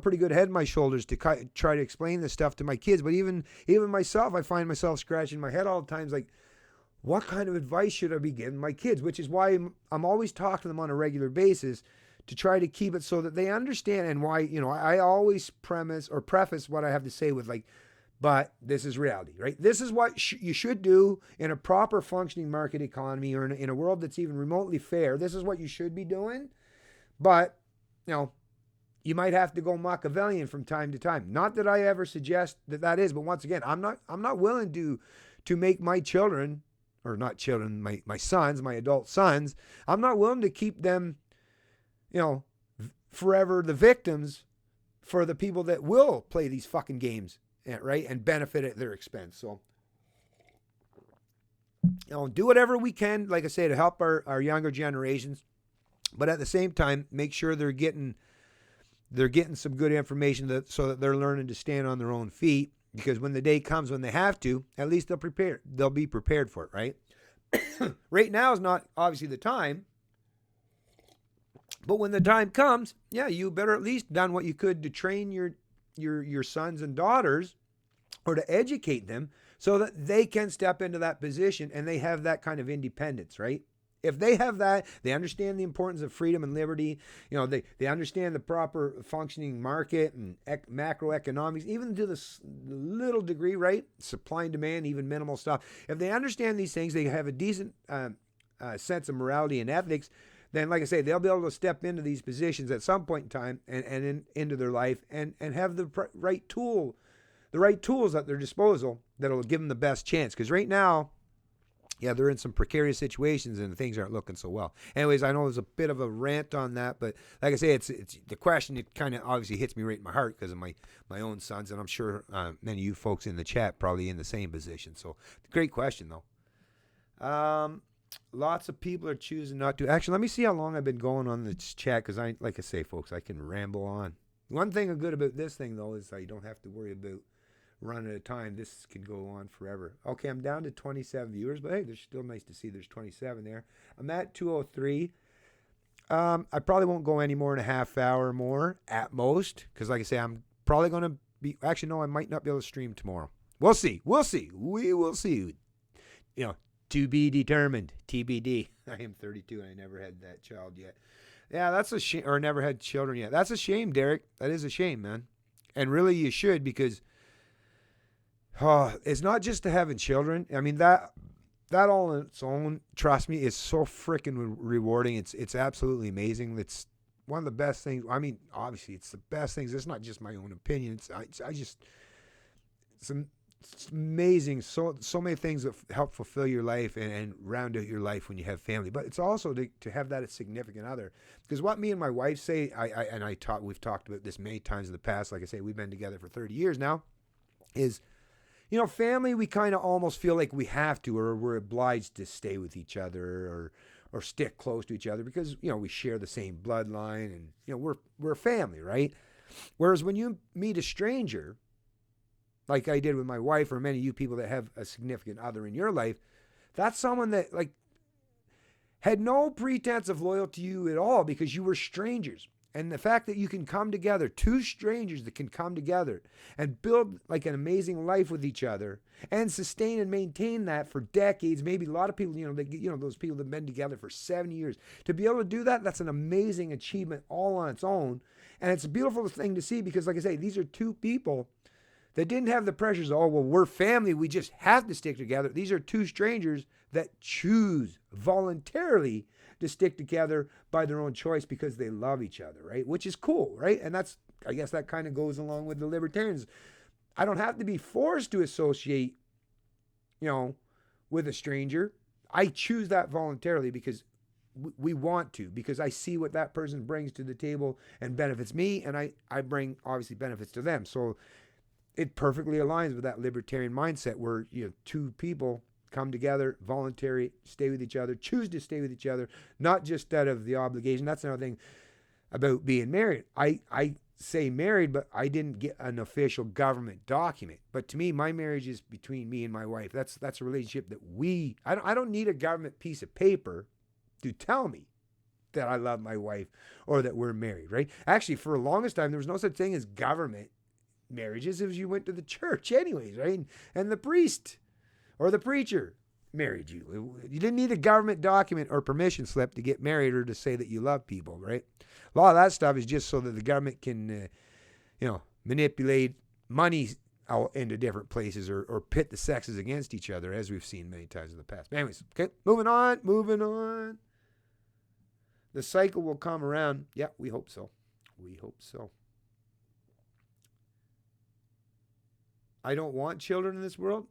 pretty good head on my shoulders to try to explain this stuff to my kids. But even myself, I find myself scratching my head all the times, like, what kind of advice should I be giving my kids? Which is why I'm always talking to them on a regular basis to try to keep it so that they understand, and why, I always preface what I have to say with, like, but this is reality, right? This is what you should do in a proper functioning market economy, or in a world that's even remotely fair. This is what you should be doing. But, you might have to go Machiavellian from time to time. Not that I ever suggest that is, but once again, I'm not willing to make my children, or not children, my sons, my adult sons, I'm not willing to keep them, forever the victims for the people that will play these fucking games, right, and benefit at their expense. So, do whatever we can, like I say, to help our younger generations, but at the same time, make sure they're getting some good information so that they're learning to stand on their own feet, because when the day comes when they have to, at least they'll be prepared for it, right? Right now is not obviously the time, but when the time comes, yeah, you better at least done what you could to train your sons and daughters, or to educate them so that they can step into that position and they have that kind of independence, right? If they have that, they understand the importance of freedom and liberty. They understand the proper functioning market and macroeconomics, even to this little degree, right? Supply and demand, even minimal stuff. If they understand these things, they have a decent sense of morality and ethics, then, like I say, they'll be able to step into these positions at some point in time and into their life and have the right tools at their disposal that'll give them the best chance. Because right now, yeah, they're in some precarious situations and things aren't looking so well. Anyways, I know there's a bit of a rant on that, but like I say, it's the question. It kind of obviously hits me right in my heart because of my own sons, and I'm sure many of you folks in the chat probably in the same position. So, great question though. Lots of people are choosing not to. Actually, let me see how long I've been going on this chat, because like I say, folks, I can ramble on. One thing good about this thing though is I don't have to worry about run at a time. This can go on forever. Okay, I'm down to 27 viewers, but hey, there's still nice to see there's 27 there. I'm at 203. I probably won't go any more than a half hour more at most, because like I say, I'm probably going to be, actually no, I might not be able to stream tomorrow. We'll see. We will see. To be determined. TBD. I am 32 and I never had that child yet. Yeah, that's a shame. Or never had children yet. That's a shame, Derek. That is a shame, man. And really you should, because it's not just to having children. I mean, that that all on its own, trust me, is so freaking rewarding. It's absolutely amazing. It's one of the best things. I mean, obviously, it's the best things. It's not just my own opinion. I just it's amazing. So many things that help fulfill your life and round out your life when you have family. But it's also to have that significant other. Because what me and my wife say, we've talked about this many times in the past. Like I say, we've been together for 30 years now. Is, family, we kind of almost feel like we have to, or we're obliged to stay with each other, or stick close to each other because, we share the same bloodline and, we're a family, right? Whereas when you meet a stranger, like I did with my wife, or many of you people that have a significant other in your life, that's someone that had no pretense of loyalty to you at all because you were strangers. And the fact that you can come together, two strangers that can come together and build like an amazing life with each other and sustain and maintain that for decades, maybe a lot of people, those people that have been together for 70 years, to be able to do that, that's an amazing achievement all on its own. And it's a beautiful thing to see because, like I say, these are two people that didn't have the pressures of, we're family, we just have to stick together. These are two strangers that choose voluntarily to stick together by their own choice because they love each other, right? Which is cool, right? And I guess that kind of goes along with the libertarians. I don't have to be forced to associate, with a stranger. I choose that voluntarily because we want to, because I see what that person brings to the table and benefits me, and I bring, obviously, benefits to them. So it perfectly aligns with that libertarian mindset where, two people come together, voluntary, stay with each other, choose to stay with each other, not just out of the obligation. That's another thing about being married. I say married, but I didn't get an official government document. But to me, my marriage is between me and my wife. That's a relationship that I don't need a government piece of paper to tell me that I love my wife or that we're married, right? Actually, for the longest time, there was no such thing as government marriages if you went to the church anyways, right? And the priest or the preacher married you. You didn't need a government document or permission slip to get married or to say that you love people, right? A lot of that stuff is just so that the government can, manipulate money out into different places or pit the sexes against each other, as we've seen many times in the past. But anyways, okay, moving on. The cycle will come around. Yeah, we hope so. I don't want children in this world.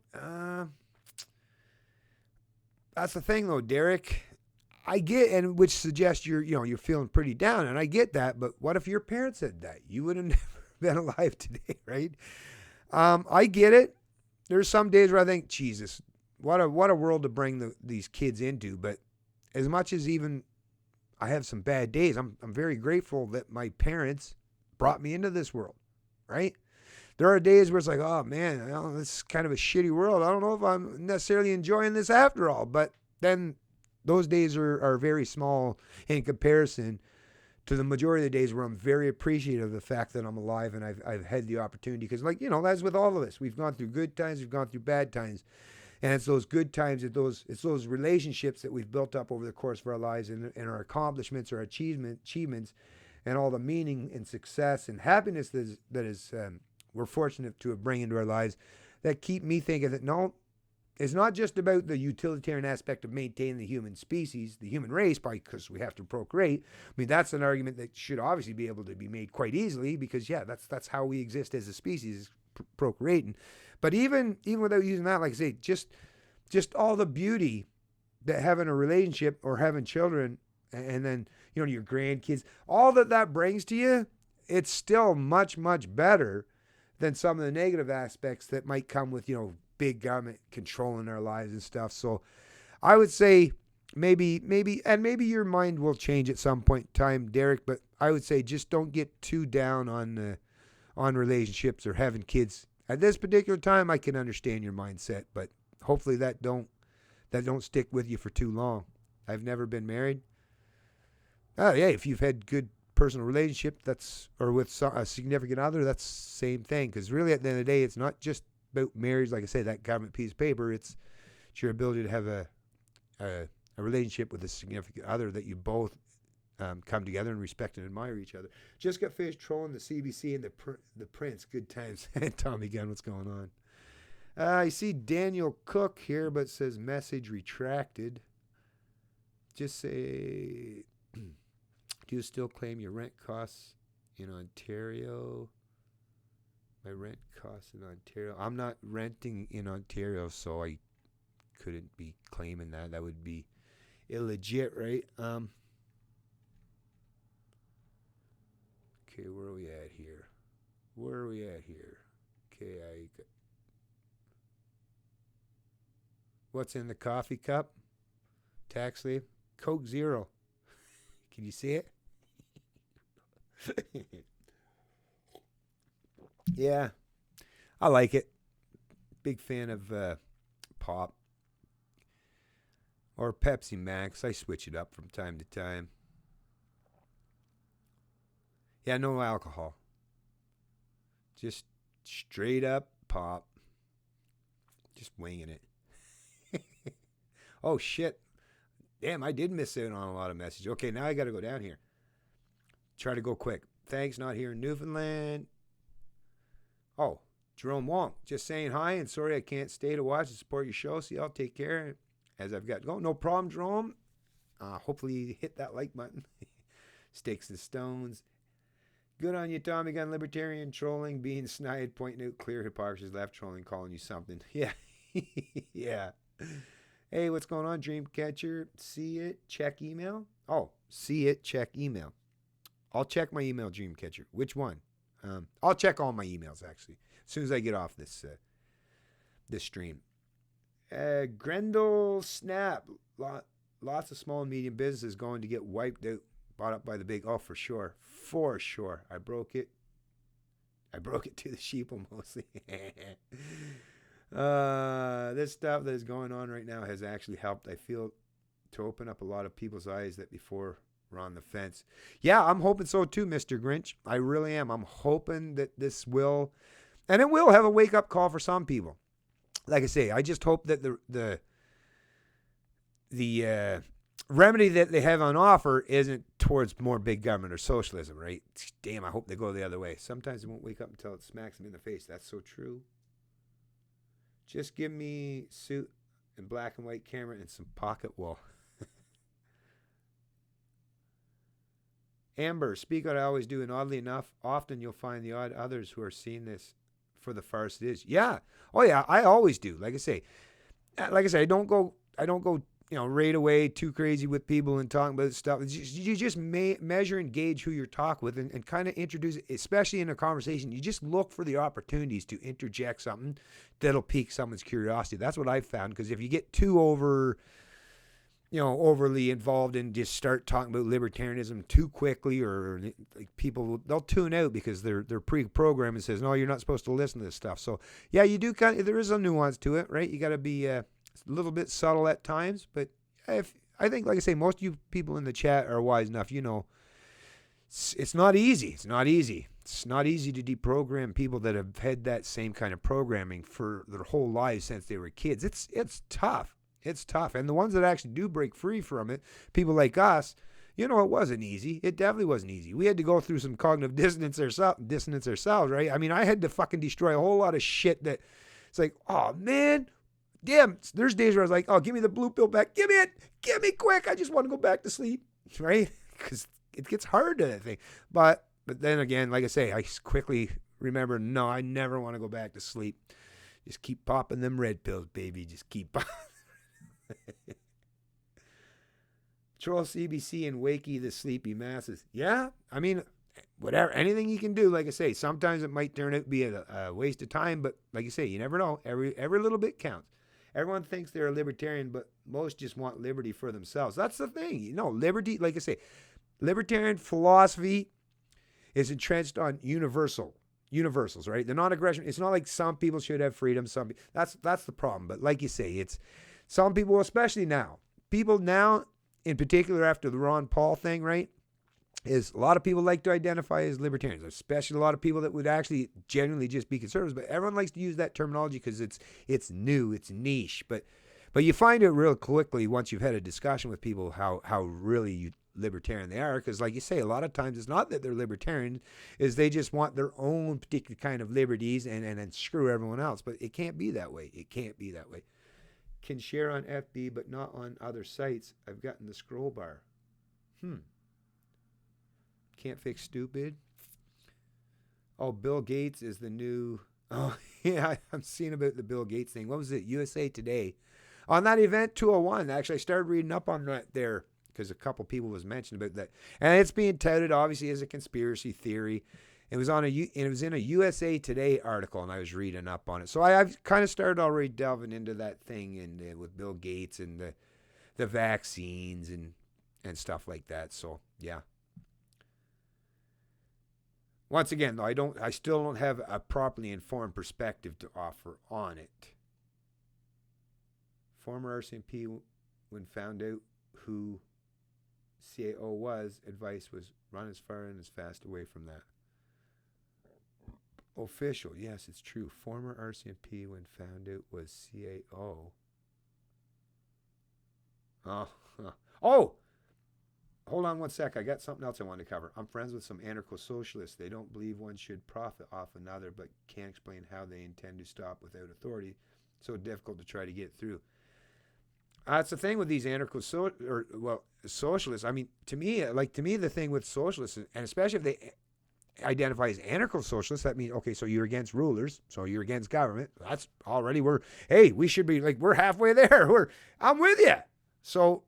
That's the thing, though, Derek. I get, and which suggests you're feeling pretty down, and I get that. But what if your parents said that? You would have never been alive today, right? I get it. There's some days where I think, Jesus, what a world to bring these kids into. But as much as even I have some bad days, I'm very grateful that my parents brought me into this world, right? There are days where it's like, oh man, this is kind of a shitty world. I don't know if I'm necessarily enjoying this after all. But then those days are very small in comparison to the majority of the days where I'm very appreciative of the fact that I'm alive and I've had the opportunity. Because as with all of us, we've gone through good times, we've gone through bad times. And it's those good times, it's those relationships that we've built up over the course of our lives and our accomplishments, our achievements, and all the meaning and success and happiness that is we're fortunate to have bring into our lives that keep me thinking that no, it's not just about the utilitarian aspect of maintaining the human species, the human race, because we have to procreate. I mean, that's an argument that should obviously be able to be made quite easily because, yeah, that's how we exist as a species, procreating. But even without using that, like I say, just all the beauty that having a relationship or having children and then, your grandkids, all that brings to you, it's still much, much better than some of the negative aspects that might come with, big government controlling our lives and stuff. So I would say maybe your mind will change at some point in time, Derek, but I would say just don't get too down on relationships or having kids. At this particular time, I can understand your mindset, but hopefully that don't stick with you for too long. I've never been married. Oh yeah, if you've had good personal relationship, or with a significant other, that's the same thing. Because really, at the end of the day, it's not just about marriage. Like I say, that government piece of paper. It's your ability to have a relationship with a significant other that you both come together and respect and admire each other. Just got finished trolling the CBC and the Prince. Good times. Tommy Gunn, what's going on? I see Daniel Cook here, but it says message retracted. Just say, do you still claim your rent costs in Ontario? My rent costs in Ontario. I'm not renting in Ontario, so I couldn't be claiming that. That would be illegit, right? Okay, where are we at here? Okay, what's in the coffee cup? Tax leave? Coke Zero. Can you see it? Yeah, I like it. Big fan of pop or Pepsi Max. I switch it up from time to time. Yeah, no alcohol. Just straight up pop. Just winging it. Oh, shit. Damn, I did miss out on a lot of messages. Okay, now I got to go down here. Try to go quick. Thanks, not here in Newfoundland. Oh, Jerome Wong. Just saying hi and sorry I can't stay to watch and support your show. See, I'll take care as I've got to go. No problem, Jerome. Hopefully you hit that like button. Sticks and stones. Good on you, Tommy Gun. Libertarian trolling, being snide, pointing out clear hypocrisy, left trolling, calling you something. Yeah. Yeah. Hey, what's going on, Dreamcatcher? See it, check email. Oh, see it, check email. I'll check my email, Dreamcatcher. Which one? I'll check all my emails, actually, as soon as I get off this stream. Grendel Snap. Lots of small and medium businesses going to get wiped out, bought up by the big. Oh, for sure. For sure. I broke it to the sheeple mostly. This stuff that is going on right now has actually helped, I feel, to open up a lot of people's eyes that before were on the fence. Yeah, I'm hoping so too, Mr. Grinch. I really am. I'm hoping that this will, and it will have a wake-up call for some people. Like I say, I just hope that the remedy that they have on offer isn't towards more big government or socialism, right? Damn, I hope they go the other way. Sometimes they won't wake up until it smacks them in the face. That's so true. Just give me suit and black and white camera and some pocket wool. Amber, speak what I always do, and oddly enough, often you'll find the odd others who are seeing this for the farce it is. Yeah. Oh yeah, I always do. Like I say, I don't go, right away too crazy with people and talking about stuff. You just measure and gauge who you're talking with and kind of introduce it, especially in a conversation. You just look for the opportunities to interject something that'll pique someone's curiosity. That's what I've found, because if you get too overly involved and just start talking about libertarianism too quickly, or like they'll tune out because they're pre-programmed and says, no, you're not supposed to listen to this stuff. So yeah, you do there is a nuance to it, right? You got to be a little bit subtle at times, but I think, like I say, most of you people in the chat are wise enough. It's not easy. It's not easy to deprogram people that have had that same kind of programming for their whole lives since they were kids. It's tough. It's tough. And the ones that actually do break free from it, people like us, it wasn't easy. It definitely wasn't easy. We had to go through some cognitive dissonance ourselves, right? I mean, I had to fucking destroy a whole lot of shit that it's like, oh, man, damn. There's days where I was like, oh, give me the blue pill back. Give me it. Give me quick. I just want to go back to sleep, right? Because it gets hard to that thing. But then again, like I say, I quickly remember, no, I never want to go back to sleep. Just keep popping them red pills, baby. Just keep popping. Troll CBC and Wakey the sleepy masses. Yeah, I mean, whatever, anything you can do. Like I say, sometimes it might turn out to be a waste of time, but like you say, you never know. Every little bit counts. Everyone thinks they're a libertarian, but most just want liberty for themselves. That's the thing. Liberty, like I say, libertarian philosophy is entrenched on universals, right? The non-aggression. It's not like some people should have freedom. That's the problem. But like you say, it's some people, especially now, in particular after the Ron Paul thing, right, is a lot of people like to identify as libertarians, especially a lot of people that would actually genuinely just be conservatives. But everyone likes to use that terminology because it's new, it's niche. But you find it real quickly once you've had a discussion with people how really libertarian they are, because like you say, a lot of times it's not that they're libertarian, is they just want their own particular kind of liberties and screw everyone else. But it can't be that way. It can't be that way. Can share on FB but not on other sites. I've gotten the scroll bar. Can't fix stupid. Oh, Bill Gates is the new... Oh, yeah, I'm seeing about the Bill Gates thing. What was it? USA Today. On that event 201, actually, I started reading up on that there because a couple people was mentioning about that. And it's being touted, obviously, as a conspiracy theory. It was in a USA Today article, and I was reading up on it. So I've kind of started already delving into that thing and with Bill Gates and the vaccines and stuff like that. So, yeah. Once again, though, I still don't have a properly informed perspective to offer on it. Former RCMP, when found out who CAO was, advice was run as far and as fast away from that. Official, yes, it's true. Former RCMP, when found out was CAO. Oh! Hold on one sec. I got something else I want to cover. I'm friends with some anarcho-socialists. They don't believe one should profit off another, but can't explain how they intend to stop without authority. So difficult to try to get through. That's the thing with these socialists. I mean, to me, the thing with socialists, and especially if they identify as anarcho-socialists, that means, okay, so you're against rulers, so you're against government. That's already we should be we're halfway there. I'm with you. So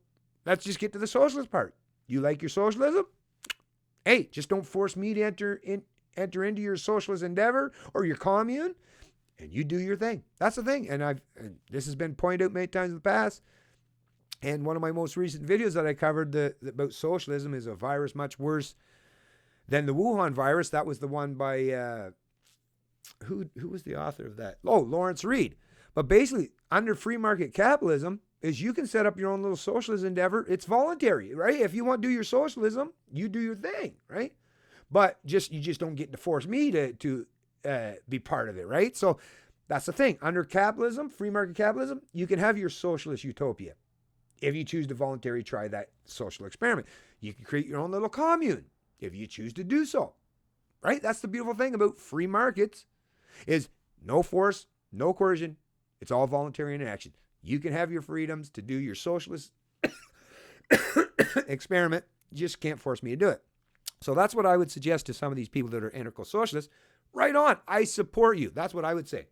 let's just get to the socialist part. You like your socialism? Hey, just don't force me to enter into your socialist endeavor or your commune, and you do your thing. That's the thing. And this has been pointed out many times in the past. And one of my most recent videos that I covered about socialism is a virus much worse than the Wuhan virus. That was the one by who was the author of that? Oh, Lawrence Reed. But basically, under free market capitalism, is you can set up your own little socialist endeavor. It's voluntary, right? If you want to do your socialism, you do your thing, right? But you just don't get to force me to be part of it, right? So that's the thing. Under capitalism, free market capitalism, you can have your socialist utopia if you choose to voluntarily try that social experiment. You can create your own little commune if you choose to do so, right? That's the beautiful thing about free markets is no force, no coercion. It's all voluntary interaction. You can have your freedoms to do your socialist experiment. You just can't force me to do it. So that's what I would suggest to some of these people that are anarcho-socialists. Right on. I support you. That's what I would say.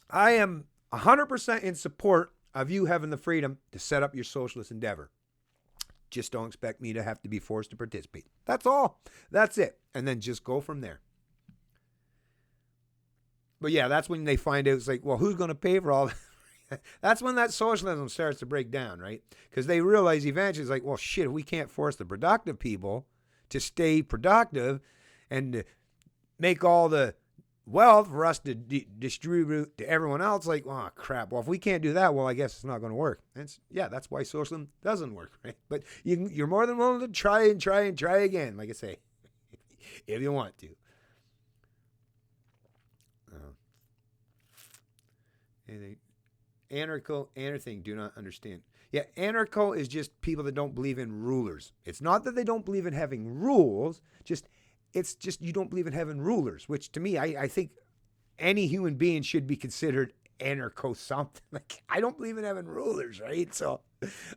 I am 100% in support of you having the freedom to set up your socialist endeavor. Just don't expect me to have to be forced to participate. That's all. That's it. And then just go from there. But yeah, that's when they find out, it's like, well, who's going to pay for all that? That's when that socialism starts to break down, right? Because they realize eventually, it's like, well, shit, if we can't force the productive people to stay productive and to make all the wealth for us to distribute to everyone else, like, oh, crap. Well, if we can't do that, well, I guess it's not going to work. And that's why socialism doesn't work, right? But you're more than willing to try again, like I say, if you want to. Anything, do not understand. Yeah, anarcho is just people that don't believe in rulers. It's not that they don't believe in having rules, it's just you don't believe in having rulers, which to me, I think any human being should be considered anarcho something. Like, I don't believe in having rulers, right? So,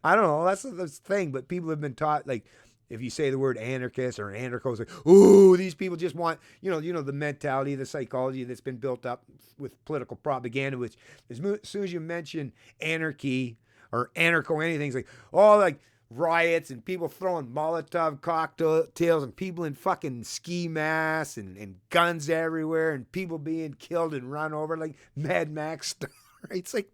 I don't know, that's the thing, but people have been taught, like, if you say the word anarchist or anarcho, it's like, ooh, these people just want, you know, the mentality, the psychology that's been built up with political propaganda, which as soon as you mention anarchy or anarcho anything, it's like, oh, like riots and people throwing Molotov cocktails and people in fucking ski masks and guns everywhere and people being killed and run over like Mad Max stuff. It's like,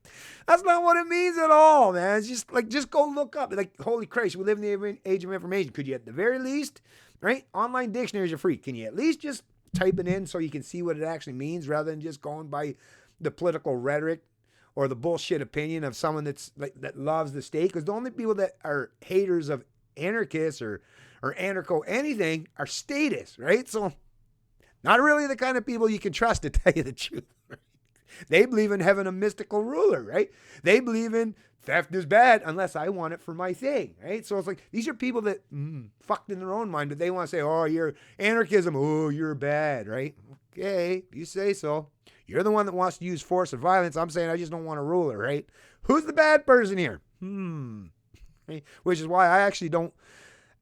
that's not what it means at all, man. It's just like, just go look up. Like, holy Christ, we live in the age of information. Could you at the very least, right? Online dictionaries are free. Can you at least just type it in so you can see what it actually means rather than just going by the political rhetoric or the bullshit opinion of someone that's like that loves the state? Because the only people that are haters of anarchists or anarcho anything are statists, right? So not really the kind of people you can trust, to tell you the truth. They believe in having a mystical ruler, right? They believe in theft is bad unless I want it for my thing, right? So it's like these are people that fucked in their own mind, but they want to say, oh, you're anarchism. Oh, you're bad, right? Okay, you say so. You're the one that wants to use force and violence. I'm saying I just don't want a ruler, right? Who's the bad person here? Right? Which is why I actually don't.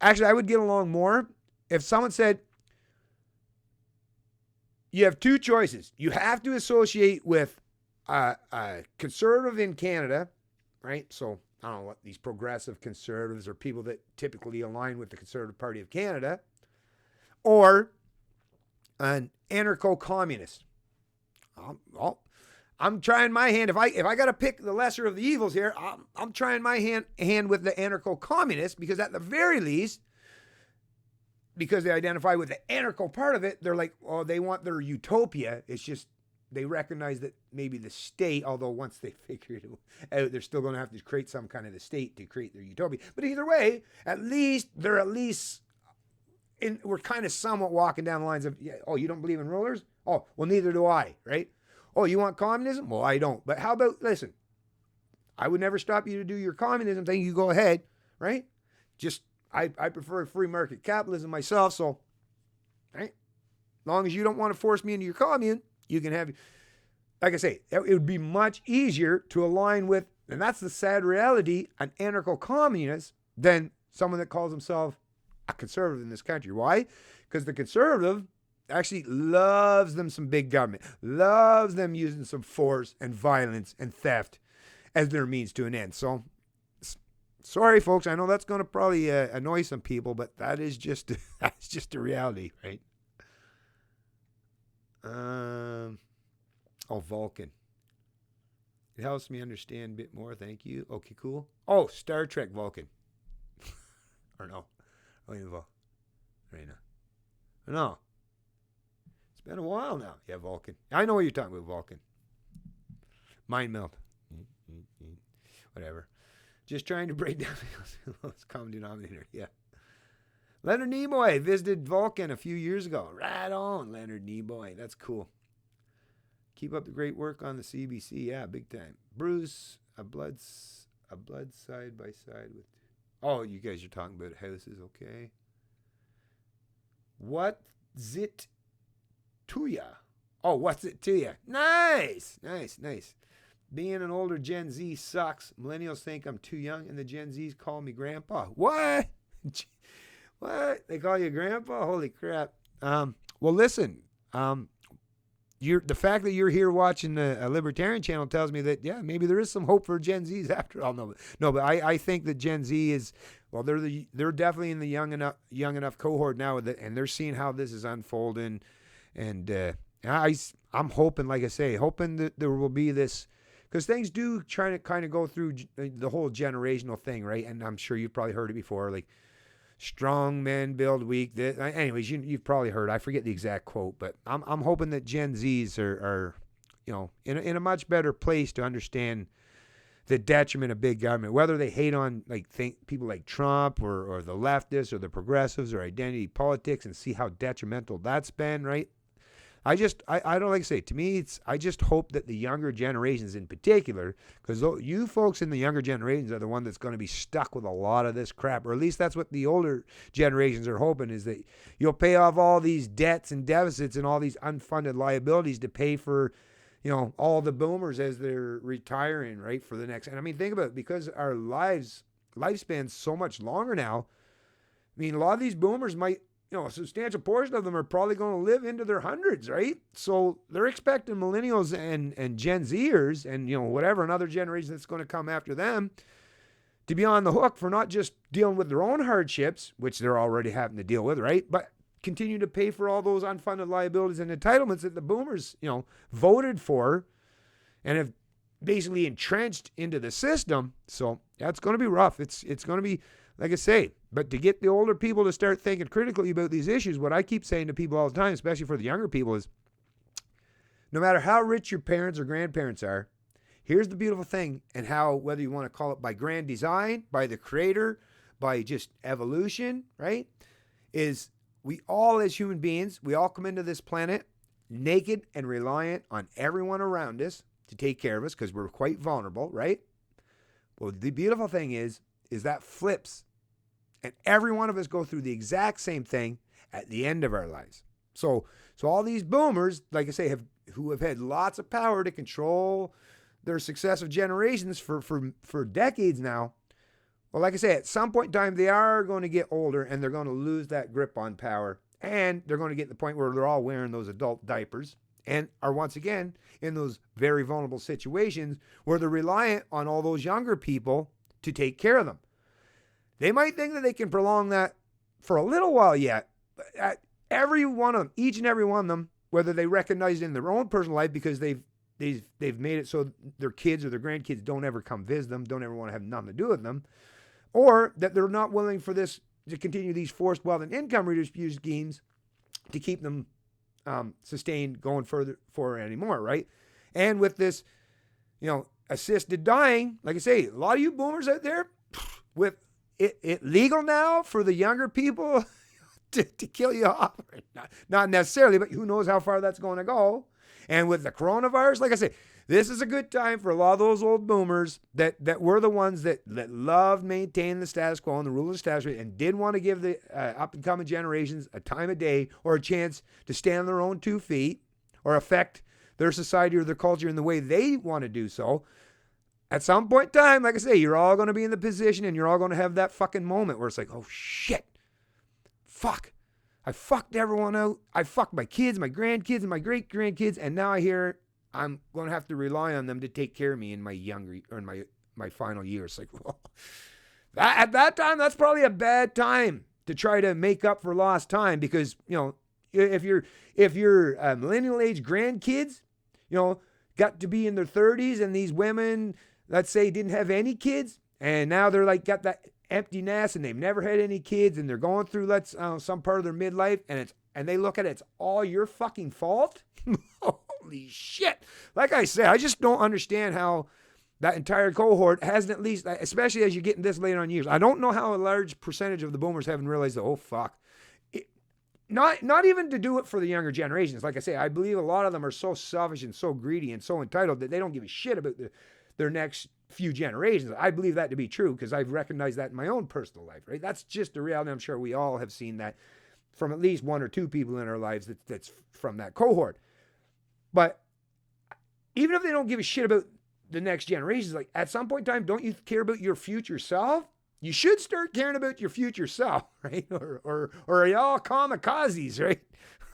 Actually, I would get along more if someone said, you have two choices. You have to associate with a conservative in Canada, right? So I don't know what these progressive conservatives are, people that typically align with the Conservative Party of Canada, or an anarcho-communist. I'm trying my hand. If I got to pick the lesser of the evils here, I'm trying my hand with the anarcho-communist, because at the very least, because they identify with the anarcho part of it, they're like, oh, they want their utopia. It's just they recognize that maybe the state, although once they figure it out, they're still going to have to create some kind of the state to create their utopia. But either way, we're kind of somewhat walking down the lines of, yeah, oh, you don't believe in rulers? Oh, well, neither do I, right? Oh, you want communism? Well, I don't. But how about, listen, I would never stop you to do your communism thing. You go ahead, right? Just, I prefer free market capitalism myself, so, right? As long as you don't want to force me into your commune, you can have, like I say, it would be much easier to align with, and that's the sad reality, an anarcho-communist than someone that calls himself a conservative in this country. Why? Because the conservative actually loves them some big government, loves them using some force and violence and theft as their means to an end. So, sorry, folks. I know that's going to probably annoy some people, but that is just that's just a reality, right? Vulcan. It helps me understand a bit more. Thank you. Okay, cool. Oh, Star Trek Vulcan. Or no. Right now. No. It's been a while now. Yeah, Vulcan. I know what you're talking about, Vulcan. Mind melt. Whatever. Just trying to break down the lowest common denominator. Yeah. Leonard Nimoy visited Vulcan a few years ago. Right on, Leonard Nimoy. That's cool. Keep up the great work on the CBC. Yeah, big time. Bruce, a blood side by side with. Oh, you guys are talking about houses, okay? What's it to ya? Oh, what's it to ya? Nice. Being an older Gen Z sucks. Millennials think I'm too young, and the Gen Zs call me grandpa. What? What? They call you grandpa? Holy crap. Well, listen. The fact that you're here watching a libertarian channel tells me that, yeah, maybe there is some hope for Gen Zs after all. No, but I think that Gen Z is, well, they're definitely in the young enough cohort now, and they're seeing how this is unfolding. And I'm hoping, like I say, that there will be this, because things do try to kind of go through the whole generational thing, right? And I'm sure you've probably heard it before, like, strong men build weak. Anyways, you've probably heard. I forget the exact quote, but I'm hoping that Gen Zs are in a much better place to understand the detriment of big government. Whether they hate on people like Trump or the leftists or the progressives or identity politics, and see how detrimental that's been, right? I don't like to say. To me, I just hope that the younger generations in particular, because you folks in the younger generations are the one that's going to be stuck with a lot of this crap, or at least that's what the older generations are hoping, is that you'll pay off all these debts and deficits and all these unfunded liabilities to pay for, all the boomers as they're retiring, right, for the next. And I mean, think about it, because our lifespan's so much longer now. I mean, a lot of these boomers might, a substantial portion of them are probably going to live into their hundreds, right? So they're expecting millennials and Gen Zers and, whatever, another generation that's going to come after them to be on the hook for not just dealing with their own hardships, which they're already having to deal with, right? But continue to pay for all those unfunded liabilities and entitlements that the boomers, voted for and have basically entrenched into the system. So that's going to be rough. It's going to be, like I say, but to get the older people to start thinking critically about these issues, what I keep saying to people all the time, especially for the younger people, is no matter how rich your parents or grandparents are, here's the beautiful thing, and how, whether you want to call it by grand design, by the creator, by just evolution, right, is we all as human beings, we all come into this planet naked and reliant on everyone around us to take care of us because we're quite vulnerable, right? Well, the beautiful thing is that flips, and every one of us go through the exact same thing at the end of our lives. So all these boomers, like I say, who have had lots of power to control their successive generations for decades now. Well, like I say, at some point in time, they are going to get older and they're going to lose that grip on power. And they're going to get to the point where they're all wearing those adult diapers and are once again in those very vulnerable situations where they're reliant on all those younger people to take care of them. They might think that they can prolong that for a little while yet. But every one of them, each and every one of them, whether they recognize it in their own personal life because they've made it so their kids or their grandkids don't ever come visit them, don't ever want to have nothing to do with them, or that they're not willing for this to continue these forced wealth and income redistribution schemes to keep them sustained going forward anymore, right? And with this, assisted dying, like I say, a lot of you boomers out there, with it legal now for the younger people to kill you off. Not necessarily, but who knows how far that's going to go. And with the coronavirus, like I say, this is a good time for a lot of those old boomers that were the ones that loved maintaining the status quo and the rule of the status quo and did want to give the up-and-coming generations a time of day or a chance to stand on their own 2 feet or affect their society or their culture in the way they want to do so. At some point in time, like I say, you're all going to be in the position and you're all going to have that fucking moment where it's like, oh, shit. Fuck. I fucked everyone out. I fucked my kids, my grandkids, and my great-grandkids, and now I hear I'm going to have to rely on them to take care of me in my younger or in my final years. Like, well, at that time, that's probably a bad time to try to make up for lost time because, if your millennial age grandkids, got to be in their 30s and these women, let's say, didn't have any kids and now they're like got that empty nest and they've never had any kids and they're going through some part of their midlife and they look at it's all your fucking fault. Holy shit. Like I said, I just don't understand how that entire cohort hasn't, at least, especially as you're getting this late on years. I don't know how a large percentage of the boomers haven't realized that, oh, fuck. Not even to do it for the younger generations. Like I say, I believe a lot of them are so selfish and so greedy and so entitled that they don't give a shit about their next few generations. I believe that to be true because I've recognized that in my own personal life, right? That's just the reality. I'm sure we all have seen that from at least one or two people in our lives that's from that cohort. But even if they don't give a shit about the next generations, like at some point in time, don't you care about your future self? You should start caring about your future self, right? Or are y'all kamikazes, right?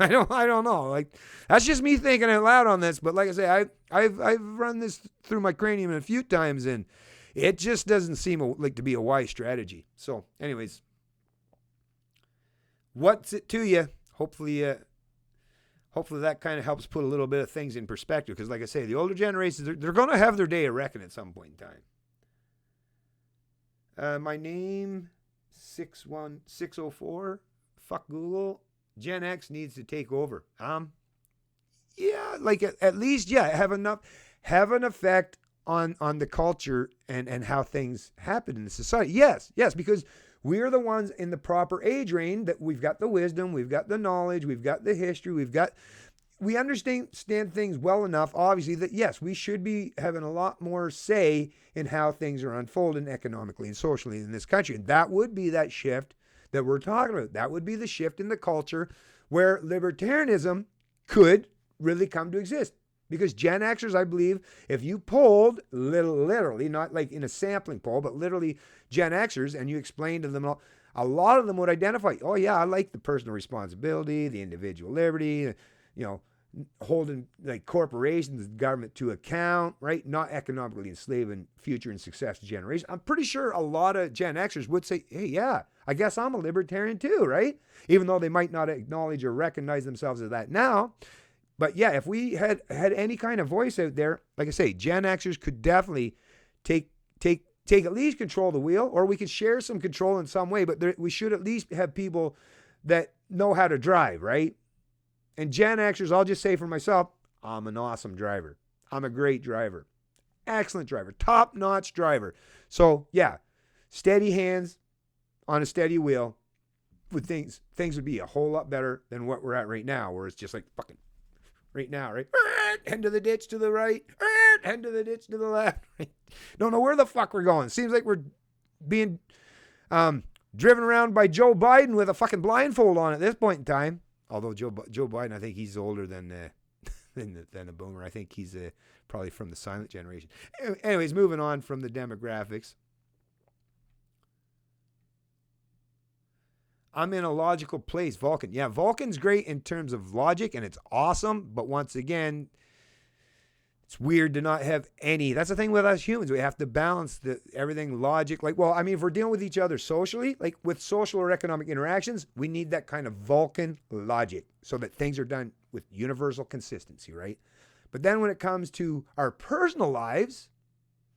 I don't know. Like that's just me thinking out loud on this. But like I say, I've run this through my cranium a few times, and it just doesn't seem like to be a wise strategy. So, anyways, what's it to you? Hopefully that kind of helps put a little bit of things in perspective. Because like I say, the older generations, they're going to have their day of reckoning at some point in time. My name, 61604, fuck Google, Gen X needs to take over. Yeah, like at least, have an effect on the culture and how things happen in the society. Yes, because we're the ones in the proper age range that we've got the wisdom, we've got the knowledge, we've got the history, we understand things well enough, obviously, that yes, we should be having a lot more say in how things are unfolding economically and socially in this country. And that would be that shift that we're talking about. That would be the shift in the culture where libertarianism could really come to exist. Because Gen Xers, I believe, if you polled literally, not like in a sampling poll, but literally Gen Xers, and you explained to them, a lot of them would identify, oh yeah, I like the personal responsibility, the individual liberty, holding like corporations, government to account, right? Not economically enslaving future and successive generations. I'm pretty sure a lot of Gen Xers would say, hey, yeah, I guess I'm a libertarian too, right? Even though they might not acknowledge or recognize themselves as that now. But yeah, if we had any kind of voice out there, like I say, Gen Xers could definitely take at least control of the wheel, or we could share some control in some way, but we should at least have people that know how to drive, right? And Gen Xers, I'll just say for myself, I'm an awesome driver. I'm a great driver. Excellent driver. Top-notch driver. So, yeah, steady hands on a steady wheel. Things would be a whole lot better than what we're at right now, where it's just like fucking right now, right? End of the ditch to the right, end of the ditch to the left. Right? Don't know where the fuck we're going. Seems like we're being driven around by Joe Biden with a fucking blindfold on at this point in time. Although Joe Biden, I think he's older than a boomer. I think he's probably from the silent generation. Anyways, moving on from the demographics. I'm in a logical place. Vulcan. Yeah, Vulcan's great in terms of logic, and it's awesome. But once again, it's weird to not have any. That's the thing with us humans. We have to balance everything logic. Like, well, I mean, if we're dealing with each other socially, like with social or economic interactions, we need that kind of Vulcan logic so that things are done with universal consistency, right? But then when it comes to our personal lives,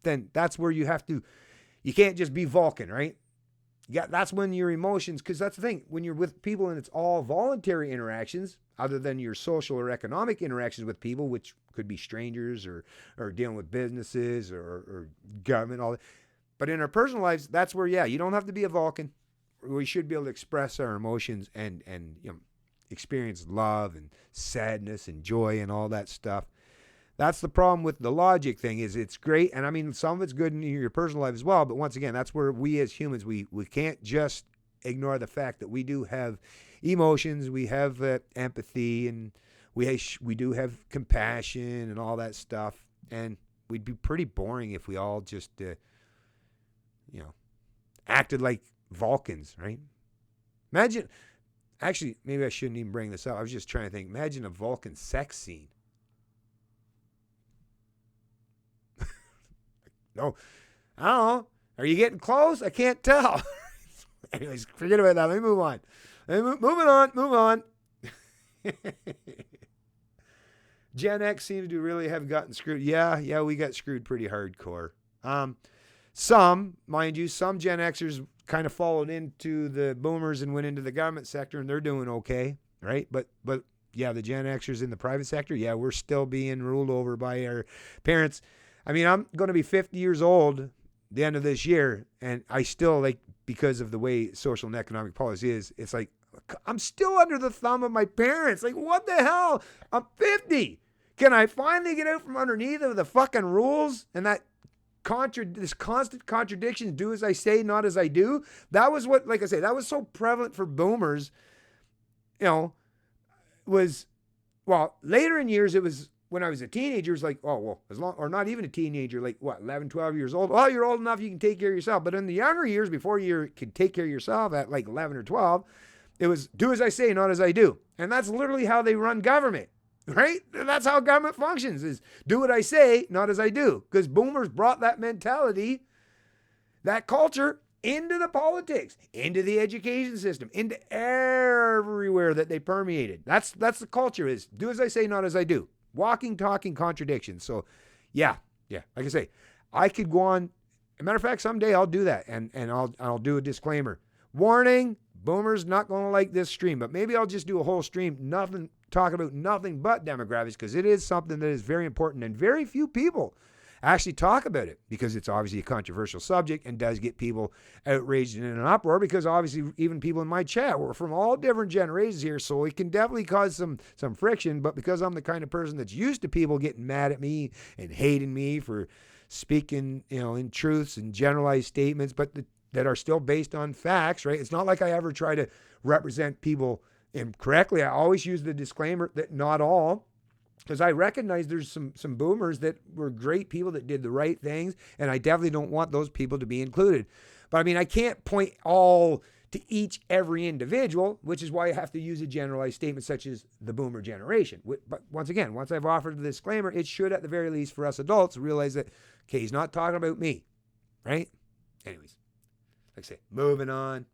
then that's where you can't just be Vulcan, right? Yeah, that's when your emotions, because that's the thing, when you're with people and it's all voluntary interactions, other than your social or economic interactions with people, which could be strangers or dealing with businesses or government, all that. But in our personal lives, that's where, you don't have to be a Vulcan. We should be able to express our emotions and experience love and sadness and joy and all that stuff. That's the problem with the logic thing, is it's great. And I mean, some of it's good in your personal life as well. But once again, that's where we as humans, we can't just ignore the fact that we do have emotions. We have empathy, and we do have compassion and all that stuff. And we'd be pretty boring if we all just, acted like Vulcans, right? Imagine, actually, maybe I shouldn't even bring this up. I was just trying to think. Imagine a Vulcan sex scene. No, I don't know. Are you getting close? I can't tell. Anyways, forget about that. Let me move on. Move on. Gen X seems to really have gotten screwed. Yeah, we got screwed pretty hardcore. Some Gen Xers kind of followed into the boomers and went into the government sector, and they're doing okay, right? But yeah, the Gen Xers in the private sector, we're still being ruled over by our parents. I mean, I'm going to be 50 years old the end of this year, and I still, like, because of the way social and economic policy is, it's like, I'm still under the thumb of my parents. Like, what the hell? I'm 50. Can I finally get out from underneath of the fucking rules and that this constant contradiction, do as I say, not as I do? That was what, like I say, that was so prevalent for boomers, later in years, it was, when I was a teenager, it's like, or not even a teenager, like 11, 12 years old. Well, you're old enough, you can take care of yourself. But in the younger years, before you could take care of yourself at like 11 or 12, it was do as I say, not as I do. And that's literally how they run government, right? That's how government functions, is do what I say, not as I do. Because boomers brought that mentality, that culture, into the politics, into the education system, into everywhere that they permeated. That's the culture, is do as I say, not as I do. Walking, talking contradictions. So, yeah. Like I say, I could go on. As a matter of fact, someday I'll do that, and I'll do a disclaimer. Warning: boomers not going to like this stream, but maybe I'll just do a whole stream, talk about nothing but demographics, because it is something that is very important, and very few people actually talk about it, because it's obviously a controversial subject and does get people outraged and in an uproar, because obviously even people in my chat were from all different generations here, so it can definitely cause some friction. But because I'm the kind of person that's used to people getting mad at me and hating me for speaking, in truths and generalized statements, but that are still based on facts, right? It's not like I ever try to represent people incorrectly. I always use the disclaimer that not all, because I recognize there's some boomers that were great people that did the right things, and I definitely don't want those people to be included. But I mean, I can't point all to every individual, which is why I have to use a generalized statement such as the boomer generation. But once again, once I've offered the disclaimer, it should, at the very least, for us adults, realize that, okay, he's not talking about me, right? Anyways, like I say, moving on.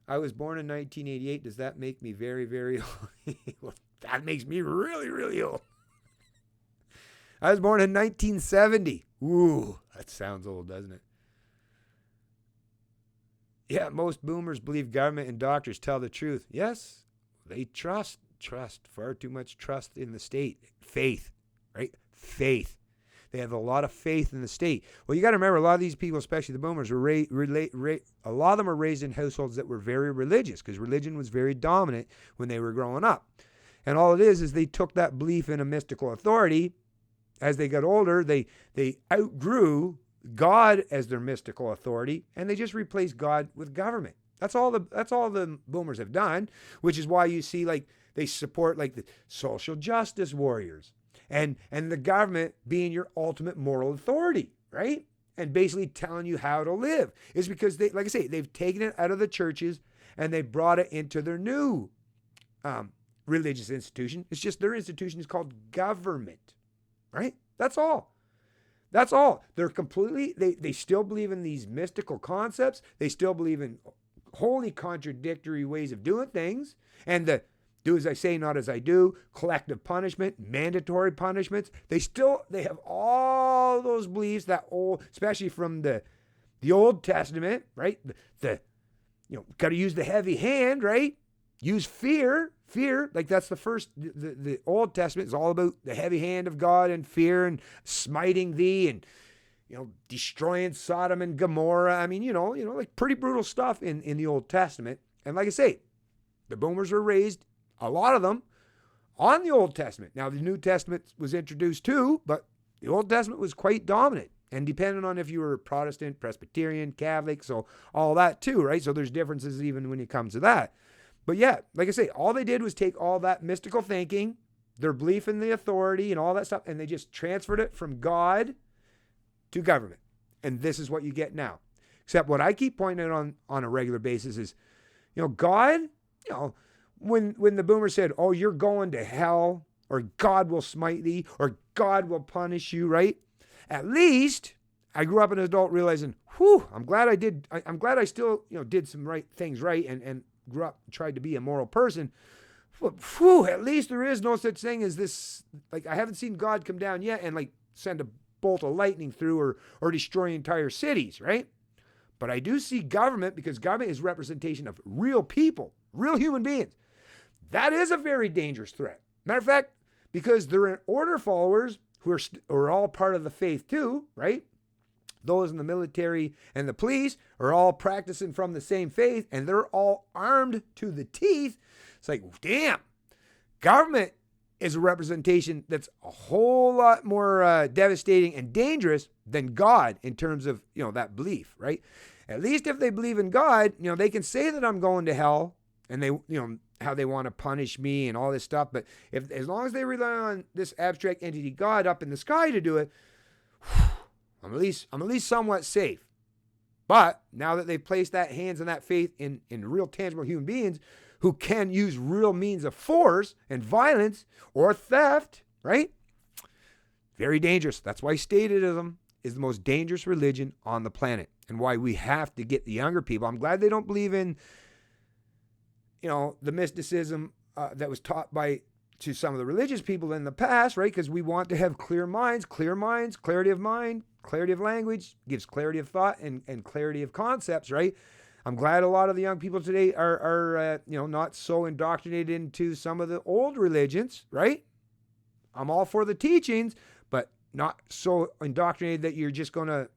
I was born in 1988. Does that make me very, very old? Well, that makes me really, really old. I was born in 1970. Ooh, that sounds old, doesn't it? Yeah, most boomers believe government and doctors tell the truth. Yes, they trust, far too much trust in the state. Faith, right? Faith. They have a lot of faith in the state. Well, you got to remember, a lot of these people, especially the boomers, were a lot of them are raised in households that were very religious, because religion was very dominant when they were growing up. And all it is they took that belief in a mystical authority. As they got older, they outgrew God as their mystical authority, and they just replaced God with government. That's all the boomers have done, which is why you see like they support like the social justice warriors and the government being your ultimate moral authority, right? And basically telling you how to live. Is because they, like I say, they've taken it out of the churches and they brought it into their new religious institution. It's just their institution is called government, right? That's all. That's all. They're completely, they still believe in these mystical concepts. They still believe in wholly contradictory ways of doing things. And the do as I say, not as I do, collective punishment, mandatory punishments. They have all those beliefs that old, especially from the Old Testament, right? Got to use the heavy hand, right? Use fear, like that's the first, the Old Testament is all about the heavy hand of God and fear and smiting thee and, destroying Sodom and Gomorrah. I mean, like pretty brutal stuff in the Old Testament. And like I say, the boomers were raised, a lot of them, on the Old Testament. Now, the New Testament was introduced too, but the Old Testament was quite dominant. And depending on if you were Protestant, Presbyterian, Catholic, so all that too, right? So there's differences even when it comes to that. But yeah, like I say, all they did was take all that mystical thinking, their belief in the authority and all that stuff, and they just transferred it from God to government. And this is what you get now. Except what I keep pointing out on a regular basis is, God, when the boomer said, oh, you're going to hell, or God will smite thee, or God will punish you, right? At least I grew up an adult realizing, I'm glad I still, did some right things right and grew up and tried to be a moral person. At least there is no such thing as this. Like, I haven't seen God come down yet and like send a bolt of lightning through or destroy entire cities, right? But I do see government, because government is representation of real people, real human beings. That is a very dangerous threat. Matter of fact, because they're order followers who are all part of the faith too, right? Those in the military and the police are all practicing from the same faith, and they're all armed to the teeth. It's like, damn, government is a representation that's a whole lot more devastating and dangerous than God in terms of, that belief, right? At least if they believe in God, they can say that I'm going to hell, and they, how they want to punish me and all this stuff. But as long as they rely on this abstract entity God up in the sky to do it, I'm at least somewhat safe. But now that they've placed that hands and that faith in real tangible human beings who can use real means of force and violence or theft, right? Very dangerous. That's why statism is the most dangerous religion on the planet, and why we have to get the younger people. I'm glad they don't believe in, the mysticism that was taught to some of the religious people in the past, right? Because we want to have clear minds, clarity of mind, clarity of language, gives clarity of thought and clarity of concepts, right? I'm glad a lot of the young people today are not so indoctrinated into some of the old religions, right? I'm all for the teachings, but not so indoctrinated that you're just going to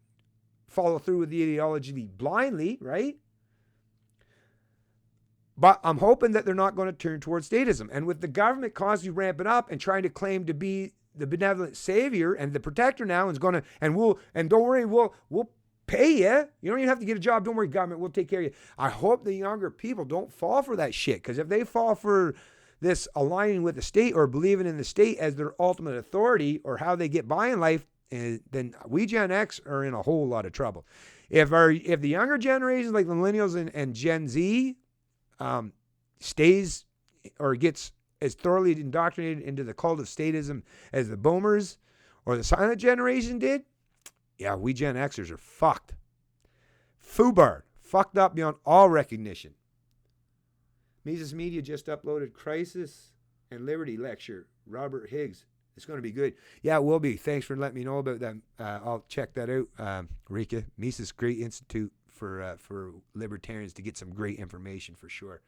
follow through with the ideology blindly, right? But I'm hoping that they're not going to turn towards statism. And with the government constantly ramping up and trying to claim to be the benevolent savior and the protector now, and don't worry, we'll pay you. You don't even have to get a job. Don't worry, government, we'll take care of you. I hope the younger people don't fall for that shit, because if they fall for this aligning with the state or believing in the state as their ultimate authority or how they get by in life, then we Gen X are in a whole lot of trouble. If the younger generations like the millennials and Gen Z stays or gets as thoroughly indoctrinated into the cult of statism as the boomers or the silent generation did, yeah, we Gen Xers are fucked. Foobarred. Fucked up beyond all recognition. Mises Media just uploaded Crisis and Liberty lecture. Robert Higgs. It's going to be good. Yeah, it will be. Thanks for letting me know about that. I'll check that out. Rika, Mises Great Institute for libertarians to get some great information for sure.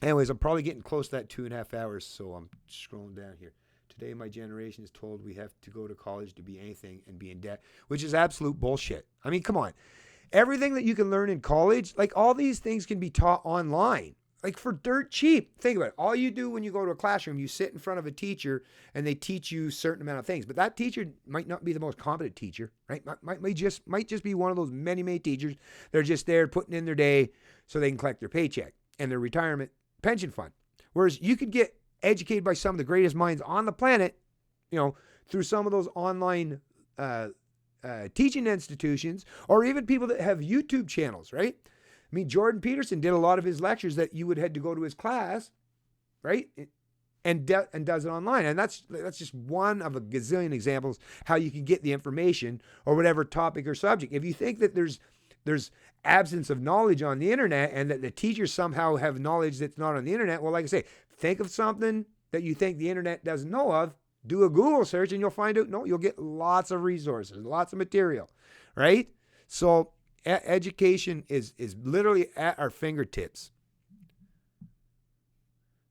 Anyways, I'm probably getting close to that 2.5 hours, so I'm scrolling down here. Today, my generation is told we have to go to college to be anything and be in debt, which is absolute bullshit. I mean, come on. Everything that you can learn in college, like all these things can be taught online, like for dirt cheap. Think about it. All you do when you go to a classroom, you sit in front of a teacher and they teach you a certain amount of things. But that teacher might not be the most competent teacher, right? Might just be one of those many teachers. They're just there putting in their day so they can collect their paycheck and their retirement pension fund. Whereas you could get educated by some of the greatest minds on the planet, through some of those online teaching institutions, or even people that have YouTube channels, right? I mean, Jordan Peterson did a lot of his lectures that you would have to go to his class, right? And does it online. And that's just one of a gazillion examples how you can get the information or whatever topic or subject. If you think that there's absence of knowledge on the internet and that the teachers somehow have knowledge that's not on the internet, well, like I say, think of something that you think the internet doesn't know of, do a Google search and you'll find out, you'll get lots of resources, lots of material, right? So education is literally at our fingertips.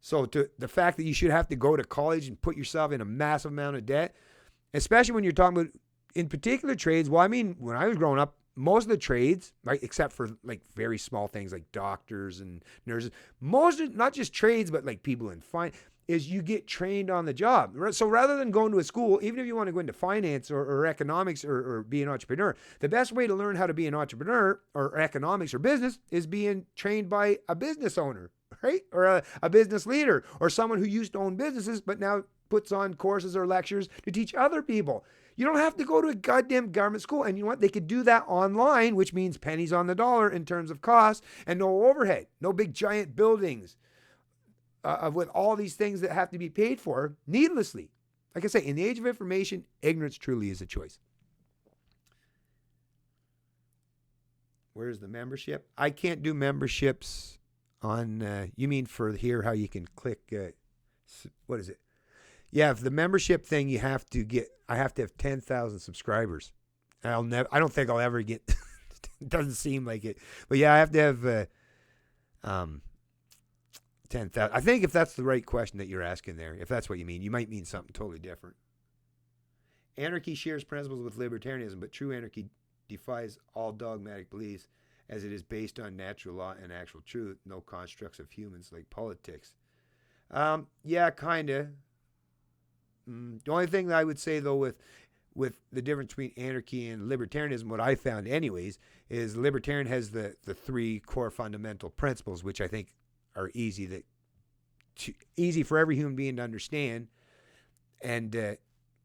So to the fact that you should have to go to college and put yourself in a massive amount of debt, especially when you're talking about in particular trades. Well, I mean, when I was growing up, most of the trades, right, except for like very small things like doctors and nurses, not just trades, but like people in finance, is you get trained on the job. So rather than going to a school, even if you want to go into finance or economics or be an entrepreneur, the best way to learn how to be an entrepreneur or economics or business is being trained by a business owner, right? Or a business leader or someone who used to own businesses but now puts on courses or lectures to teach other people. You don't have to go to a goddamn government school. And you know what? They could do that online, which means pennies on the dollar in terms of cost and no overhead, no big giant buildings with all these things that have to be paid for needlessly. Like I say, in the age of information, ignorance truly is a choice. Where's the membership? I can't do memberships on, you mean for here how you can click, what is it? Yeah, for the membership thing, I have to have 10,000 subscribers. I don't think I'll ever get, it doesn't seem like it. But yeah, I have to have 10,000. I think if that's the right question that you're asking there, if that's what you mean, you might mean something totally different. Anarchy shares principles with libertarianism, but true anarchy defies all dogmatic beliefs as it is based on natural law and actual truth, no constructs of humans like politics. Yeah, kind of. The only thing that I would say, though, with the difference between anarchy and libertarianism, what I found anyways, is libertarian has the three core fundamental principles, which I think are easy for every human being to understand and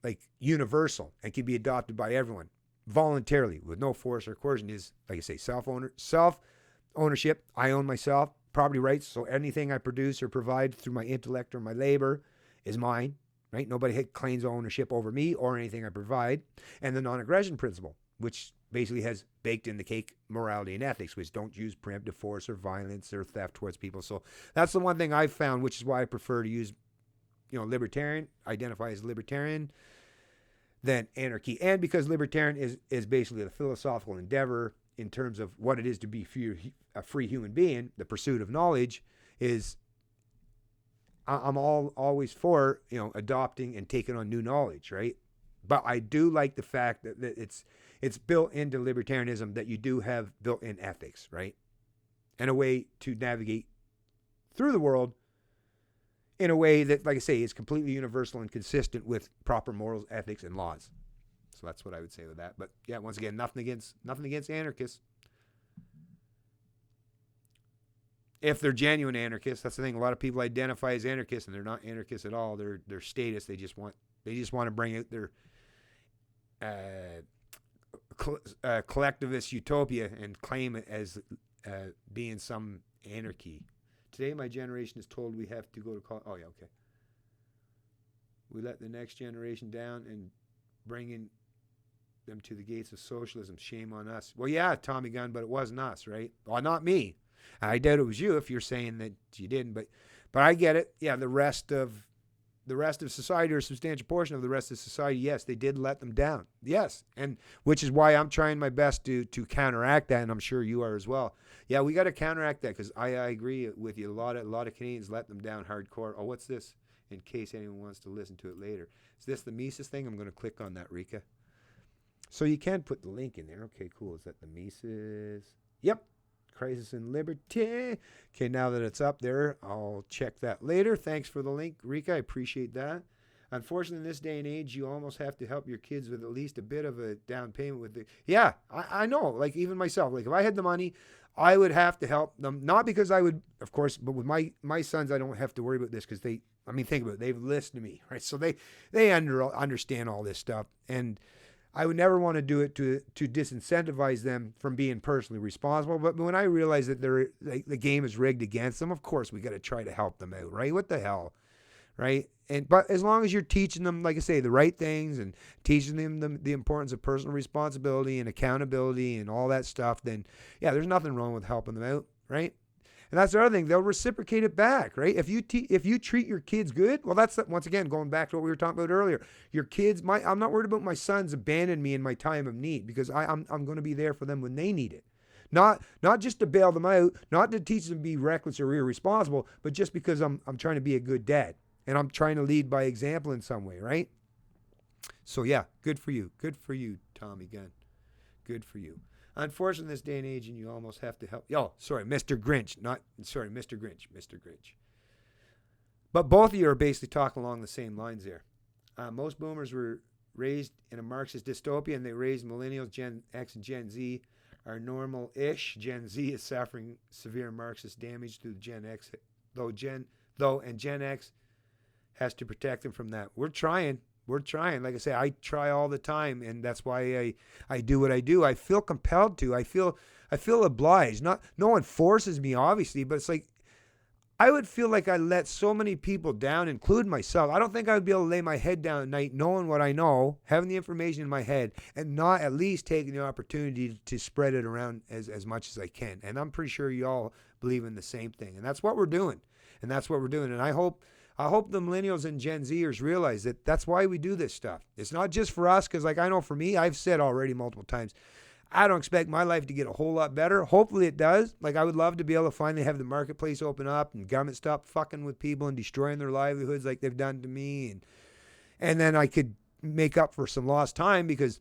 like universal and can be adopted by everyone voluntarily with no force or coercion. Is, like I say, self-ownership. I own myself. Property rights. So anything I produce or provide through my intellect or my labor is mine. Right? Nobody claims ownership over me or anything I provide. And the non-aggression principle, which basically has baked in the cake morality and ethics, which don't use preemptive force or violence or theft towards people. So that's the one thing I've found, which is why I prefer to use, libertarian, identify as libertarian, than anarchy. And because libertarian is basically the philosophical endeavor in terms of what it is to be a free human being, the pursuit of knowledge is, I'm always for, adopting and taking on new knowledge, right? But I do like the fact that it's built into libertarianism that you do have built-in ethics, right? And a way to navigate through the world in a way that, like I say, is completely universal and consistent with proper morals, ethics, and laws. So that's what I would say with that. But yeah, once again, nothing against anarchists. If they're genuine anarchists, that's the thing. A lot of people identify as anarchists, and they're not anarchists at all. They're statists. They just want to bring out their collectivist utopia and claim it as being some anarchy. Today, my generation is told we have to go to college. Oh yeah, okay. We let the next generation down and bringing them to the gates of socialism. Shame on us. Well, yeah, Tommy Gunn, but it wasn't us, right? Well, not me. I doubt it was you if you're saying that you didn't, but I get it. Yeah, the rest of society, or a substantial portion of the rest of society, yes, they did let them down. Yes, and which is why I'm trying my best to counteract that, and I'm sure you are as well. Yeah, we got to counteract that because I agree with you. A lot of Canadians let them down hardcore. Oh, what's this? in case anyone wants to listen to it later. Is this the Mises thing? I'm going to click on that, Rika. So you can put the link in there. Okay, cool. Is that the Mises? Yep. Crisis in Liberty. Okay, now that it's up there, I'll check that later. Thanks for the link, Rika. I appreciate that. Unfortunately, in this day and age, you almost have to help your kids with at least a bit of a down payment with the... Yeah, I know. Like, even myself. Like, if I had the money, I would have to help them. Not because I would, of course, but with my sons, I don't have to worry about this because they... I mean, think about it. They've listened to me, right? So they understand all this stuff. And I would never want to do it to disincentivize them from being personally responsible. But when I realize that the game is rigged against them, of course, we got to try to help them out, right? What the hell? Right? But as long as you're teaching them, like I say, the right things and teaching them the importance of personal responsibility and accountability and all that stuff, then yeah, there's nothing wrong with helping them out, right? And that's the other thing. They'll reciprocate it back, right? If you treat your kids good, well, that's once again going back to what we were talking about earlier. Your kids, I'm not worried about my sons abandoning me in my time of need because I'm going to be there for them when they need it. Not just to bail them out, not to teach them to be reckless or irresponsible, but just because I'm trying to be a good dad. And I'm trying to lead by example in some way, right? So yeah, good for you. Good for you, Tommy Gunn. Good for you. Unfortunately, in this day and age, and you almost have to help. Oh, sorry, Mr. Grinch. Mr. Grinch. Mr. Grinch. But both of you are basically talking along the same lines there. Most boomers were raised in a Marxist dystopia, and they raised millennials, Gen X, and Gen Z are normal-ish. Gen Z is suffering severe Marxist damage through Gen X, and Gen X has to protect them from that. We're trying. Like I say, I try all the time, and that's why I do what I do. I feel compelled to. I feel obliged. No one forces me, obviously, but it's like I would feel like I let so many people down, including myself. I don't think I would be able to lay my head down at night knowing what I know, having the information in my head, and not at least taking the opportunity to spread it around as much as I can. And I'm pretty sure you all believe in the same thing. And that's what we're doing. And I hope the millennials and Gen Zers realize that that's why we do this stuff. It's not just for us, because like I know for me, I've said already multiple times, I don't expect my life to get a whole lot better. Hopefully it does. Like I would love to be able to finally have the marketplace open up and government stop fucking with people and destroying their livelihoods like they've done to me. And then I could make up for some lost time because,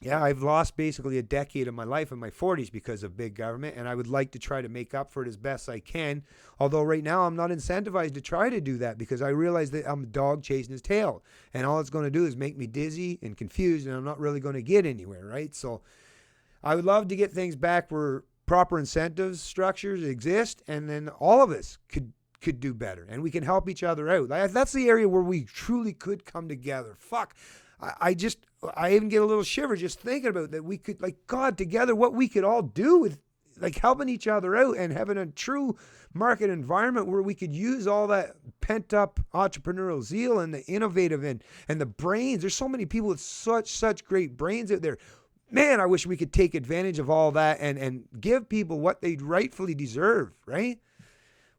yeah, I've lost basically a decade of my life in my 40s because of big government, and I would like to try to make up for it as best I can. Although right now I'm not incentivized to try to do that because I realize that I'm a dog chasing his tail, and all it's going to do is make me dizzy and confused, and I'm not really going to get anywhere, right? So I would love to get things back where proper incentives structures exist, and then all of us could do better, and we can help each other out. That's the area where we truly could come together. Fuck. I even get a little shiver just thinking about that. We could, like, God, together, what we could all do with, like, helping each other out and having a true market environment where we could use all that pent-up entrepreneurial zeal and the innovative and the brains. There's so many people with such great brains out there. Man, I wish we could take advantage of all that and give people what they rightfully deserve, right?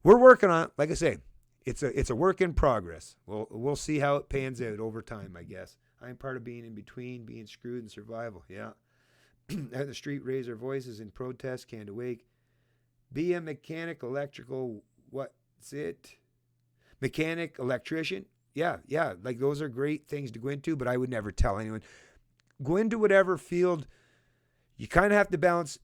We're working on it. Like I say, it's a work in progress. We'll see how it pans out over time, I guess. I'm part of being in between, being screwed and survival. Yeah. At the street, raise our voices in protest, can't awake. Be a mechanic, electrical, what's it? Mechanic, electrician. Yeah. Like those are great things to go into, but I would never tell anyone. Go into whatever field. You kind of have to balance.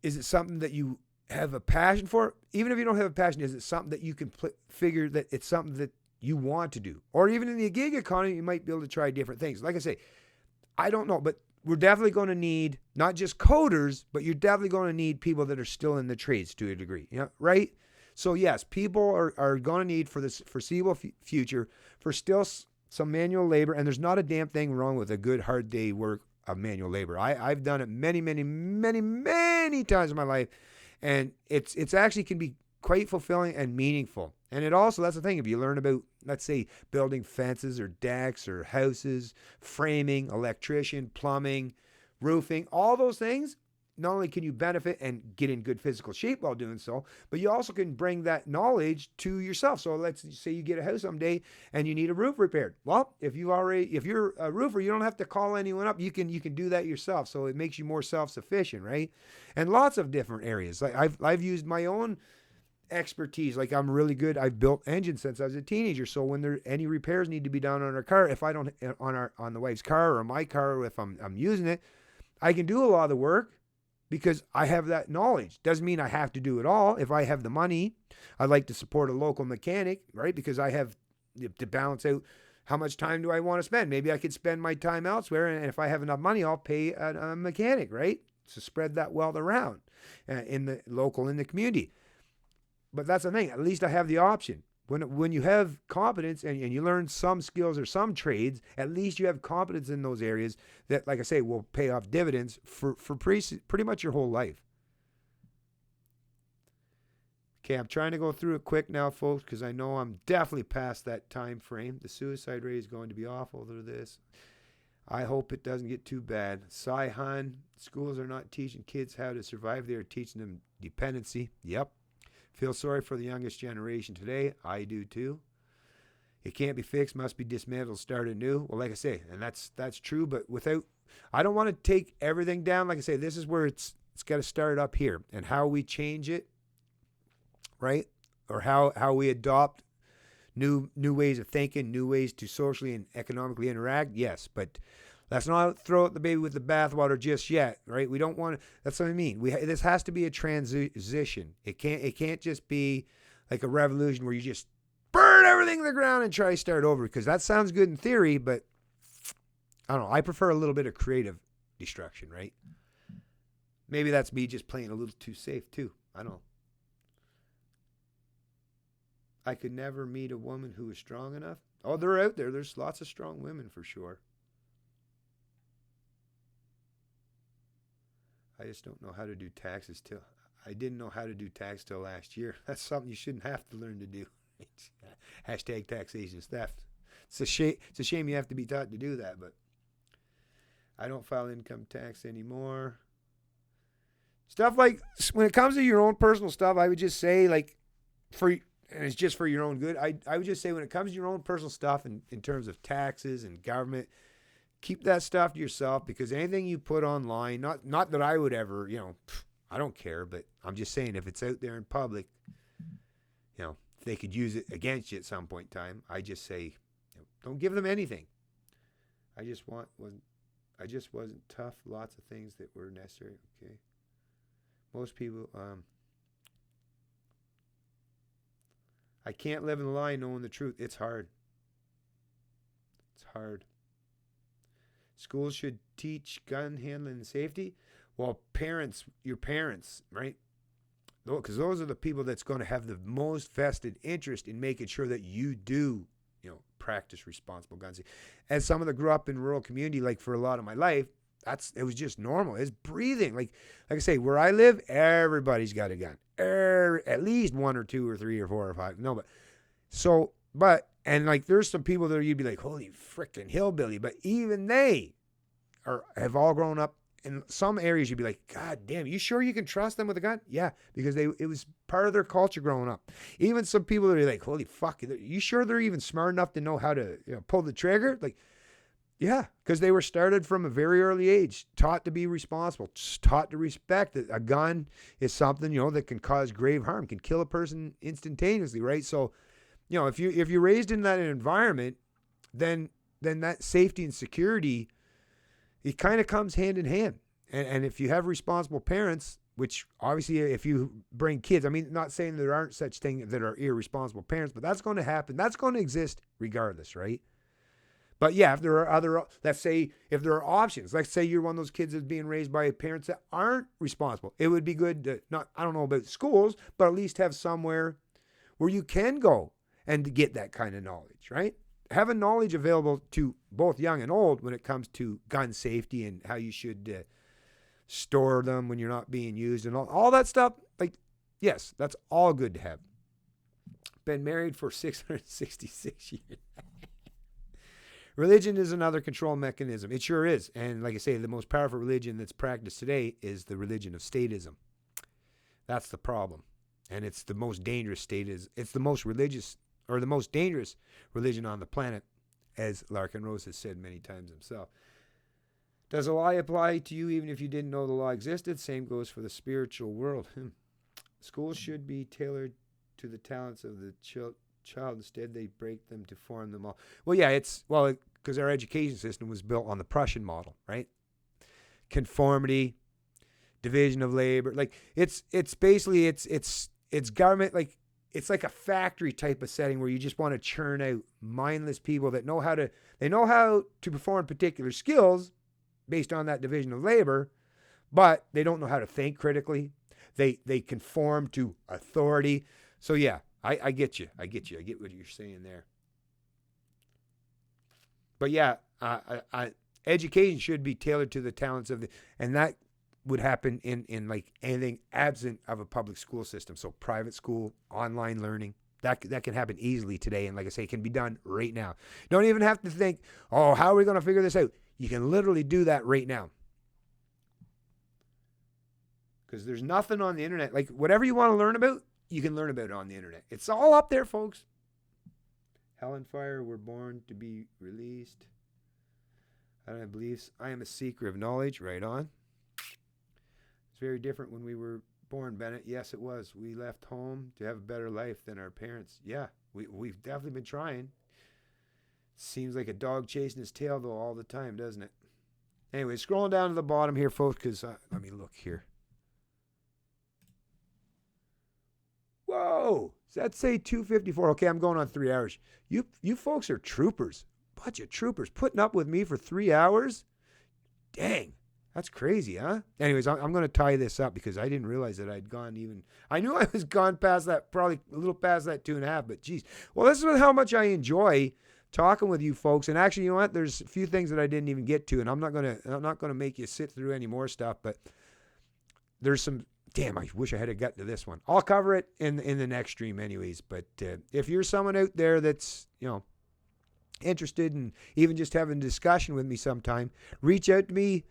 Is it something that you have a passion for? Even if you don't have a passion, is it something that you can figure that it's something that you want to do? Or even in the gig economy, you might be able to try different things. Like I say, I don't know, but we're definitely going to need not just coders, but you're definitely going to need people that are still in the trades to a degree, right? So yes, people are going to need for this foreseeable future for still some manual labor, and there's not a damn thing wrong with a good hard day work of manual labor. I've done it many times in my life, and it's actually can be quite fulfilling and meaningful. And it also, that's the thing, if you learn about, let's say, building fences or decks or houses, framing, electrician, plumbing, roofing, all those things, not only can you benefit and get in good physical shape while doing so, but you also can bring that knowledge to yourself. So let's say you get a house someday and you need a roof repaired. Well, if you're a roofer, you don't have to call anyone up. You can do that yourself. So it makes you more self-sufficient, right? And lots of different areas. Like I've used my own expertise. Like I'm really good. I've built engines since I was a teenager. So when there any repairs need to be done on our car, if I don't on the wife's car or my car, or if I'm using it, I can do a lot of the work because I have that knowledge. Doesn't mean I have to do it all. If I have the money, I'd like to support a local mechanic, right? Because I have to balance out how much time do I want to spend. Maybe I could spend my time elsewhere, and if I have enough money, I'll pay a mechanic, right? To spread that wealth around in the local, in the community. But that's the thing. At least I have the option. When you have competence and you learn some skills or some trades, at least you have competence in those areas that, like I say, will pay off dividends for pretty much your whole life. Okay, I'm trying to go through it quick now, folks, because I know I'm definitely past that time frame. The suicide rate is going to be awful through this. I hope it doesn't get too bad. Saihan, schools are not teaching kids how to survive. They are teaching them dependency. Yep. Feel sorry for the youngest generation today. I do too. It can't be fixed, must be dismantled, start anew. Well, like I say, and that's true, but I don't want to take everything down. Like I say, this is where it's got to start up here, and how we change it, right? Or how we adopt new ways of thinking, new ways to socially and economically interact. Yes, but let's not throw out the baby with the bathwater just yet, right? We don't want to. That's what I mean. This has to be a transition. It can't just be like a revolution where you just burn everything to the ground and try to start over, because that sounds good in theory, but I don't know. I prefer a little bit of creative destruction, right? Maybe that's me just playing a little too safe too. I don't know. I could never meet a woman who is strong enough. Oh, they're out there. There's lots of strong women for sure. I just don't know how to do taxes I didn't know how to do tax till last year. That's something you shouldn't have to learn to do. Hashtag taxation is theft. It's a shame you have to be taught to do that, but I don't file income tax anymore. Stuff like, when it comes to your own personal stuff, I would just say, like, and it's just for your own good, I would just say, when it comes to your own personal stuff in terms of taxes and government, keep that stuff to yourself, because anything you put online, not that I would ever, I don't care, but I'm just saying, if it's out there in public, they could use it against you at some point in time. I just say, don't give them anything. I just wasn't tough. Lots of things that were necessary. Okay. Most people, I can't live in the lie knowing the truth. It's hard. It's hard. Schools should teach gun handling and safety. Well, your parents, right? Because those are the people that's going to have the most vested interest in making sure that you do, practice responsible gun safety. As someone that grew up in rural community, like for a lot of my life, it was just normal. It's breathing. Like I say, where I live, everybody's got a gun. At least one or two or three or four or five. No, and like there's some people that you'd be like, holy frickin' hillbilly. But even they have all grown up. In some areas, you'd be like, God damn, you sure you can trust them with a gun? Yeah, because it was part of their culture growing up. Even some people that are like, holy fuck, you sure they're even smart enough to know how to pull the trigger? Like, yeah, because they were started from a very early age, taught to be responsible, taught to respect that a gun is something, that can cause grave harm, can kill a person instantaneously, right? So, if you're raised in that environment, then that safety and security, it kind of comes hand in hand. And if you have responsible parents, which obviously if you bring kids, I mean, not saying there aren't such things that are irresponsible parents, but that's going to happen. That's going to exist regardless, right? But yeah, if there are let's say if there are options, let's say you're one of those kids that's being raised by parents that aren't responsible, it would be good to I don't know about schools, but at least have somewhere where you can go and get that kind of knowledge, right? Have a knowledge available to both young and old when it comes to gun safety and how you should store them when you're not being used and all that stuff. Like, yes, that's all good to have. Been married for 666 years. Religion is another control mechanism. It sure is. And like I say, the most powerful religion that's practiced today is the religion of statism. That's the problem. And it's the most dangerous it's the most religious or the most dangerous religion on the planet, as Larkin Rose has said many times himself. Does a lie apply to you even if you didn't know the law existed? Same goes for the spiritual world. Schools should be tailored to the talents of the child. Instead, they break them to form them all. Well, yeah, because our education system was built on the Prussian model, right? Conformity, division of labor. Like it's basically it's government. Like it's like a factory type of setting where you just want to churn out mindless people that know how to perform particular skills based on that division of labor, but they don't know how to think critically. They conform to authority. So yeah, I get you. I get what you're saying there. But yeah, education should be tailored to the talents of and that would happen in like anything absent of a public school system. So private school, online learning, that can happen easily today. And like I say, it can be done right now. Don't even have to think, oh, how are we going to figure this out? You can literally do that right now. Because there's nothing on the internet. Like whatever you want to learn about, you can learn about it on the internet. It's all up there, folks. Hell and fire were born to be released. I believe I am a seeker of knowledge. Right on. It's very different when we were born, Bennett. Yes, it was. We left home to have a better life than our parents. Yeah, we've definitely been trying. Seems like a dog chasing his tail, though, all the time, doesn't it? Anyway, scrolling down to the bottom here, folks, because let me look here. Whoa! Does that say 2:54? Okay, I'm going on 3 hours. You folks are troopers. Bunch of troopers putting up with me for 3 hours. Dang, that's crazy, huh? Anyways, I'm going to tie this up because I didn't realize that I'd gone even. I knew I was gone past that, probably a little past that 2.5. But geez, well, this is how much I enjoy talking with you folks. And actually, you know what? There's a few things that I didn't even get to, and I'm not gonna make you sit through any more stuff. But there's some. Damn, I wish I had got to this one. I'll cover it in the next stream anyways. But if you're someone out there that's, interested in even just having a discussion with me sometime, reach out to me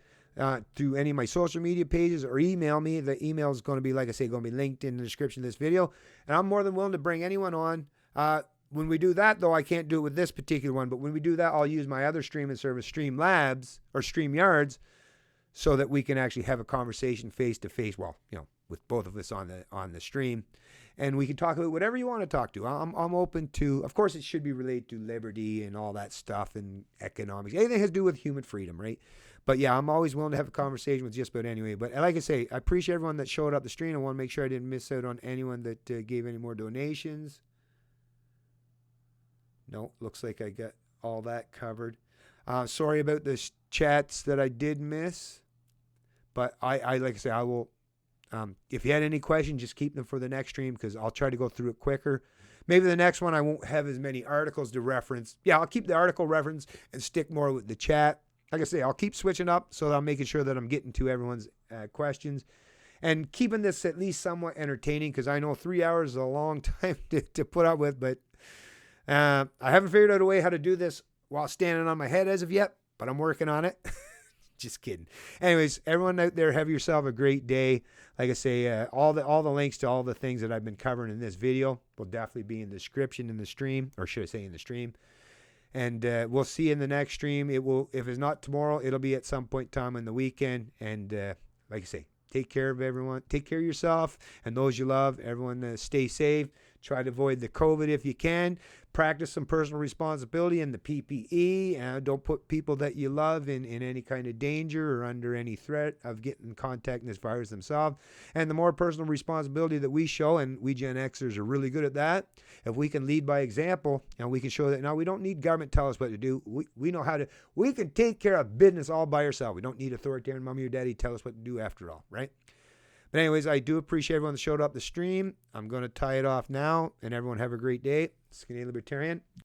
through any of my social media pages or email me. The email is going to be, like I say, going to be linked in the description of this video. And I'm more than willing to bring anyone on. When we do that, though, I can't do it with this particular one. But when we do that, I'll use my other streaming service, Streamlabs or StreamYards, so that we can actually have a conversation face to face. Well, with both of us on the stream, and we can talk about whatever you want to talk to. I'm open to. Of course, it should be related to liberty and all that stuff and economics. Anything has to do with human freedom, right? But yeah, I'm always willing to have a conversation with just about anyway. But like I say, I appreciate everyone that showed up the stream. I want to make sure I didn't miss out on anyone that gave any more donations. No, looks like I got all that covered. Sorry about the chats that I did miss. But I like I say, I will, if you had any questions, just keep them for the next stream because I'll try to go through it quicker. Maybe the next one I won't have as many articles to reference. Yeah, I'll keep the article reference and stick more with the chat. Like I say, I'll keep switching up so that I'm making sure that I'm getting to everyone's questions and keeping this at least somewhat entertaining because I know 3 hours is a long time to put up with. But I haven't figured out a way how to do this while standing on my head as of yet, but I'm working on it. Just kidding. Anyways, everyone out there, have yourself a great day. Like I say, all the links to all the things that I've been covering in this video will definitely be in the description in the stream, or should I say in the stream. And we'll see you in the next stream. It will, if it's not tomorrow, it'll be at some point in time in the weekend. And like I say, take care of everyone. Take care of yourself and those you love. Everyone stay safe. Try to avoid the COVID if you can. Practice some personal responsibility in the PPE. Don't put people that you love in any kind of danger or under any threat of getting in contact with this virus themselves. And the more personal responsibility that we show, and we Gen Xers are really good at that, if we can lead by example and we can show that now we don't need government to tell us what to do. We know how to, we can take care of business all by ourselves. We don't need authoritarian mommy or daddy to tell us what to do after all, right? But anyways, I do appreciate everyone that showed up the stream. I'm going to tie it off now, and everyone have a great day. It's Canadian Libertarian.